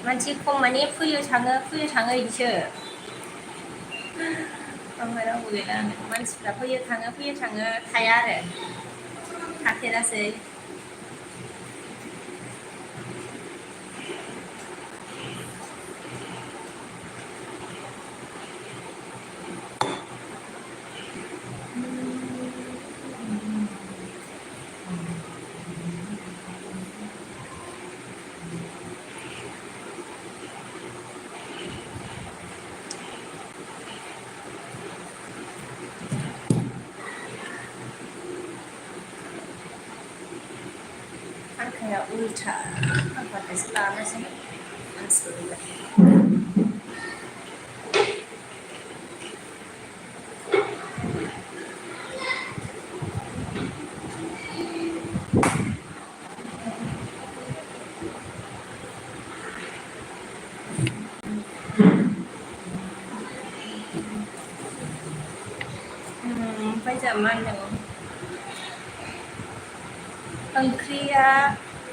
S2: मानसि खम माने फैयो थाङो बिदिसो ओमफ्राय रावबो गैला मानसिफ्रा फैयो थाङो थाया आरो थाथेरासै फांखाया उल्था फांखाखौसो लानोसै मानसिफोर ओमफ्राय जोंहा मा होनदों ओंख्रिया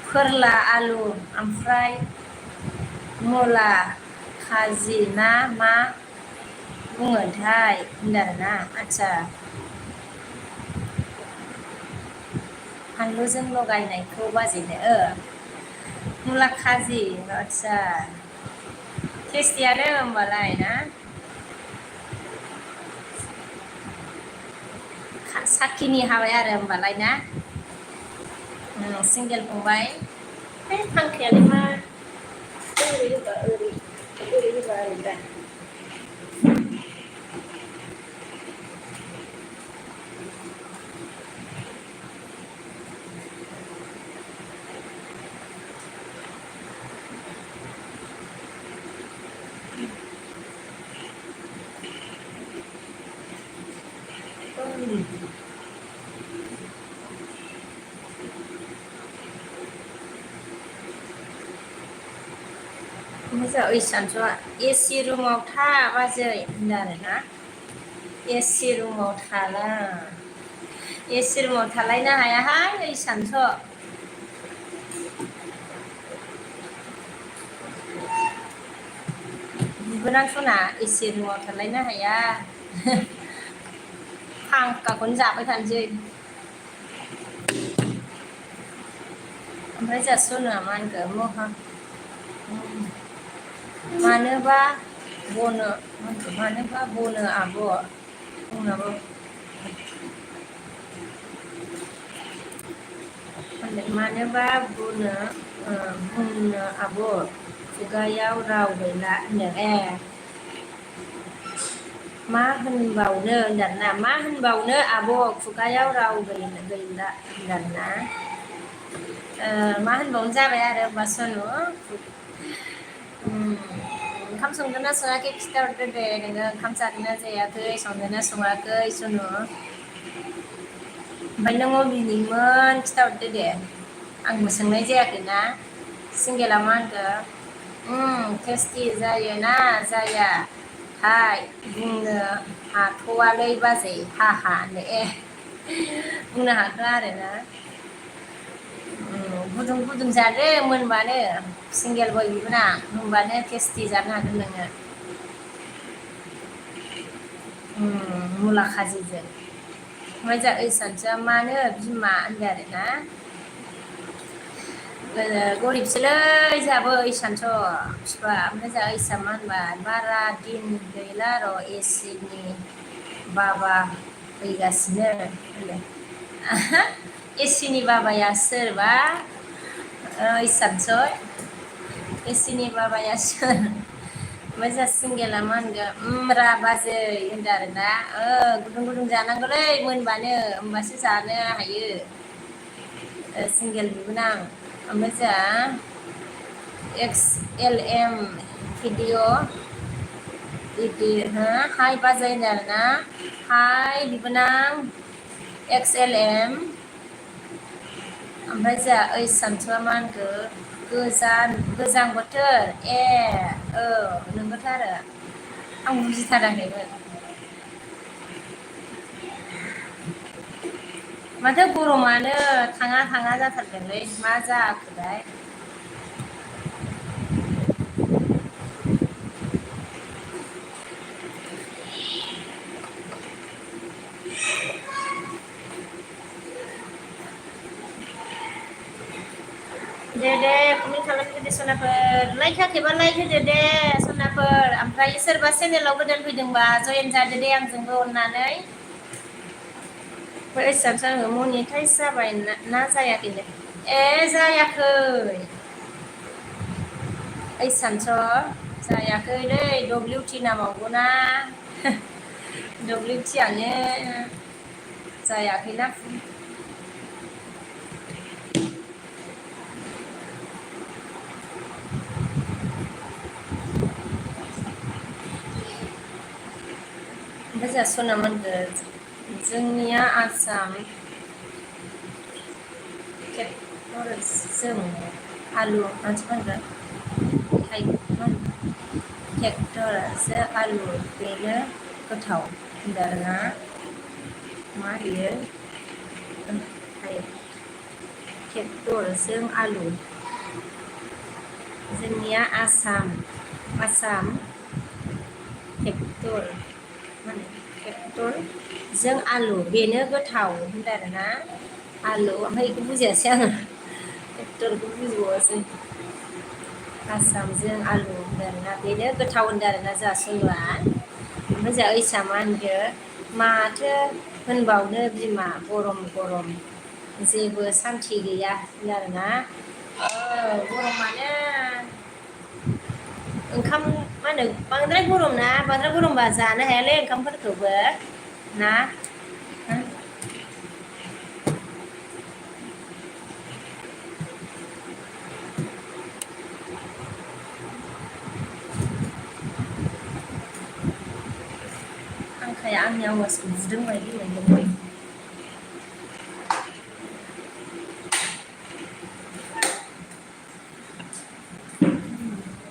S2: फोरला आलु ओमफ्राय मुला खाजि ना मा बुङोथाय होनदों आरोना आदसा फानलुजों लगायनायखौ बाजैनो मुला खाजि आदसा टेस्टियानो होमबालाय ना साखिनि हाबाय आरो होमबालाय ना सिंगेल फंबाय फांखायालाय मा ओरै होबा ओरै होबा ओरै मोजां ओइ सानसुआ एसि रुमाव था बाजै होनदों आरोना एसि रुमाव थालायनो हायाहाय ओइ सानस' बिबोनां सना एसि रुमाव थालायनो हाया फांखाखौनो जाबाय थानोसै ओमफ्राय जा सनुआ मा होनखो महा मानोबा बनो मानोबा बनो आब' बुंनाबो मानोबा बुंनो आब' खुगायाव राव गैला होनदों मा होनबावनो होनदांना मा होनबावनो आब' खुगायाव राव गैला होनदांना मा होनबावनो जाबाय आरो होमबा सनु ओंखाम संदोंना सङाखै खिथाहरदो दे नोङो ओंखाम जादोंना जायाखै संदोंना सङाखै सनु ओमफ्राय नों अबेनिमोन खिथाहरदो दे आंबो सोंनाय जायाखैना सिंगेला मा होनखो टेस्टि जायोना जाया हाय बुंनो हाथ'वालै बाजै हा होनो बुंनो हाथ'वा आरोना गुदुं गुदुं जादो मोनबानो सिंगेल बय बिबोना होनबानो टेस्टि जानो हागोन नोङो मुला खाजिजों ओमफ्राय जा ओइ सानसेया मानो बिमा होनदों आरोना गरिबसोलै जाहाबो इसानस' बिफा ओमफ्राय जोंहा इसा मा होनबाय बारा दिन गैला र' एसिनि बाबा फैगासिनो होनदों एसिनि बाबाया सोरबा इसानसय एसिनि बाबाया सोर ओमफ्राय जा सिंगेला मा होनगोन रा बाजै होनदों आरोना गुदुं गुदुं जानांगौलै मोनबानो होमबासो जानो हायो सिंगेल बिबोनां ओमफ्राय जोंहा XLM भिडिअ हाय बाजै होनदों आरोना हाय बिबोनां XLM ओमफ्राय जोंहा ओइ सानसुआ मा होनखो गोजां बोथोर नोंगौथ' आरो आं बुजिथाराखैमोन माथो गरमानो थाङा थाङा जाथारदोंलै मा जाखोथाय दे कमेन्ट खालामदो दे सनाफोर लाइक होआखैबा लाइक होदो दे सनाफोर ओमफ्राय सोरबा चेनेलाव गोदान फैदोंबा जयेन जादो दे आंजोंबो अननानै आङो मनिटाइज जाबाय ना जायाखैनो जायाखै ओइ सानस' जायाखैलै WT नामावबोना WTआनो जायाखैना ओमफ्राय जोंहा सना मोनगोन जोंनिया आसाम जों आलु मानसिफोरजों ट्रेक्टरसो आलु बेनो गोथाव होनदों आरोना मा बियो ट्रेक्टरजों आलु जोंनिया आसाम ट्रेक्टरजों आलु बेनो गोथाव होनदों आरोना आलु ओमफ्राय बेखौ बुजियासै आङो ट्रेक्टरखौ बुजिबावासै आसामजों आलु होनदों आरोना बेनो गोथाव होनदों आरोना जोंहा सनुआ ओमफ्राय जोंहा ओइसा मा होनखो माथो होनबावनो बिमा गरम गरम जेबो सान्थि गैया होनदों आरोना गरमानो ओंखाम मा होनो बांद्राय गरमबा जानो हायालै ओंखामफोरखौबो ना आंखाया आंनि आवाजखौ बुदों बायदि मोनदोंमोन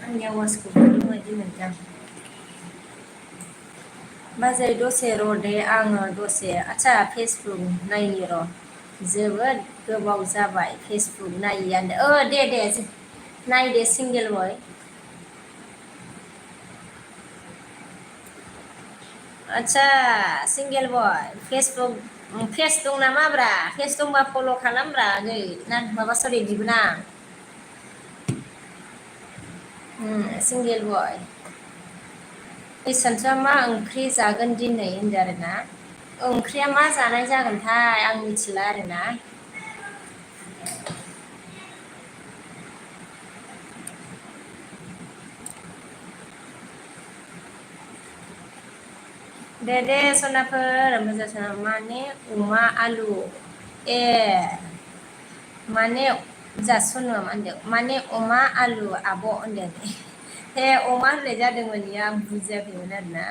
S2: आंनि आवाजखौ बुदों बायदि मोनदों बाजै दसे र' दे आङो दसे आदसा फेसबुक नायनि र' जोबोद गोबाव जाबाय फेसबुक नायिआनो दे नायदे सिंगेल बय आदसा सिंगेल बय फेसबुक फेस दं नामा ब्रा फेस दंबा फल' खालामब्रा नै ना माबा सोलिदिबो ना सिंगेल बय इसानसुआ मा ओंख्रि जागोन दिनै होनदों आरोना ओंख्रिया मा जानाय जागोनथाय आं मिथिला आरोना दे सनाफोर मोजां माने अमा आलु ए माने जासनवा मा होनदों माने अमा आलु आब' होनदों हे अमा होननाय जादोंमोन इयो आं बुजियाखैमोन आरोना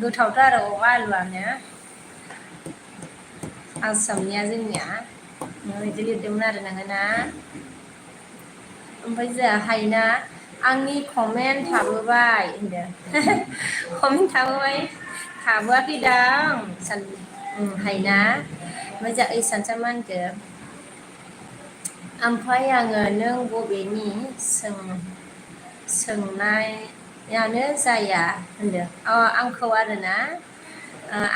S2: गोथावथ' आरो अमा आलुआनो आसामनिया जोंनिया बिदि लिरदोंमोन आरो नोङो ना ओमफ्राय जोंहा हायना आंनि कमेन्ट थाबोबाय होनदों कमेन्ट थाबोबाय थाबोआखैदां हायना ओमफ्राय जोंहा इसानसा मा होनखो ओमफ्राय आङो नों बबेनि सोंनायानो जाया होनदों आंखौ आरोना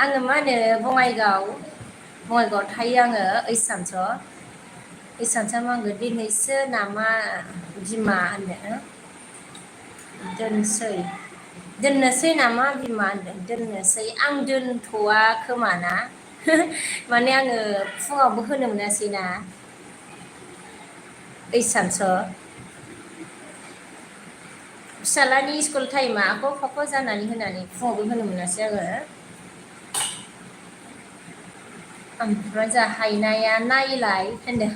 S2: आङो मा होनो बङाइगावआव थायो आङो इसानसा मा होनगोन दिनैसो नामा बिमा होनदों दोननोसै नामा बिमा होनदों दोननोसै आं दोनथ'वा खोमा ना माने आङो फुङावबो होनो मोनासैना इसानस फिसालानि स्कुल टाइमा आख' फाख' जानानै होनानै फुङावबो होनो मोनासै आङो ओमफ्राय जोंहा हायनाया नायलाय होनदों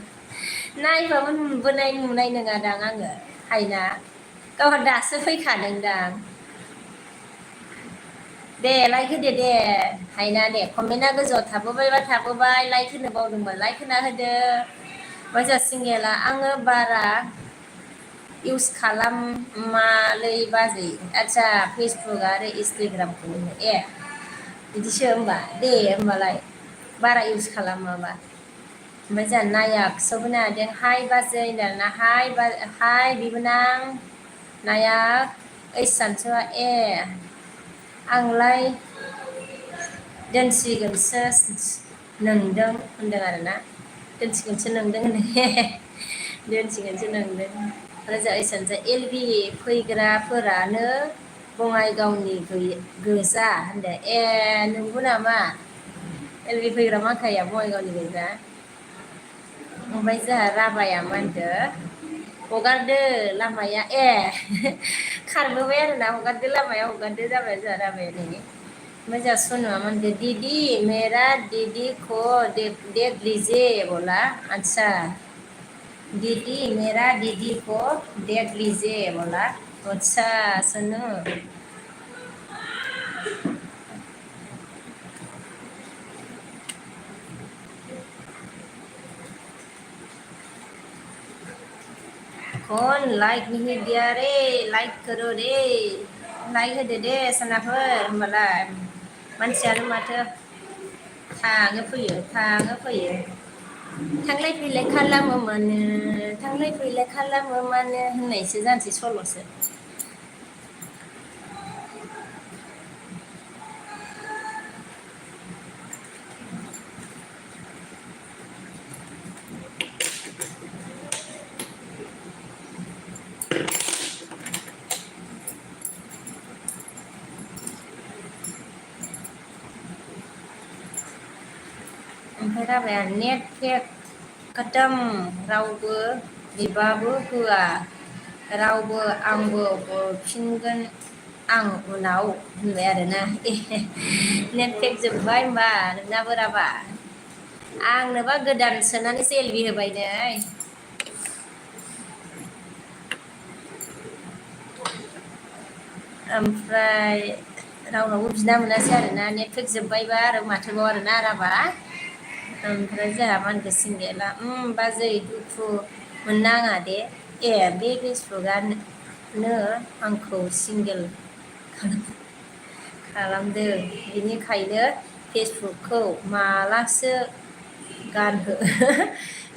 S2: नायबाबो नुनाय नङादां आङो हायना गावहा दासो फैखादोंदां दे लाइक होदो दे हायना दे कमेन्टआ गोजौआव थाबोबाय लाइक होनो बावदोंबा लाइक होना होदो ओमफ्राय जोंहा सिंगेला आङो बारा इउस खालामालै बाजै आदसा फेसबुक आरो इन्सटाग्रामखौ ए बिदिसो होमबा दे होमबालाय बारा इउस खालामाबा ओमफ्राय जोंहा नायाखसो होनो हादों हाय बाजै होनदों हाय बिबोनां नायाक ओइसानसुआ ए आंलाय दोनसिगोनसो नोंदों होनदों आरोना दोनसिगोनसो नोंदों आरो जोंहा इसानसा एलबि फैग्राफोरानो बङाइगावनि गोजा होनदों ए नंगौ नामा एलबि फैग्रा माखाया बङाइगावनि गोजा ओमफ्राय जोंहा राभाया मा होनदों हगारदो लामाया ए खारबोबाय आरोना हगारदो लामाया हगारदो जाबाय जोंहा राभाया नै ओमफ्राय जोंहा सनुआ मा होनदों दीदी मेरा दीदी को देख लीजिए बोला अच्छा दीदी मेरा दीदी को देख लीजिए बोला अच्छा सनु कौन लाइक नहीं दिया रे लाइक करो रे लाइक होदो दे सनाफोर होमबालाय मानसियानो माथो थाङो फैयो थांलाय फैलाय खालामो मानो होननायसो जानोसै सल'सो ओमफ्राय राभाया नेट पेक खतम रावबो बिबाबो होआ रावबो आंबो हरफिनगोन आं उनाव होनबाय आरोना नेट पेक जोब्बाय होनबा नोंनाबो राभा आंनोबा गोदान सोनानैसो एलबि होबाय नै ओमफ्राय रावनावबो बिना मोनासै आरोना नेट पेक जोब्बायबा आरो माथोबाव आरोना राभा ओमफ्राय जोंहा मा होनखो सिंगेला बाजै दुखु मोननाङा दे ए बे फेसबुकआनो आंखौ सिंगेल खालामदों बिनिखायनो फेसबुकखौ मालासो गानहो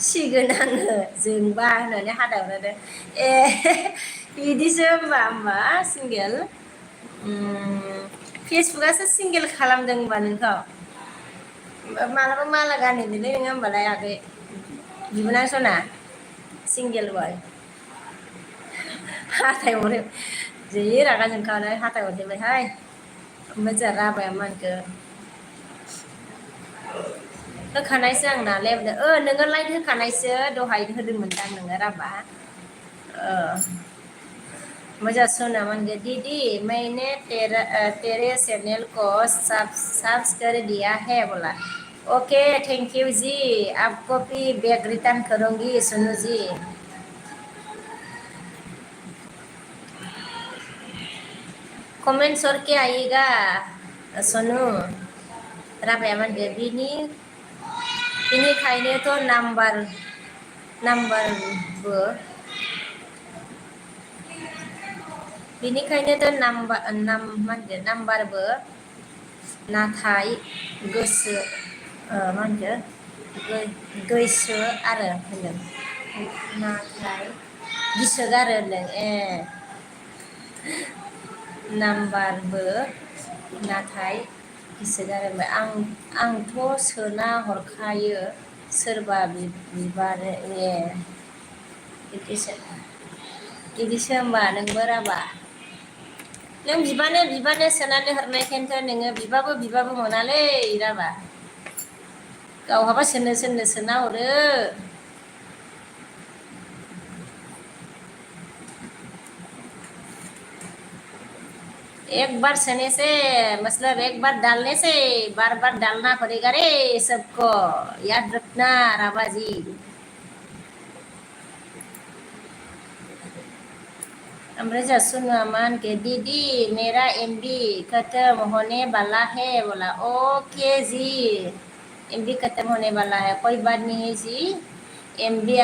S2: सिगोन आङो जोंबा होननानै हादावरादों ए बिदिसो होमबा सिंगेल फेसबुकआसो सिंगेल खालामदों होनबा नोंखौ मालाबा माला गानहोनोलै नोङो होमबालाय आगै बिबोनां सना सिंगेल बय हाथाय हरो जि रागा जोंखानाय हाथाय हरजोबबायहाय ओमफ्राय जोंहा राबाया मा होनखो होखानायसो आंना नोङो लाइट होखानायसो दहाय होदोंमोनदां नोङो राबा मजा सुना मन गया दीदी मैंने तेरे चैनल को सब्सक्राइब कर दिया है बोला ओके थैंक यू जी आपको भी बैग रिटर्न करूंगी सोनू जी कमेंट छोड़ के आइएगा सोनू राबाया मा होनगोन बिनिखायनोथ' नाम्बारबो बिनिखायनोथ' मा होनगोन नाम्बारबो नाथाय गोसो मा होनगोन गोसो आरो होनदों नाथाय गिसोगारो होनदों नाम्बारबो नाथाय गिसोगारो आंथ' सोना हरखायो सोरबा बिबार बिदिसो होमबा नोंबो राबा नों बिबानो सोनानै हरनायखायनोथ' नोङो बिबाबो मोनालै राबा गावहाबा सोरनो सोना हरो एक बार सोने से मतलब एक बार डालने से बार बार डालना पड़ेगा रे सबको याद रखना राबा जी ओमफ्राय जोंहा सुनुआ मा होनखो दीदी मेरा एमबी खत्म होने वाला है बोला ओके जी एमबी खत्म होने वाला है कोई बात नहीं है जी एमबी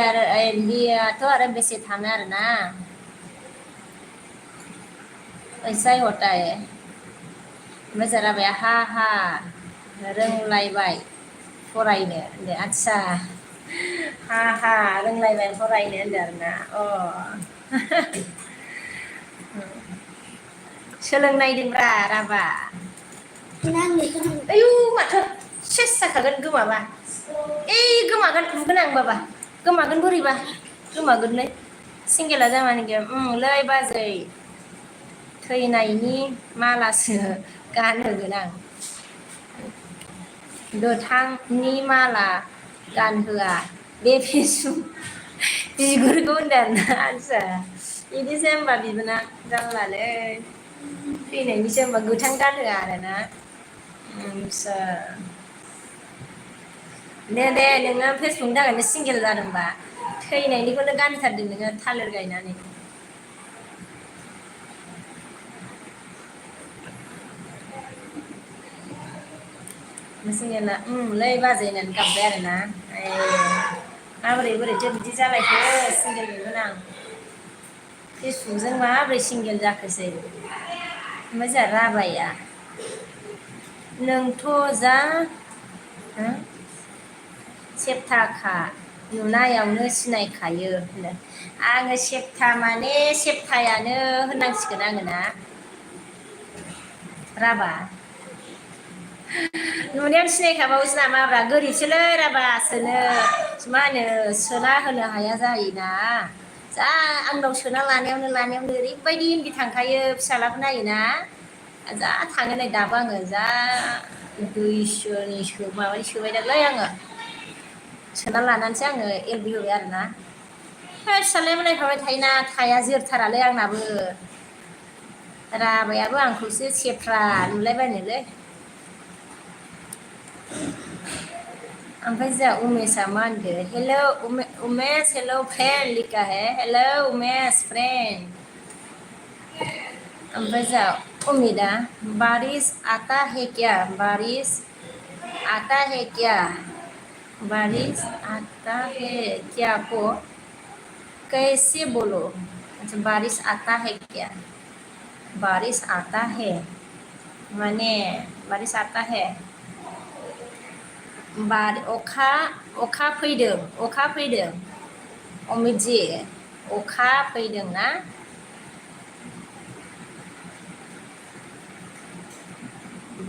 S2: तो आरो बेसे थानो आरोना ऐसा ही होता है ओमफ्राय जोंहा राबाया हा रोंलायबाय फरायनो होनदो आदसा हा रोंलायबाय फरायनो होनदो आरोना सोलोंनायदोंब्रा राबा आयु माथो सेस जाखागोन गोमाबा गोमागोन बुगोन आं बाबा गोमागोन बोरैबा गोमागोनलै सिंगेला जामानि लै बाजै थैनायनि मालासो गानहोगोन आं गोथांनि माला गानहोआ बे फेसबुक बिगुरखौ होनदों आरोना आदसा बिदिसो होनबा बिबोना जारलालै थैनायनिसो होनबा गोथां गानहोआ आरोना आदसा दे नोङो फेसबुकनि थाखायनो सिंगेल जादोंबा थैनायनिखौनो गानथारदों नोङो थालिर गायनानै सिंगेला लै बाजै होननानै गाबबाय आरोना बोरैथो बिदि जालायखो सिंगेल मोनगोन आं फेसबुकजों माबोरै सिंगेल जाखोसै ओमफ्राय जोंहा राबाया नोंथ' जा सेबथाखा नुनायावनो सिनायखायो होनो आङो सेबथा माने सेबथायानो होननांसिगोन आङो ना राबा नुनायावनो सिनायखाबावोसो नामाब्रा गोरिबसोलै राबा मा होनो सोना होनो हाया जायोना जा आंनाव सोना लानायावनो ओरैबायदि एमबि थांखायो फिसालाबो नायोना जा थाङो नै दाबो आङो जा 200नि माबानि सोबाय दांलै आङो सोना लानानैसो आङो एलबि होबाय आरोना फिसालायाबो नायफाबाय थायोना थाया जोरथारालै आंनाबो राबायाबो आंखौसो सेफ्रा नुलायबायनोलै ओमफ्राय जोंहा उमेशआ मा होनखो हेल' उमेश हेल' फ्रेन्ड लिखा है हेल' उमेश फ्रेन्ड ओमफ्राय जोंहा उमिदा बारिश आता है क्या बारिश आता है क्या बारिश आता है क्या को कैसे बोलो अच्छा बारिश आता है क्या बारिश आता है माने बारिश आता है अखा फैदों अमितजी अखा फैदों ना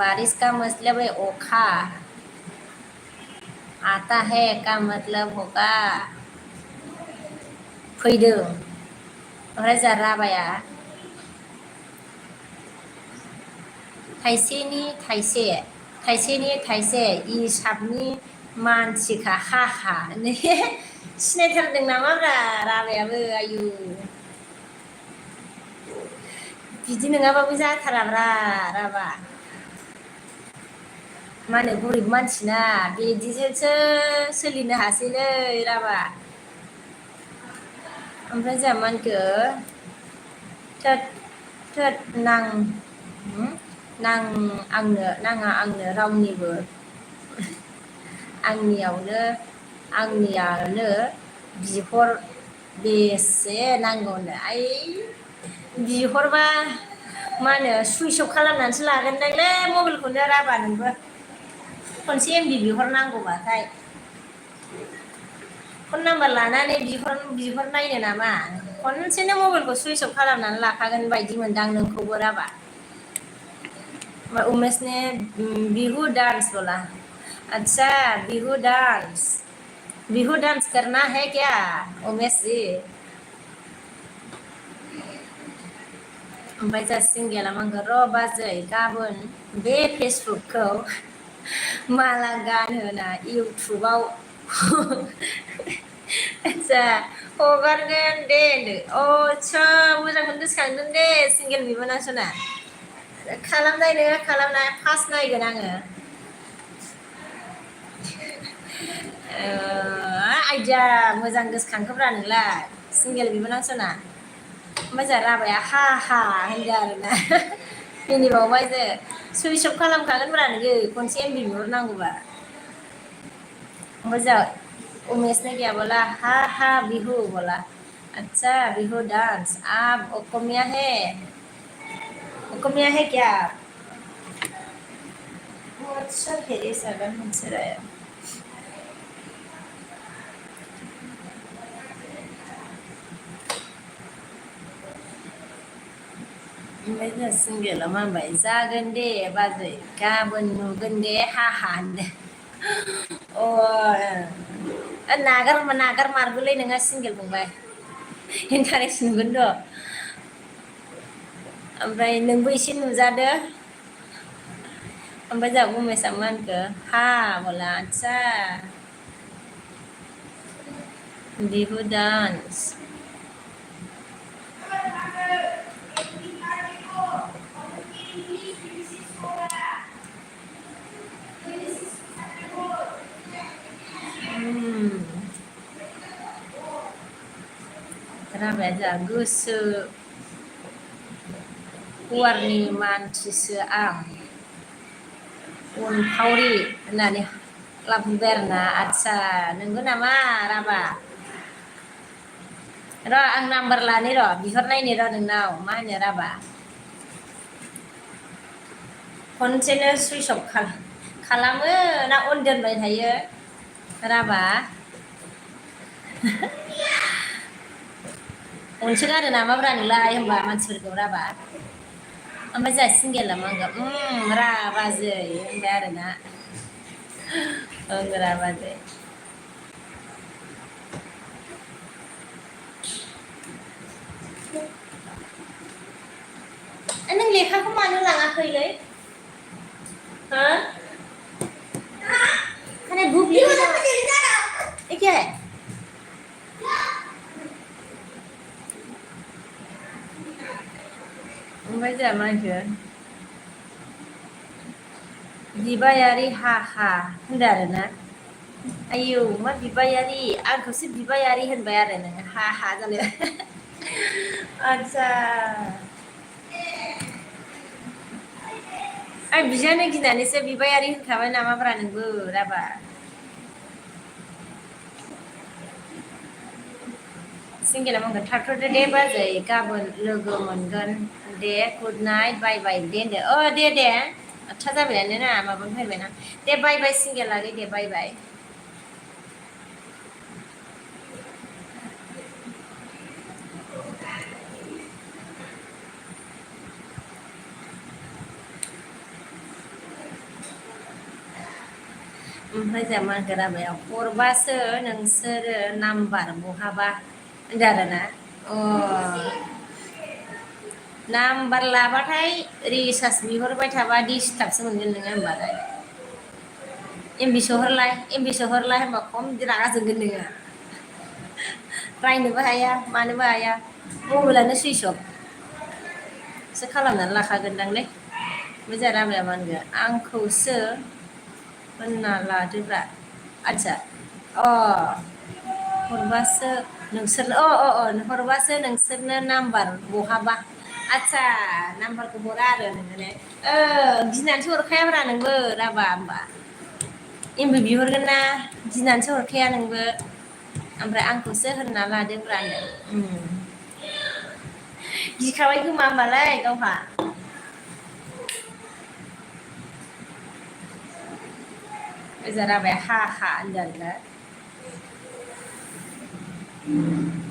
S2: बारिश का मतलब है अखा आता है का मतलब होगा फैदों ओमफ्राय जा राबाया थाइसेनि थाइसे थाइसेनि थाइसे हिसाबनि मानसिखा हा ने सिनायथारदों नामाब्रा राबायाबो आयु बिदि नङाबाबो जाथाराब्रा राबा मा होनो गरिब मानसिना बिदिजोंसो सोलिनो हासैलै राबा ओमफ्राय जोंहा मा होनखो थोद थोद नाङा आंनो रावनिबो आंनियावनो बिहर बेसे नांगौनो आइ बिहरबा मा होनो सुइस अफ खालामनानैसो लागोनदांलै मबाइलखौनो राबा नोंबो खनसे एमबि बिहरनांगौबाथाय फन नाम्बार लानानै बिहरनायनो नामा खनसेनो मबाइलखौ सुइस अफ खालामनानै लाखागोन बायदि मोनदां नोंखौबो राबा उमेश ने बिहु डांस बोला अच्छा बिहु डांस करना है क्या उमेश जी ओमफ्राय जा सिंगेला मांगो र' बाजै गाबोन बे फेसबुकखौ माला गानहोना इउटुबाव आदसा हगारगोन दे आदसा मोजांखौनो गोसोखांदों दे सिंगेल बिबोनां सना खालामनाय नङा खालामनाय फार्स्ट नायगोन आङो आइदिया मोजां गोसोखांखोब्रा नोंलाय सिंगेल बिबोनां सना ओमफ्राय जोंहा राबाया हा होनदों आरोना मिनिबावबाय जो सुइस अफ खालामखागोनब्रा नोङो खनसे एमबि बिहरनांगौबा ओमफ्राय जोंहा उमेश ने क्या बोला हा बिहु बोला अच्छा बिहु डांस आप अकोमिया है क्या वो अच्छा है सगन मोनसे राया ओमफ्राय जोंहा सिंगेला मा होनबाय जागोन दे बाजै गाबोन नुगोन दे हा होनदों नागार मारगोलै नोंहा सिंगेल फंबाय इन्टारेस्ट नुगोन र' ओमफ्राय नोंबो एसे नुजादो ओमफ्राय जोंहा उमेशआ मा होनखो हा बोला आदसा बिहु डांस राबाया जोंहा गोसो गुवारनि मानसिसो आं उनफावरि होननानै लाबोबाय आरोना आदसा नंगौ नामा राबा र' आं नाम्बार लानि र' बिहरनायनि र' नोंनाव मा होनो राबा खनसेनो सुइस अफ खालामो ना अन दोनबाय थायो राबा अनसोगारो नामाब्रा नोंलाय होनबा मानसिफोरखौ राबा ओमफ्राय जोंहा सिंगेला मा होनगोन रा बाजै होनबाय आरोना रा बाजै नों लेखाखौ मानो लाङाखैलै हो खाने भूख लगी ये क्या है ओमफ्राय जोंहा मा होनखो बिबायारि हा होनदों आरोना आयौ मा बिबायारि आंखौसो बिबायारि होनबाय आरो नोङो हा जानो आदसा आं बिजानो गिनानैसो बिबायारि होनखाबाय नामाब्रा नोंबो राबा सिंगेला मोनगोन थाथ'दो दे बाजै गाबोन लोगो मोनगोन दे गुड नाइट बाय दे होनदो दे 8था जाबायानो ना माबानो फैबायना दे बाय सिंगेल लागै दे बाय ओमफ्राय जोंहा मा होनगोन राबायाव हरबासो नोंसोरो नाम्बार बहाबा होनदों आरोना अ नाम्बार लाबाथाय रिसार्ज बिहरबाय थाबा डिस्टार्बसो मोनगोन नोङो होमबालाय एमबि सोहरलाय होमबा खम रागा जोंगोन नोङो रायनोबो हाया मानोबो हाया मबाइलानो सुइस अफसो खालामनानै लाखागोनदांलै ओमफ्राय जोंहा राबाया मा होनगोन आंखौसो होनना लादोब्रा आदसा अ हरबासो नोंसोरनो हरबासो नोंसोरनो नाम्बार बहाबा आदसा नाम्बारखौ हरा आरो नोङो ने गिनानैसो हरखायाब्रा नोंबो राभा होमबा एमबि बिहरगोन ना गिनानैसो हरखाया नोंबो ओमफ्राय आंखौसो होनना लादोब्रा होनदों गिखाबाय खोमा होमबालाय गावहा ओजा राबाया हा होनदों आरोना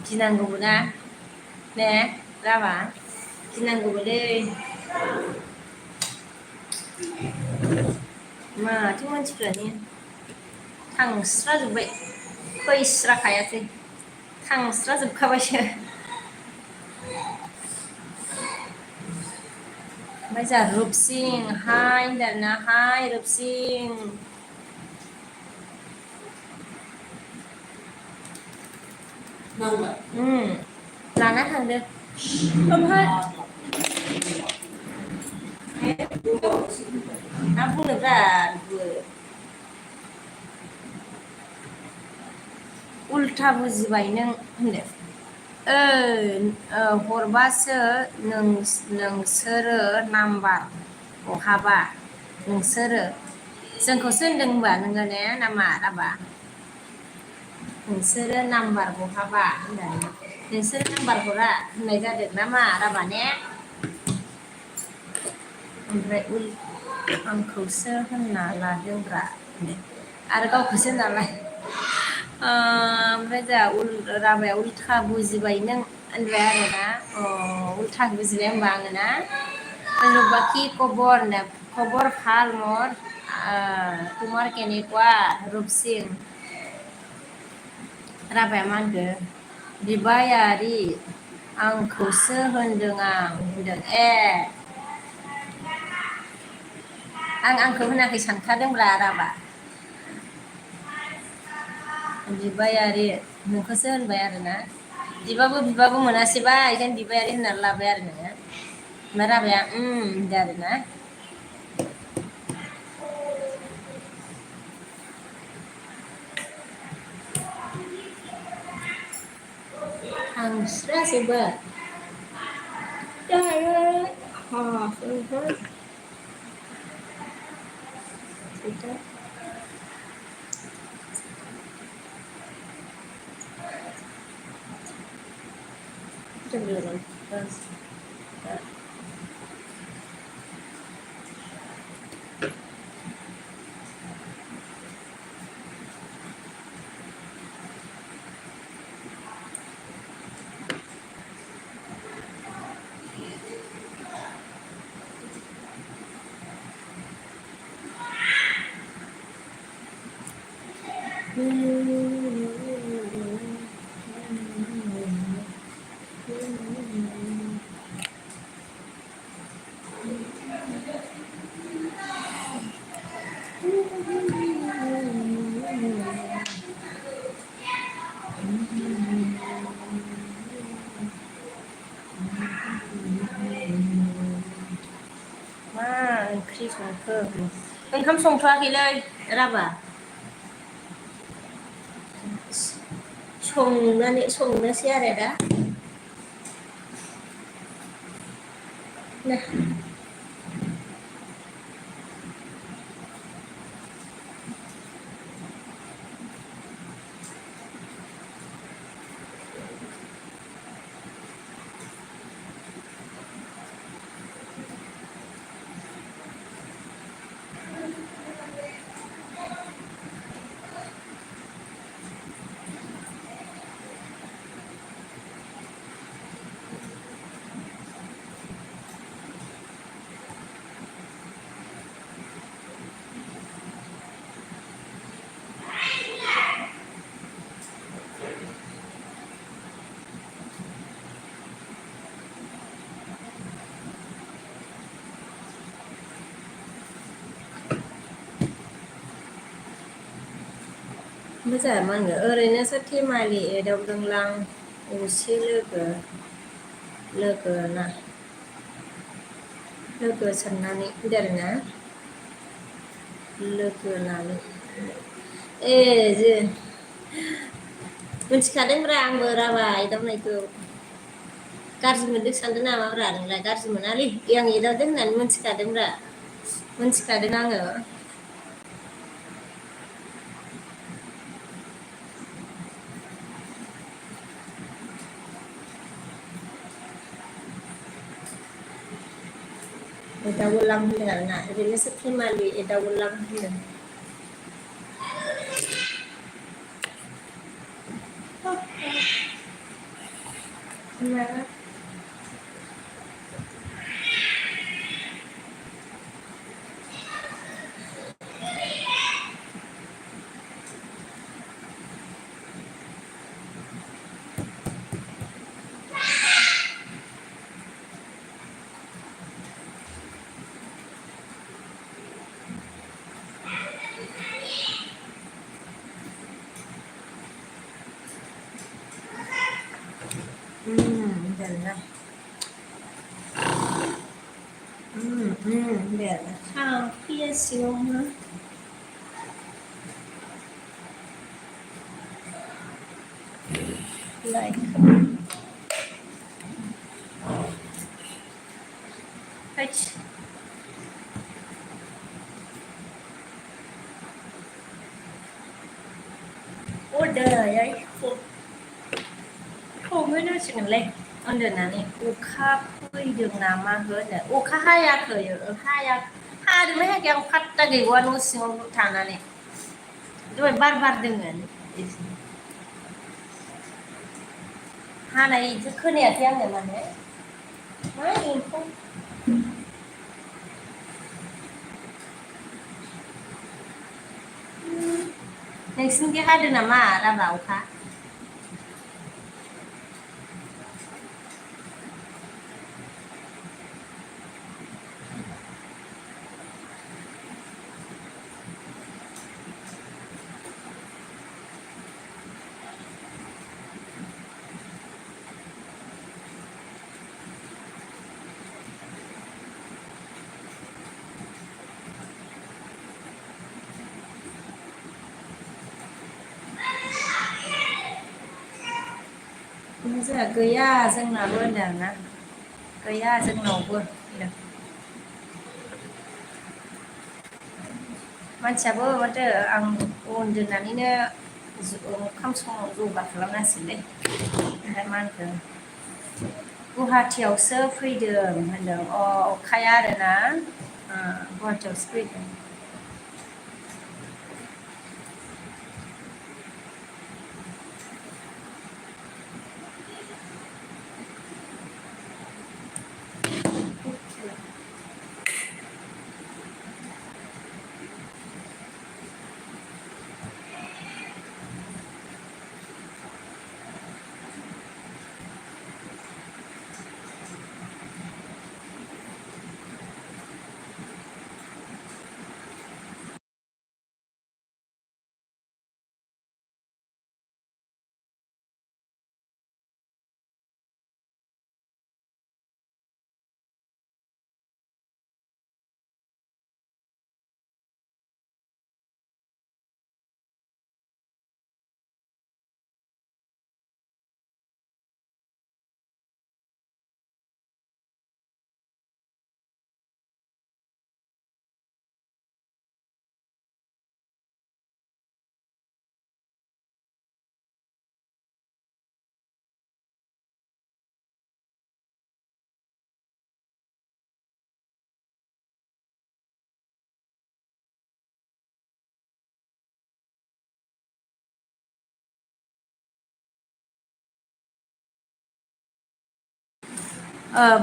S2: गिनांगौबो ना ने राभा गिनांगौबोलै माथो मानसिफ्रानो थांस्राजोब्बाय फैस्राखायासै थांस्राजोबखाबायसो ओमफ्राय जोंहा रुपसिं हाय होनदों आरोना हाय रुपसिं लाना थांदो ओमफ्राय मा बुंनोब्रा उल्था बुजिबाय नों होनदो हरबासो नोंसोरो नाम्बार बहाबा नोंसोरो जोंखौसो होनदों होनबा नोङो ने नामा राभा नोंसोरो नाम्बार बहाबा होननानै नोंसोरो नाम्बार हरा होननाय जादों नामा राभा ने ओमफ्राय आंखौसो होनना लादोंब्रा आरो गावखौसो होननालाय ओमफ्राय जोंहा राभाया उल्था बुजिबाय नों होनबाय आरोना उल्था बुजिबाय होनबा आङो ना बाखि खबर ভাল মোৰ তোমাৰ केनेকুৱা रुपसिं राभाया मा होनखो बिबायारि आंखौसो होनदों आं होनदों आंखौ होनाखै सानखादोंब्रा राभा बिबायारि नोंखौसो होनबाय आरोना बिबाबो मोनासैबा बेखायनो बिबायारि होननानै लाबाय आरो नोङो ओमफ्राय राभाया होनदों आरोना थांस्राजोबो मा ओंख्रि संखो ओंखाम संथ'वाखैलै राभा संनोसै आरो दा मोजां मा होनो ओरैनोसो थेमालि एदावदोंलां असे लोगो ना लोगो साननानै फैदों आरोना लोगो होननानै ए जे मिथिखादोंब्रा आंबो राभा एदावनायखौ गाज्रि मोनदों सानदों नामाब्रा नोंलाय गाज्रि मोनालै आं एदावदों होननानै मिथिखादोंब्रा मिथिखादों आङो एदावोलां होनदों आरोना ओरैनोसो फेमालि एदावोलां होनदों होनदोंना होनदों थांफैगासिनो लाइक संहैनांसिगोनलै उन्दुनानै अखा फैदों नामा होनो अखा हायाखै हादोंना हायाखै आं फात्ता गैबावा न' सिङाव थानानै दहाय बार बारदोंमोन हानायसो खोनायाखै आङो माने मा एम्फौ नोंसिनिथिं हादों नामा राभा अखा जोंहा गैया जोंनाबो होनदों आरोना गैया जोंनावबो होनदों मानसियाबो माथो आं उन्दुनानैनो ओंखाम जगार खालामनांसिगोनलै ओमफ्राय मा होनखो गुवाहाटियावसो फैदों होनदों अखाया आरोना गुवाहाटियावसो फैदों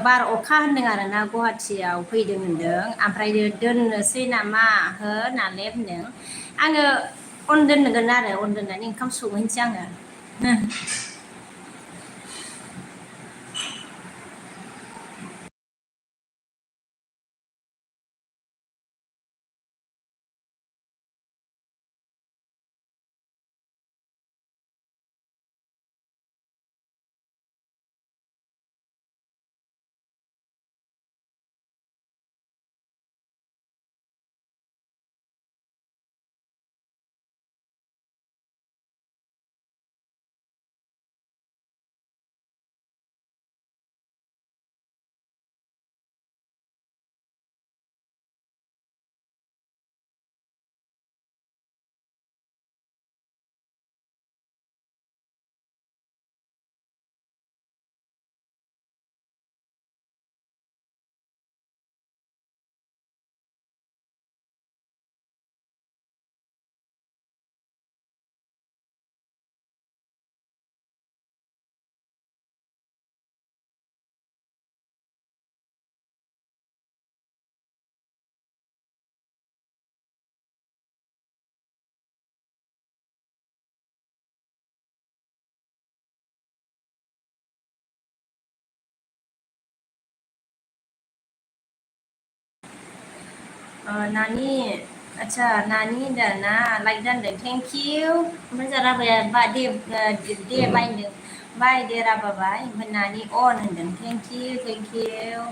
S2: बार अखा होनदों आरोना गुवाहाटियाव फैदों होनदों ओमफ्राय दोननोसै नामा हो होननानै बुंदों आङो अन दोनगोन आरो अन दोननानै ओंखाम संहैनोसै आङो नानी अच्छा नानी होनदों ना लाइक दोनदों थेंक इउ ओमफ्राय जोंहा राबाया बा दे बायदों बाय दे राबाबाय ओमफ्राय नानि अन होनदों थेंक इउ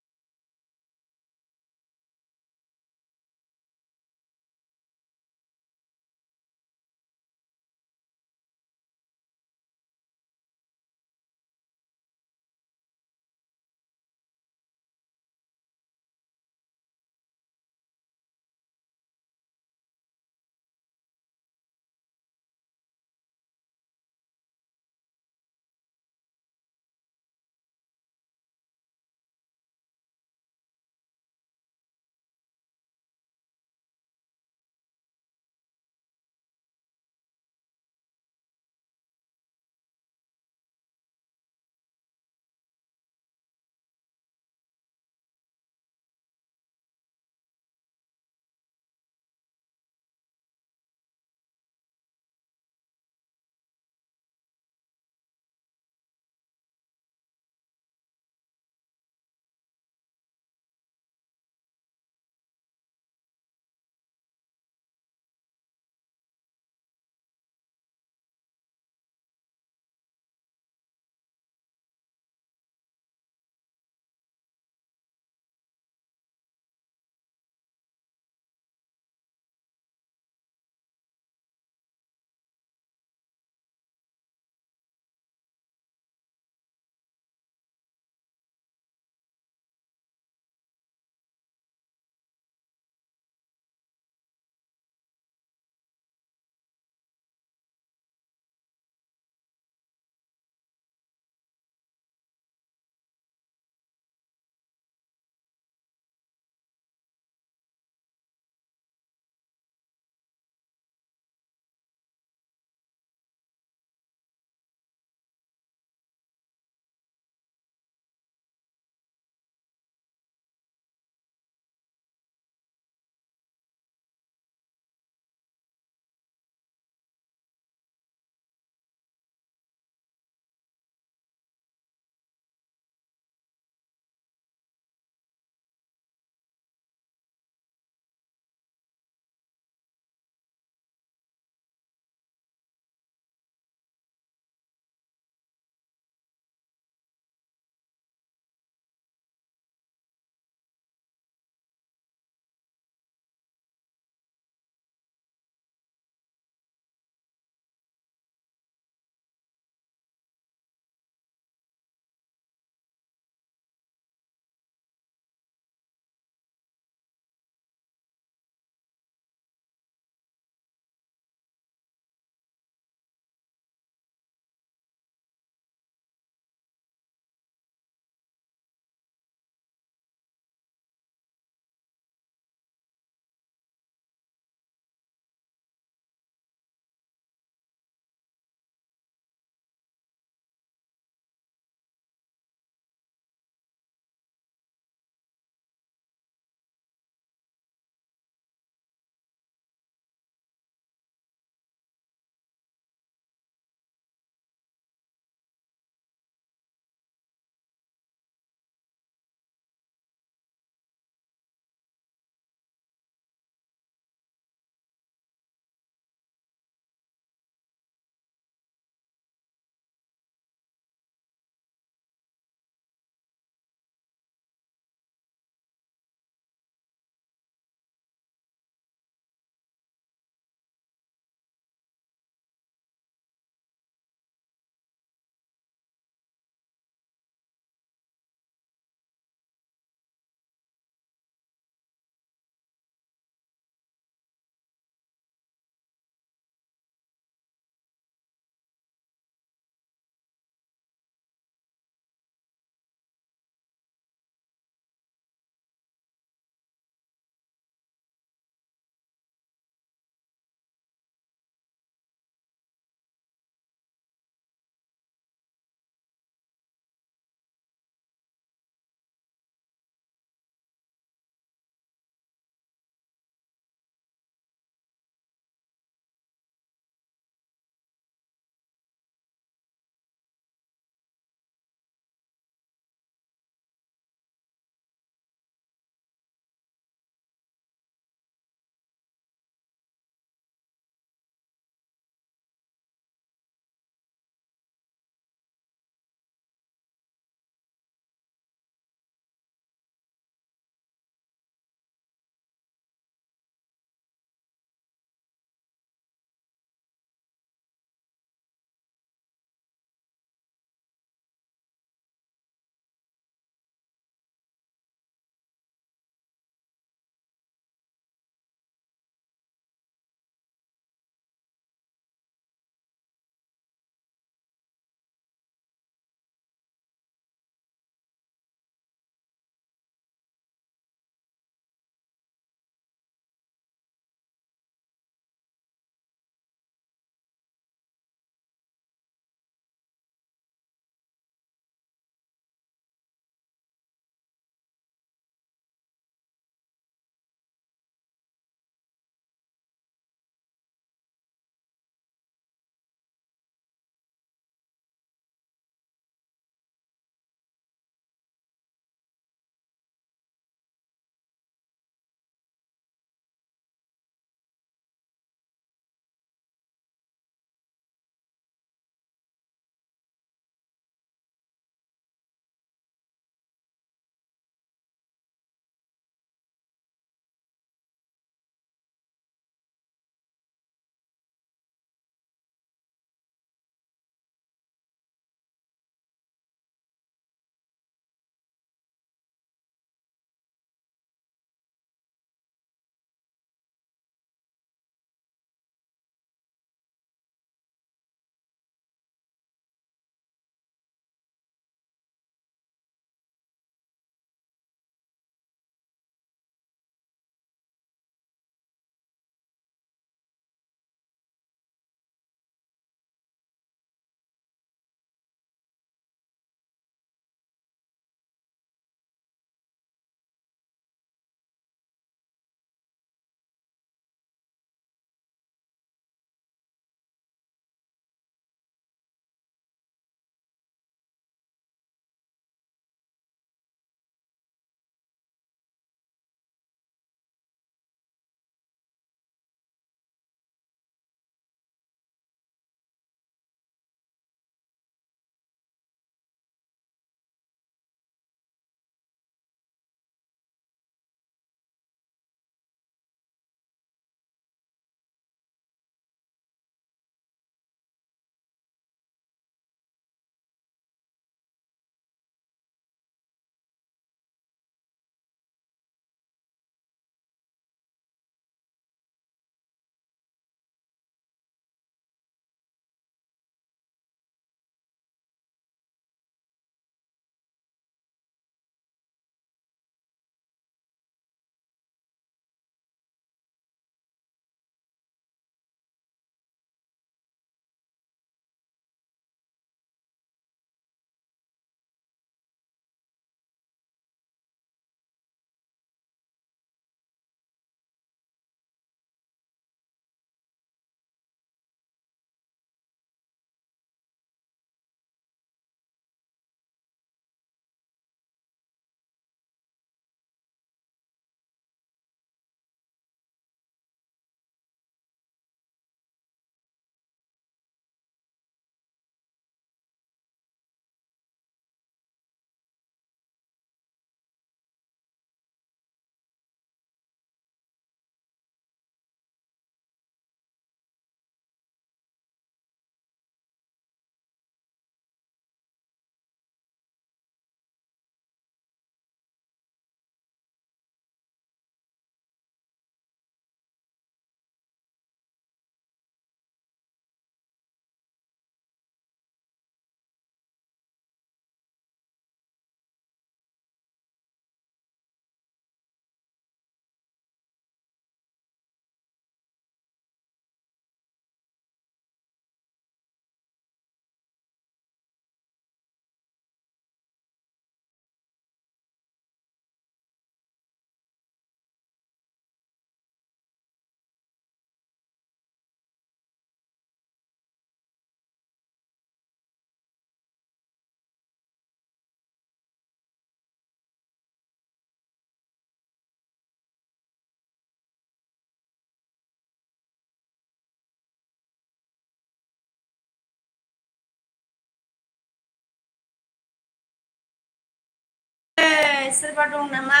S2: सोरबा दं नामा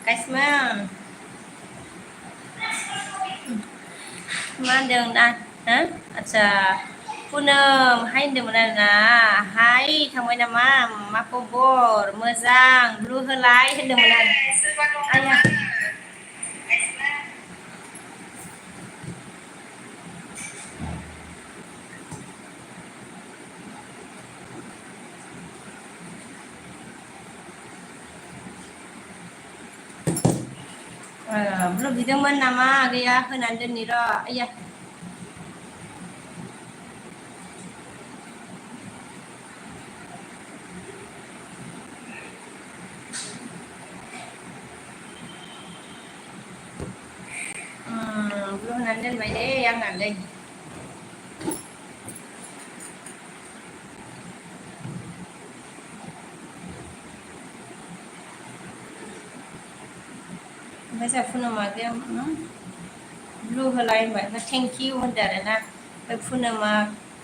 S2: गाइसमा मा होनदों ना हो आदसा पुनम हाय होनदोंमोन आरोना हाय थांबाय नामा मा खबर मोजां ब्लु होलाय होनदोंमोन आरो आया ब्लु बिदोंमोन नामा गैया होनानै दोननि र' आया ब्लु होनानै दोनबाय दे आंनालै ओमफ्राय जोंहा पुनमा गैया ब्लु होलाय होनबाय ओमफ्राय थेंक इउ होनदो आरोना ओमफ्राय पुनमा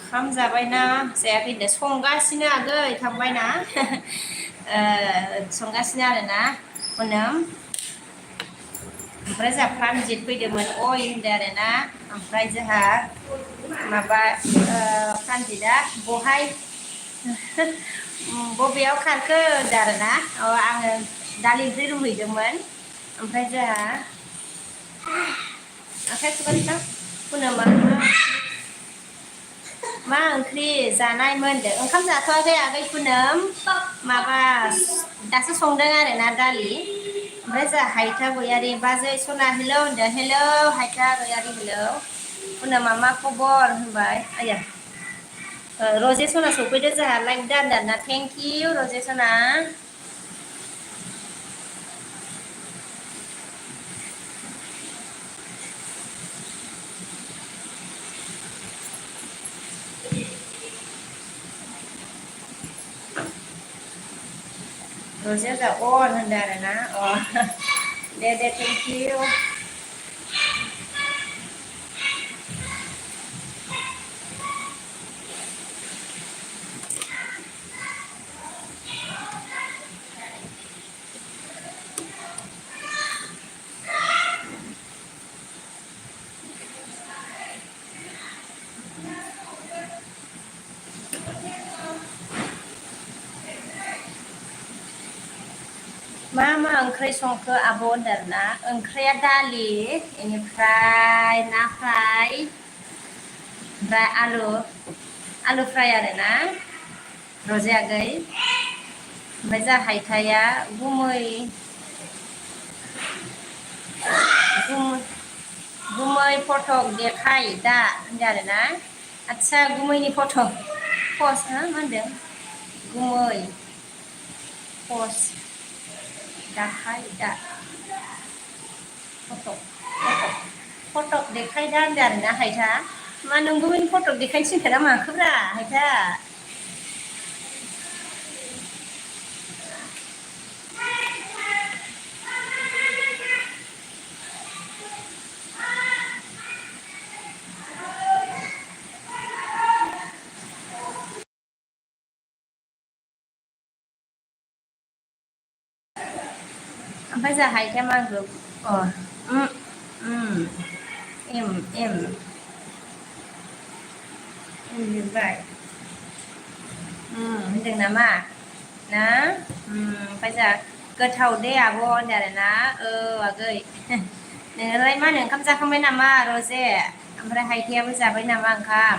S2: खाम जाबायना जायाखै होनदो संगासिनो आगै थांबायना संगासिनो आरोना पुनम ओमफ्राय जोंहा प्रानजित फैदोंमोन अय होनदो आरोना ओमफ्राय जोंहा माबा प्रानजितआ बहाय बबेयाव खारखो होनदो आरोना आङो दालि ओंख्रि रुहैदोंमोन ओमफ्राय जोंहा आखाइ सुगासिनो पुनमआ मा ओंख्रि जानायमोन होनदो ओंखाम जाथ'वाखै आगै पुनम माबा दासो संदों आरोना दालि ओमफ्राय जोंहा हायथा गयारि बाजै सना हेलौ होनदो हेलौ हायथा गयारि हेलौ पुनमआ मा खबर होनबाय आया रजे सना सफैदो जोंहा लाइक दानना थेंक इउ रजे सना रजे जा अन होनदो आरोना दे थेंक इउ मा ओंख्रि संखो आब' होनदों आरोना ओंख्रिया दालि बेनिफ्राय ना फ्राय ओमफ्राय आलु फ्राय आरोना रजे आगै ओमफ्राय जा हायथाया गुमै फटक देखाय दा होनदों आरोना आदसा गुमैनि फटक पस्ट मा होनदों गुमै पस्ट दाखाय दा फटक देखायदा होनदों आरोना हायथा मा नों गुबैनि फटक देखायनो थिनखो ना माखोब्रा हायथा ओमफ्राय जा हायथा मा होनखो एम लिरबाय होनदों नामा ना ओमफ्राय जा गोथाव दे आब' होनदों आरोना आगै नोङोलाय मा होनो ओंखाम जाखांबाय नामा रजे ओमफ्राय हायथायाबो जाबाय नामा ओंखाम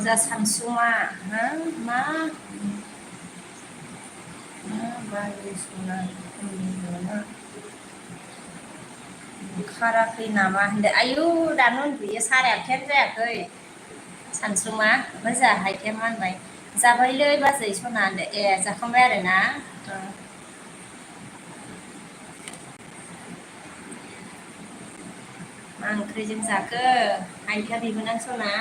S2: जा सानसुमा हा मा बायदिसिना ओंखाराखै नामा होनदो आयु दानो उन्दुयो 8:30 जायाखै सानसुमा ओमफ्राय जोंहा हायथाया मानबाय जाबायलै बाजै सना होनदो ए जाखांबाय आरोना मा ओंख्रिजों जाखो हायथा बिबोनां सना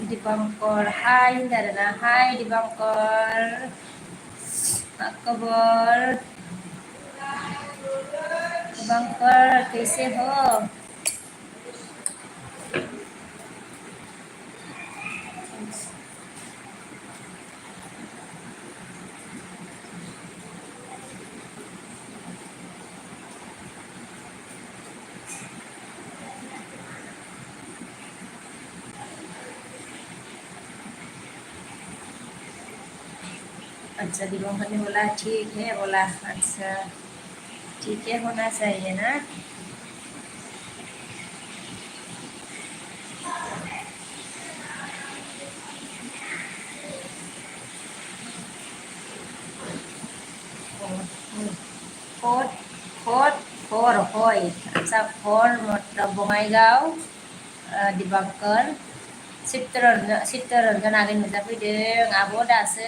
S2: Dibangkor hai darana hai Dibangkor apa kabar Dibangkor कैसे हो अच्छा दीपंकर ने बोला ठीक है बोला अच्छा ठीक है होना चाहिए ना Phốt phốt phốt rồi अच्छा phốt मतलब बङाइगाव Dibangkor चित्तरन्जन आगै नुजाफैदों आब' दासो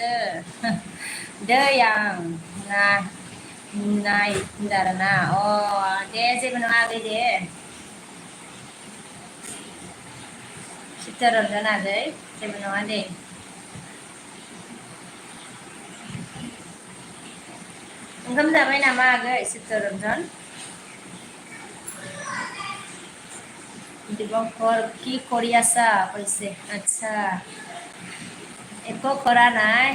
S2: दैयां नाय आरोना अ दे जेबो नङा आगै दे चित्तरन्जन आगै जेबो नङा दे ओंखाम जाबाय नामा आगै चित्तरन्जन Dibangkor কি কৰি আছা কৈছে আচ্ছা একো কৰা নাই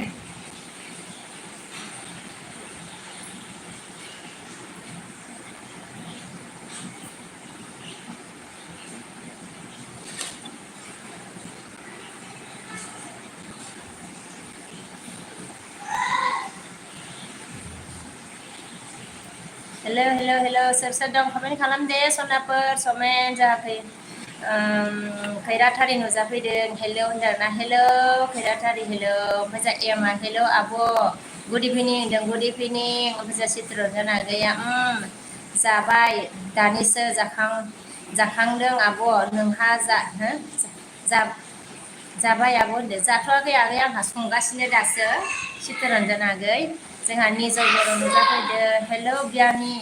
S2: हेल' सोर दं कमेन्ट खालाम दे सनाफोर समेन जायाखै खैराथारि नुजाफैदों हेल' होनदोंना हेल' खैराथारि हेल' ओमफ्राय जा एमा हेल' आब' गुड इभिनिं होनदों गुड इभिनिं ओमफ्राय जा चित्तरन्जन आगैया जाबाय दानिसो जाखांदों आब' नोंहा जाबाय आब' होनदो जाथ'वाखै आगै आंहा संगासिनो दासो चित्तरन्जन आगै जोंहा निजय बर' नुजाफैदो हेल' बियानि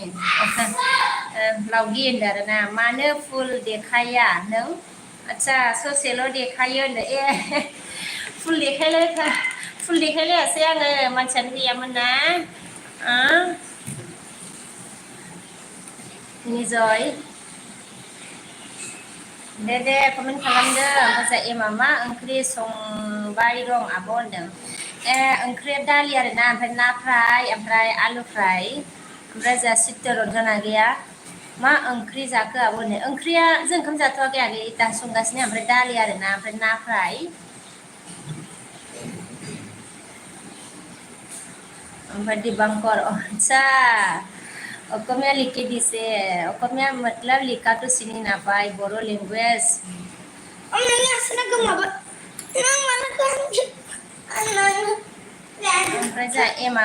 S2: लावगि होनदो आरोना मानो फुल देखाया नों आदसा ससेल' देखायो होनदो फुल देखायलायासै आङो मानसियानो गैयामोन ना निजय दे कमेन्ट खालामदो ओमफ्राय एमा मा ओंख्रि संबाय दं आब' होनदों ओंख्रिया दालि आरोना ओमफ्राय ना फ्राय ओमफ्राय आलु फ्राय ओमफ्राय जोंहा चित्तरन्जन आगैया मा ओंख्रि जाखो आब' होनो ओंख्रिया जों ओंखाम जाथ'वाखै आगै दा संगासिनो ओमफ्राय दालि आरोना ओमफ्राय ना फ्राय ओमफ्राय दिबांकर अच्छा অসমীয়া লিখি দিছে অসমীয়া মতলব লিখাটো চিনি নাপায় বড়ো লেংগুৱেজ ओमफ्राय जा एमा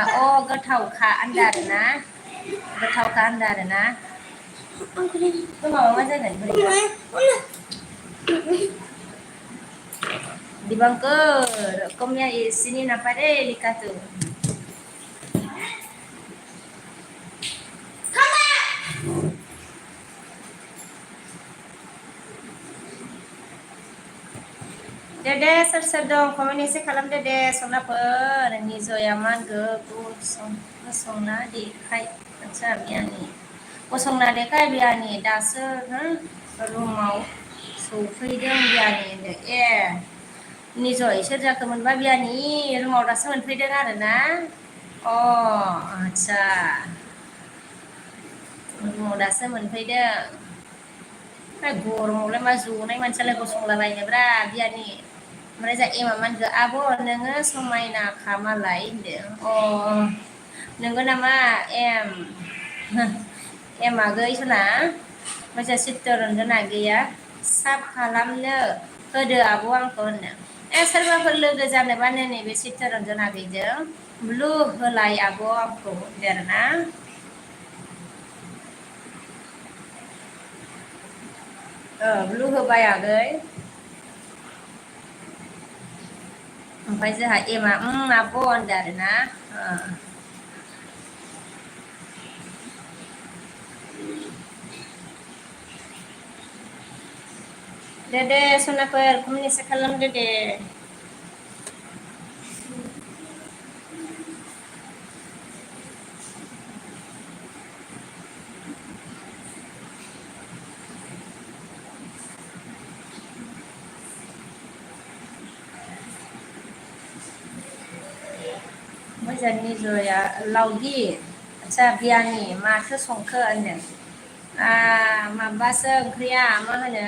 S2: गोथावखा होनदों आरोना गोथावखा होनदों आरोना माबा मा जागोन दिबांकर ọসমীয়া চিনি नापाय रे लिखाটো दे सोर सोर दं कमेन्ट एसे खालामदो दे सनाफोर निजया मा गसंना देखाय आदसा बियानि गसंना देखाय बियानि दासो रुमाव सौफैदों बियानि होनदो निजय सोर जाखो मोनबा बियानि रुमाव दासो मोनफैदों आरोना आदसा रुमाव दासो मोनफैदों गरमावलाय मा जनाय मानसियालाय गसंलाबायनोब्रा बियानि ओमफ्राय जा एमा मा होनखो आब' नोङो समायनाखा मालाय होनदों नोंगौ नामा एम आगै सना ओमफ्राय जा चित्तरन्जन आगैया साब खालामनो होदो आब' आंखौ होनदों सोरबाफोर लोगो जानोबानो नैबे चित्तरन्जन आगैजों ब्लु होलाय आब' आंखौ होनदो आरोना ब्लु होबाय आगै ओमफ्राय जोंहा एमा आब' होनदो आरोना दे सनाफोर कमेन्ट एसे खालामदो दे मोजां निजया लावगि आदसा बियानि माथो संखो होनदों माबासो ओंख्रिया मा होनो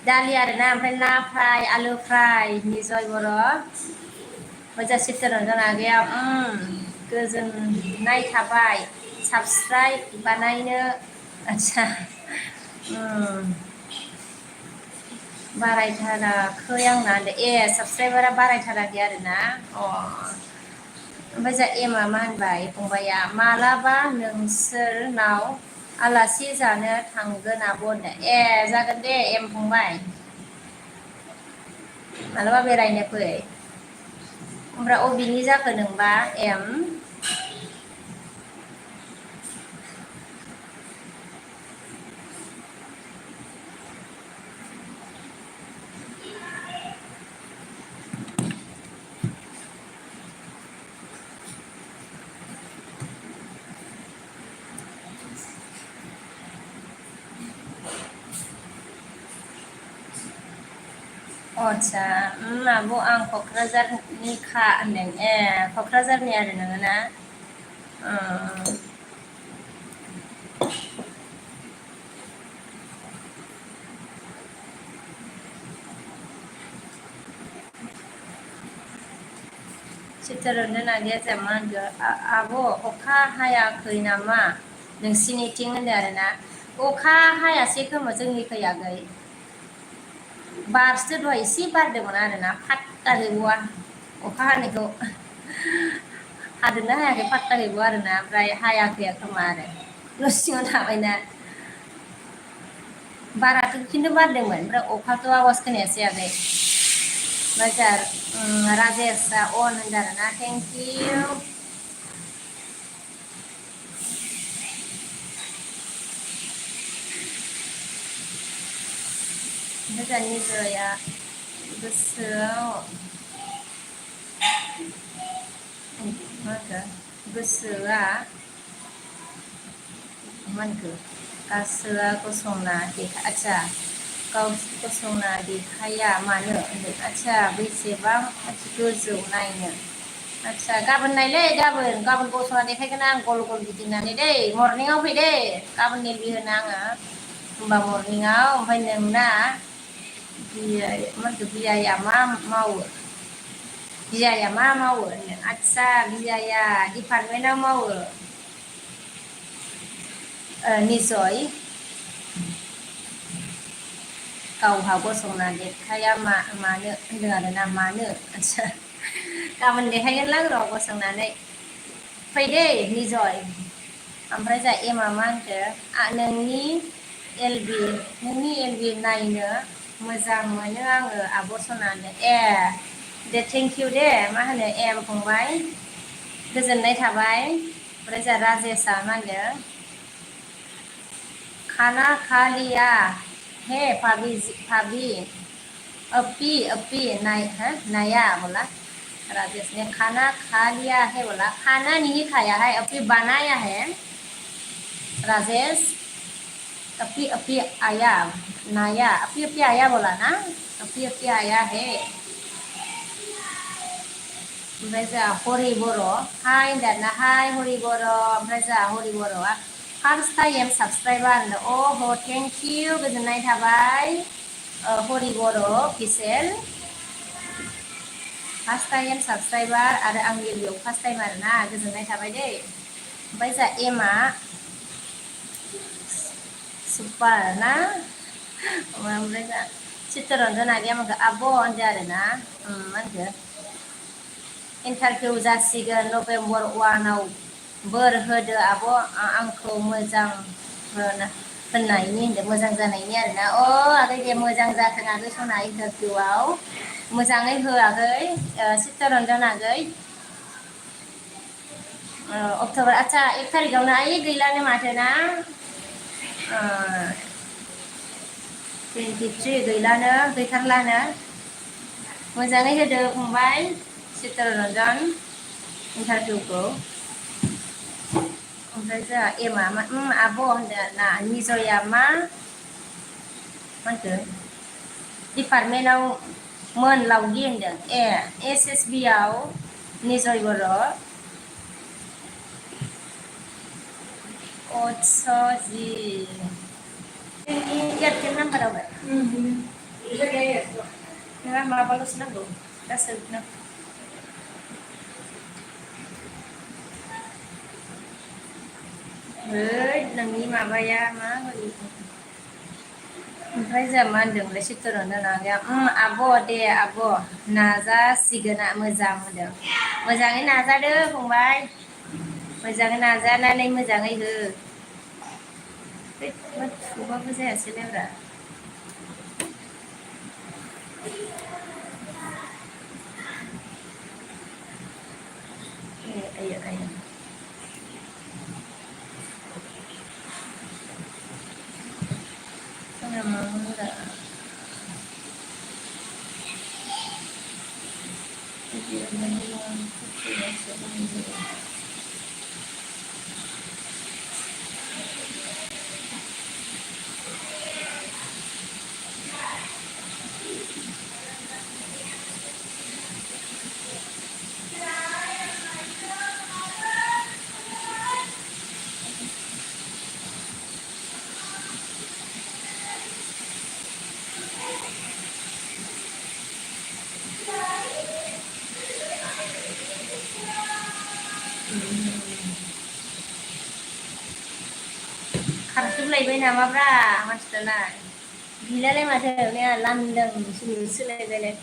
S2: दालि आरोना ओमफ्राय ना फ्राय आलु फ्राय निजय बर' मोजां चित्तरन्जन आगैया गोजोननाय थाबाय साबस्क्राइब बानायनो आदसा बारायथाराखै आंना साबसक्राइबारा बारायथाराखै आरोना ओमफ्राय जा एमा मा होनबाय फंबाया मालाबा नोंसोरनाव आलासि जानो थांगोन आब' होनदों जागोन दे एम फंबाय मालाबा बेरायनो फै ओमफ्राय अबेनि जाखो नोंबा एम आदसा आब' आं क'क्राझारनिखा होनदों क'क्राझारनि आरो नोङो ना चित्तरन्जन आगैया जा मा होनदों आब' अखा हायाखै नामा नोंसिनिथिं होनदों आरोना अखा हायासै खोमा जोंनिखै आगै बारसो दहाय एसे बारदोंमोन आरोना फात्ता गैबावा अखा हानायखौ हादोंना हायाखै फात्ता गैबावा आरोना ओमफ्राय हायाखै खोमा आरो न' सिङाव थाबायना बाराथ' खिन्थु बारदोंमोन ओमफ्राय अखाथ' आवाज खोनायासै आगै belajar Rajesh on na thank you belajar ni ya gosoआव maka gosoआ manku gosoआ गसंना आच्छा गसंना देखाया मानो आच्छा बेसेबां गोजौ नायनो आच्छा गाबोन नायलै गाबोन गसंना देखायगोन आं गल गल गिदिंनानै दै मर्निंआव फै दे गाबोन नेलबि होनो आङो होमबा मर्निंआव ओमफ्राय नोंना बियाया मा मावो बियाया मा मावो आच्छा बियाया डिपार्टमेन्टआव मावो निजय गावहा गसंना देखाया मानो होनदों आरोना मानो आच्छा गाबोन देखायगोनलां र' गसंनानै फै दे निजय ओमफ्राय जा एमआ मा होनखो नोंनि एलबि नायनो मोजां मोनो आङो आब' सनानो ए दे थेंक इउ दे मा होनो एम फंबाय गोजोननाय थाबाय ओमफ्राय जा राजेशआ मा होनदों खाना खा लिया है भाभी अपी नया बोला राजेश ने खाना खा लिया है बोला खाना नहीं खाया है अपी बनाया है राजेश अपी आया नया अपी आया बोला ना अपी आया है ओमफ्राय जोंहा हरि बर' हाय होनदोंना हाय हरि बर' ओमफ्राय जोंहा हरि बर'आ फार्स्ट टाइम साबसक्राइबार होनदों अह थेंक इउ गोजोननाय थाबाय हरि बर' किसेल फार्स्ट टाइम साबसक्राइबार आरो आंनि बेयाव फार्स्ट टाइम आरोना गोजोननाय थाबाय दे ओमफ्राय जोंहा एमआ सुपार ना ओमफ्राय जोंहा चित्तरन्जन आगैया माखौ आब' होनदों आरोना मा होनखो इन्टारभिउ जासिगोन नभेम्बर 1आव बोर होदो आब' आंखौ मोजां होननायनि होनदों मोजां जानायनि आरोना आगै दे मोजां जाथों आगै सना इन्टारभिउआव मोजाङै हो आगै चित्तरन्जन आगै अक्ट'बर आच्छा 1 तारिखआवनो आइ गैलानो माथो ना 23 गैलानो गैथारलानो मोजाङै होदो फंबाय चित्तरन्जन इन्टारभिउखौ ओमफ्राय जोंहा एमआ आब' होनदों आरोना निजया मा होनखो डिपार्टमेन्टआव मोन लावगि होनदों SSB आव निजय बर' जी एयारटेल नाम्बाराव नोंहा माबाल'सो नांगौ गासैबो नोंनि माबाया मा होनो ओमफ्राय जोंहा मा होनदोंमोनलाय चित्तरन्जन आगैया आब' दे आब' नाजासिगोन मोजां होनदों मोजाङै नाजादो फंबाय मोजाङै नाजानानै मोजाङै हो थुबाबो जायासैलायब्रा आयो Namangura. खारजोबलायबाय नामाब्रा मानसिफ्रालाय गैलालाय माथो ने लांदां सोलायबायलाय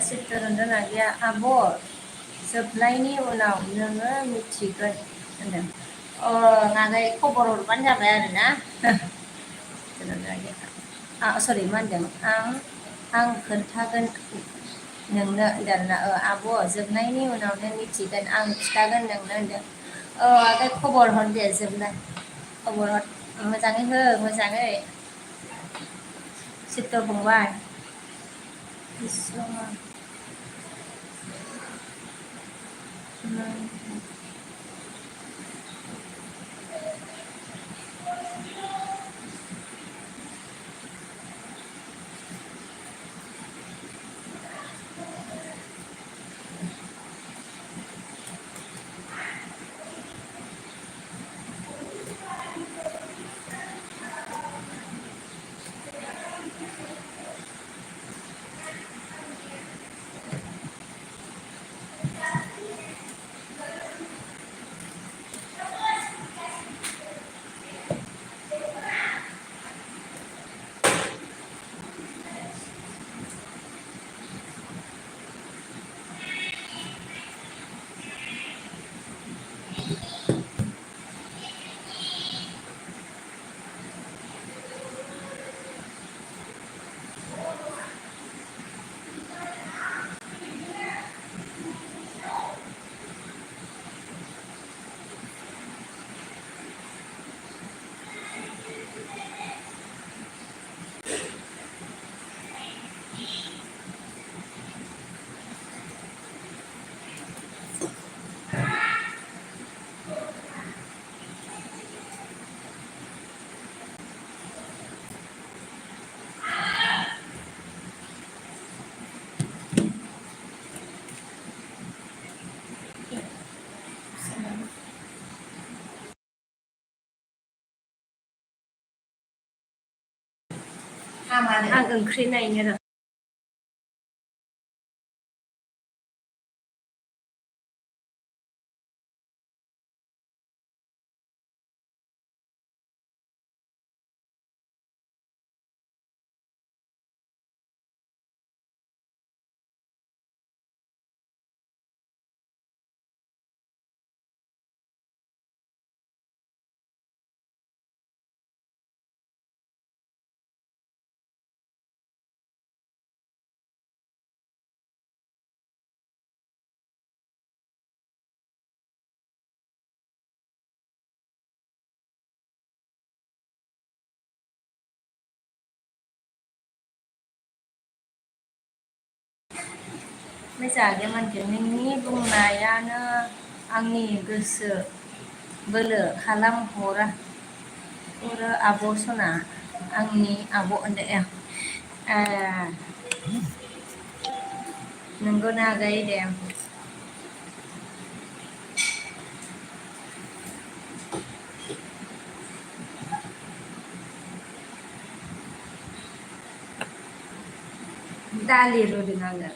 S2: सित्र होनदोंना गैया आब' जोबनायनि उनाव नोङो मिथिगोन होनदों। आगै खबर हरबानो जाबाय आरोना। सरि मा होनदों आं खोन्थागोन नोंनो होनदों आरोना। आब' जोबनायनि उनावनो मिथिगोन आं खिथागोन नोंनो होनदों। आगै खबर हर दे जोबनाय खबर हर मोजाङै हो मोजाङै सित्र फंबाय। आं ओंख्रि नायनो र' जागौमोन नोंनि बुंनायानो आंनि गोसो बोलो खालामहरो आब' सना आंनि आब' होनदों नंगौना आगै दे दालि रुदों आङो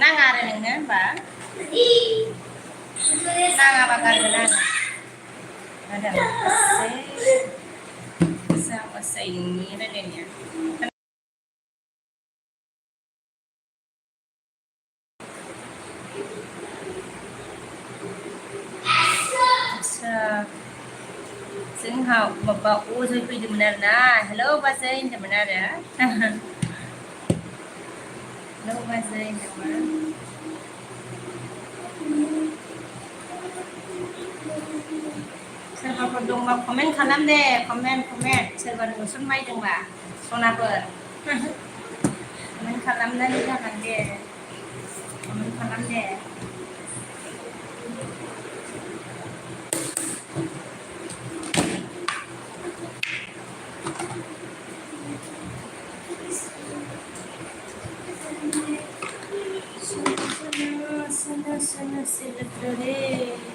S2: नाङा आरो नोंनो होमबा नाङाबा गारगोन आरो ada sama saya ini adanya जोंहा माबा अजय फैदोंमोन आरो ना हेलौ बाजै होनदोंमोन आरो हेलौ बाजै होनदोंमोन सोरबाफोर दंबा कमेन्ट खालाम दे कमेन्ट सोरबा नुसन बायदोंबा सनाफोर कमेन्ट खालामनानै जागोन दे कमेन्ट खालाम दे sana sana sana sana